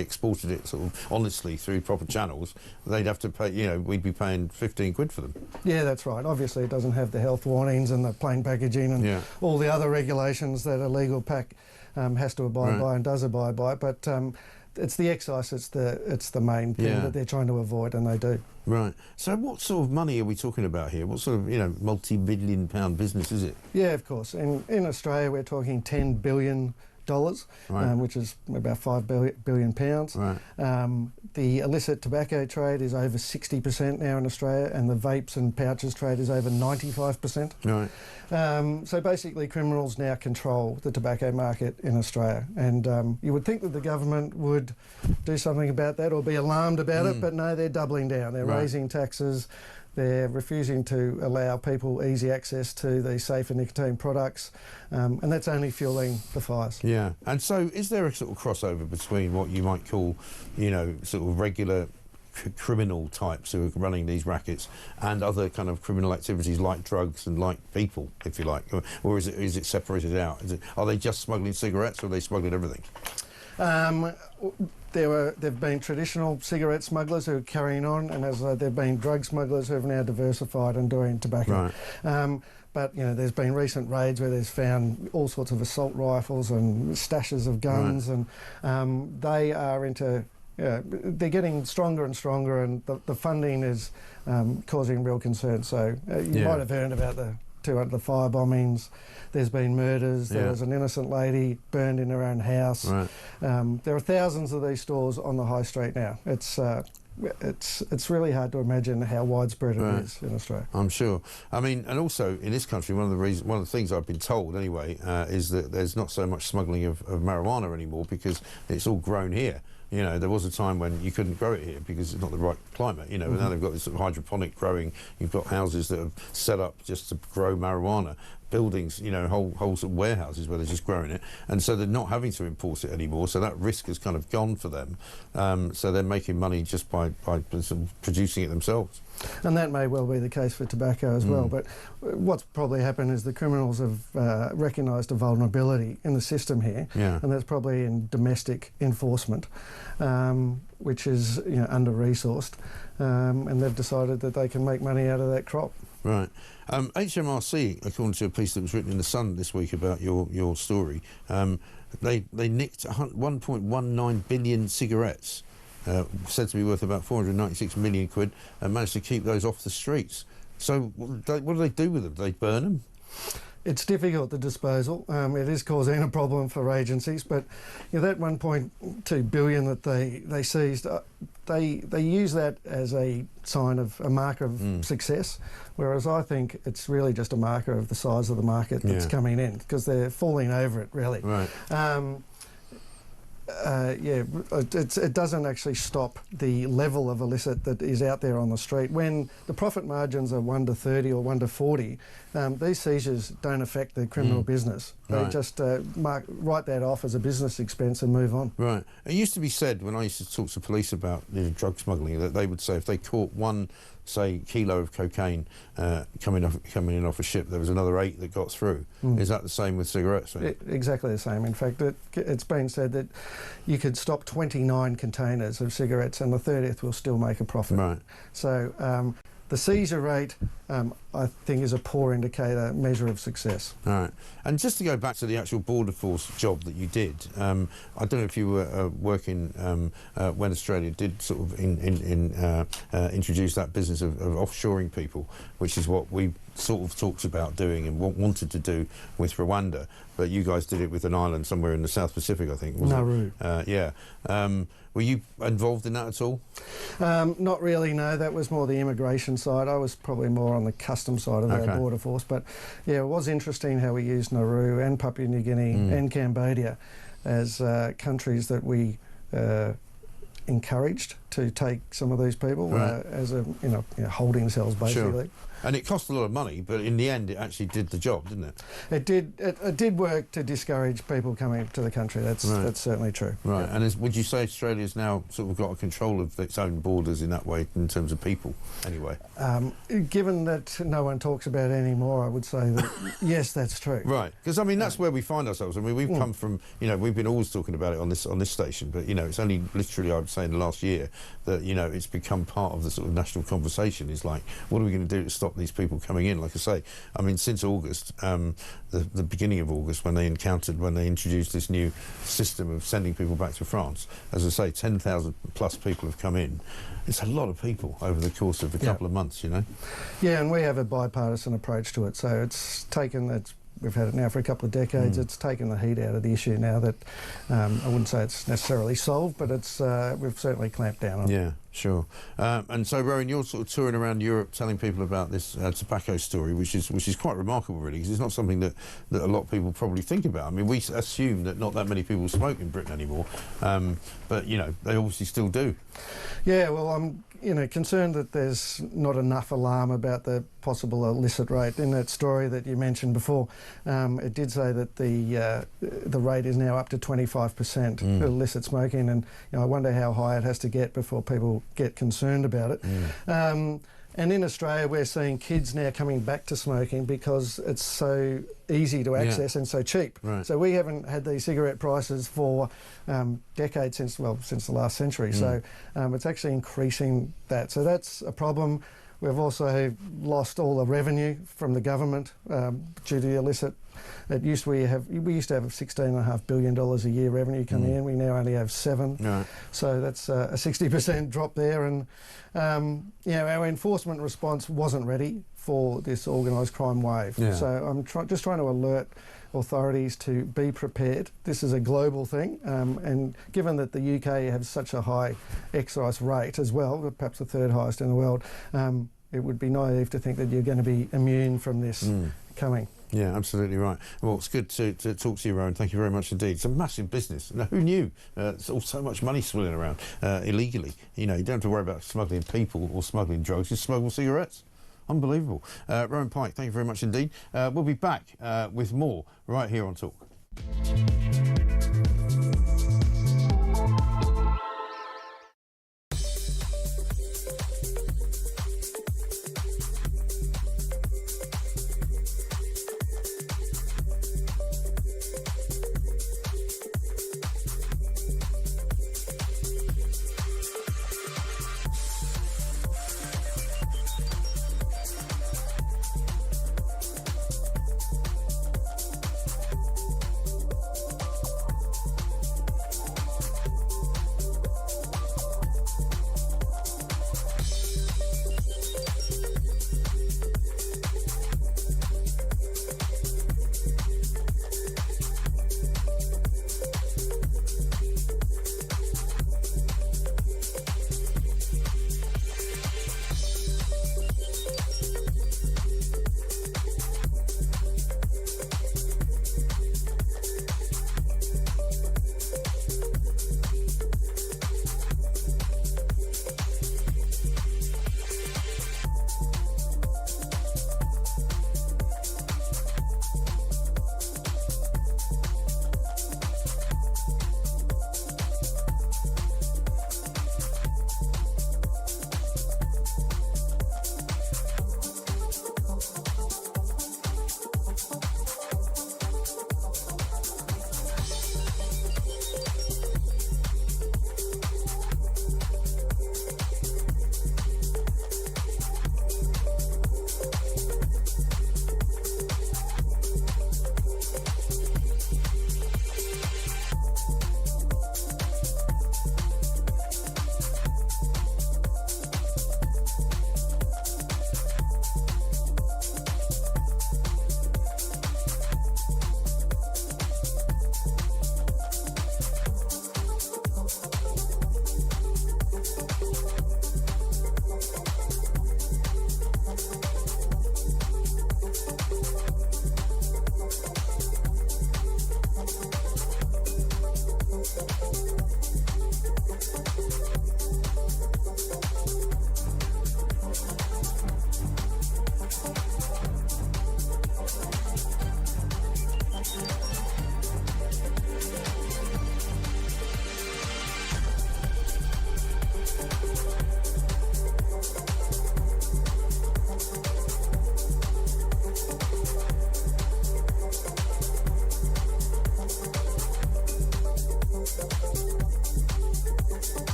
exported it sort of honestly through proper channels. They'd have to pay. You know, we'd be paying 15 quid for them. Yeah, that's right. Obviously, it doesn't have the health warnings and the plain packaging and all the other regulations that a legal pack has to abide by and does abide by. But it's the excise. It's the main thing that they're trying to avoid, and they do. Right. So what sort of money are we talking about here? What sort of, you know, multi-billion pound business is it? Yeah, of course. In Australia, we're talking $10 billion, which is about £5 billion. Right. The illicit tobacco trade is over 60% now in Australia, and the vapes and pouches trade is over 95%. Right. So basically, criminals now control the tobacco market in Australia, and you would think that the government would do something about that or be alarmed about it, but no, they're doubling down. They're raising taxes. They're refusing to allow people easy access to the safer nicotine products, and that's only fueling the fires. Yeah. And so is there a sort of crossover between what you might call, you know, sort of regular criminal types who are running these rackets and other kind of criminal activities like drugs and like people, if you like? Or is it separated out? Are they just smuggling cigarettes, or are they smuggling everything? There have been traditional cigarette smugglers who are carrying on, and there have been drug smugglers who have now diversified and doing tobacco. Right. But you know, there's been recent raids where there's found all sorts of assault rifles and stashes of guns, and they are into. They're getting stronger and stronger, and the funding is causing real concern. So you might have heard about the fire bombings. There's been murders. There was an innocent lady burned in her own house. Right. There are thousands of these stores on the high street now. It's really hard to imagine how widespread it is in Australia. I'm sure. I mean, and also in this country, one of the things I've been told anyway is that there's not so much smuggling of marijuana anymore because it's all grown here. You know, there was a time when you couldn't grow it here because it's not the right climate, you know, but now they've got this sort of hydroponic growing. You've got houses that are set up just to grow marijuana, buildings, you know, whole sort of warehouses where they're just growing it. And so they're not having to import it anymore, so that risk has kind of gone for them. So they're making money just by sort of producing it themselves. And that may well be the case for tobacco as well. But what's probably happened is the criminals have recognised a vulnerability in the system here, and that's probably in domestic enforcement, which is, you know, under-resourced, and they've decided that they can make money out of that crop. Right. HMRC, according to a piece that was written in The Sun this week about your story, they nicked 1.19 billion cigarettes, said to be worth about 496 million quid, and managed to keep those off the streets. So what do they do with them? Do they burn them? It's difficult, the disposal. It is causing a problem for agencies, but you know, that 1.2 billion that they seized, they use that as a sign of a marker of success, whereas I think it's really just a marker of the size of the market that's coming in, because they're falling over it, really. Right. It doesn't actually stop the level of illicit that is out there on the street. When the profit margins are 1 to 30 or 1 to 40, these seizures don't affect the criminal business. They just write that off as a business expense and move on. Right. It used to be said, when I used to talk to police about drug smuggling, that they would say if they caught one, say, kilo of cocaine coming in off a ship, there was another 8 that got through. Is that the same with cigarettes? Exactly the same. In fact, it's been said that you could stop 29 containers of cigarettes and the 30th will still make a profit. Right. So the seizure rate, I think, is a poor indicator, measure of success. All right. And just to go back to the actual Border Force job that you did, I don't know if you were working when Australia did sort of introduce that business of offshoring people, which is what we sort of talked about doing and wanted to do with Rwanda, but you guys did it with an island somewhere in the South Pacific, I think, wasn't it? Yeah. Were you involved in that at all? Not really, no. That was more the immigration side. I was probably more on the customs side of our border force. But, yeah, it was interesting how we used Nauru and Papua New Guinea and Cambodia as countries that we encouraged to take some of these people as a, holding cells, basically. Sure. And it cost a lot of money, but in the end, it actually did the job, didn't it? It did. It did work to discourage people coming to the country. That's certainly true. Right. Yeah. And would you say Australia's now sort of got a control of its own borders in that way, in terms of people, anyway? Given that no one talks about it anymore, I would say that yes, that's true. Right. Because I mean, that's where we find ourselves. I mean, we've come from. We've been always talking about it on this station, but it's only literally, I would say, in the last year that it's become part of the sort of national conversation. Is like, what are we going to do to stop these people coming in? Like I say, I mean, since August, the beginning of August, when they introduced this new system of sending people back to France, as I say, 10,000 plus people have come in. It's a lot of people over the course of a couple of months, Yeah, and we have a bipartisan approach to it, so we've had it now for a couple of decades. It's taken the heat out of the issue now that I wouldn't say it's necessarily solved, but it's we've certainly clamped down on it. Yeah, sure. And so, Rowan, you're sort of touring around Europe telling people about this tobacco story, which is quite remarkable, really, because it's not something that a lot of people probably think about. I mean, we assume that not that many people smoke in Britain anymore, but, they obviously still do. Yeah, well, I'm concerned that there's not enough alarm about the possible illicit rate. In that story that you mentioned before, it did say that the rate is now up to 25% illicit smoking, and I wonder how high it has to get before people get concerned about it. And in Australia, we're seeing kids now coming back to smoking because it's so easy to access and so cheap. Right. So we haven't had these cigarette prices for decades, since the last century. So it's actually increasing that. So that's a problem. We've also lost all the revenue from the government due to the illicit. We used to have $16.5 billion a year revenue coming in. We now only have $7 billion. Right. So that's a 60% drop there. And our enforcement response wasn't ready for this organised crime wave. Yeah. So I'm just trying to alert authorities to be prepared. This is a global thing, and given that the UK has such a high excise rate as well, perhaps the third highest in the world, it would be naive to think that you're going to be immune from this coming. Yeah, absolutely right. Well, it's good to talk to you, Rowan. Thank you very much indeed. It's a massive business. Now, who knew? There's so much money swirling around illegally. You don't have to worry about smuggling people or smuggling drugs. You smuggle cigarettes. Unbelievable. Rowan Pike, thank you very much indeed. We'll be back with more right here on Talk.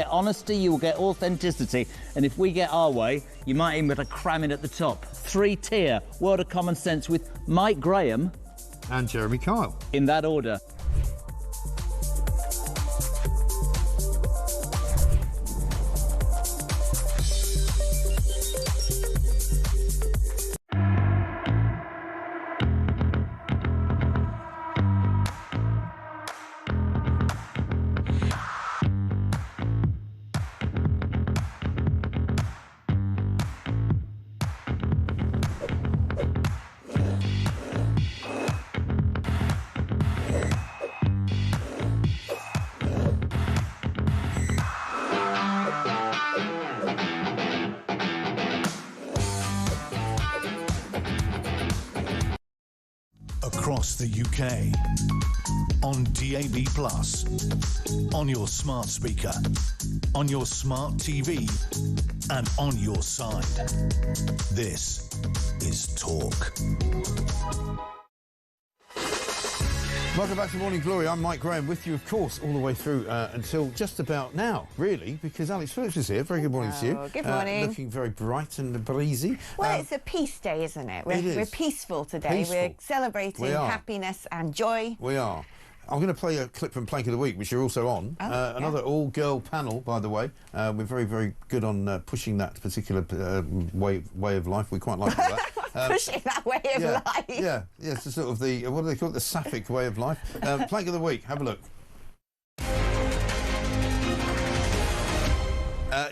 get honesty, you will get authenticity, and if we get our way, you might even be able to cram in at the top. 3-tier World of Common Sense with Mike Graham and Jeremy Kyle. In that order. Across the UK, on DAB+, on your smart speaker, on your smart TV, and on your side. This is Talk. Welcome back to Morning Glory. I'm Mike Graham, with you, of course, all the way through until just about now, really, because Alex Phillips is here. Very good morning to you. Good morning. Looking very bright and breezy. Well, it's a peace day, isn't it? We're peaceful today. Peaceful. We're celebrating happiness and joy. We are. I'm going to play a clip from Plank of the Week, which you're also on. Another all-girl panel, by the way. We're very, very good on pushing that particular way of life. We quite like that. Pushing that way of life. Yeah, it's the sort of the, what do they call it, the sapphic way of life. Plank of the Week, have a look.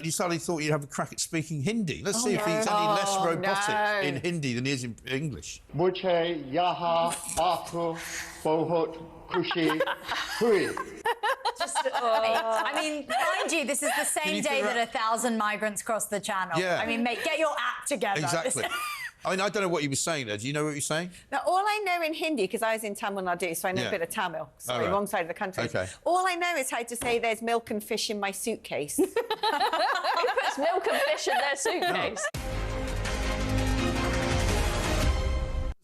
You suddenly thought you'd have a crack at speaking Hindi. Let's see if he's any less robotic in Hindi than he is in English. मुझे यहाँ आकर बहुत खुशी हुई. I mean, mind you, this is the same day that 1,000 migrants crossed the channel. Yeah. I mean, mate, get your act together. Exactly. I mean, I don't know what you were saying there. Do you know what you're saying? Now, all I know in Hindi, because I was in Tamil Nadu, so I know a bit of Tamil. Sorry, wrong side of the country. Okay. All I know is how to say there's milk and fish in my suitcase. Who puts milk and fish in their suitcase? No.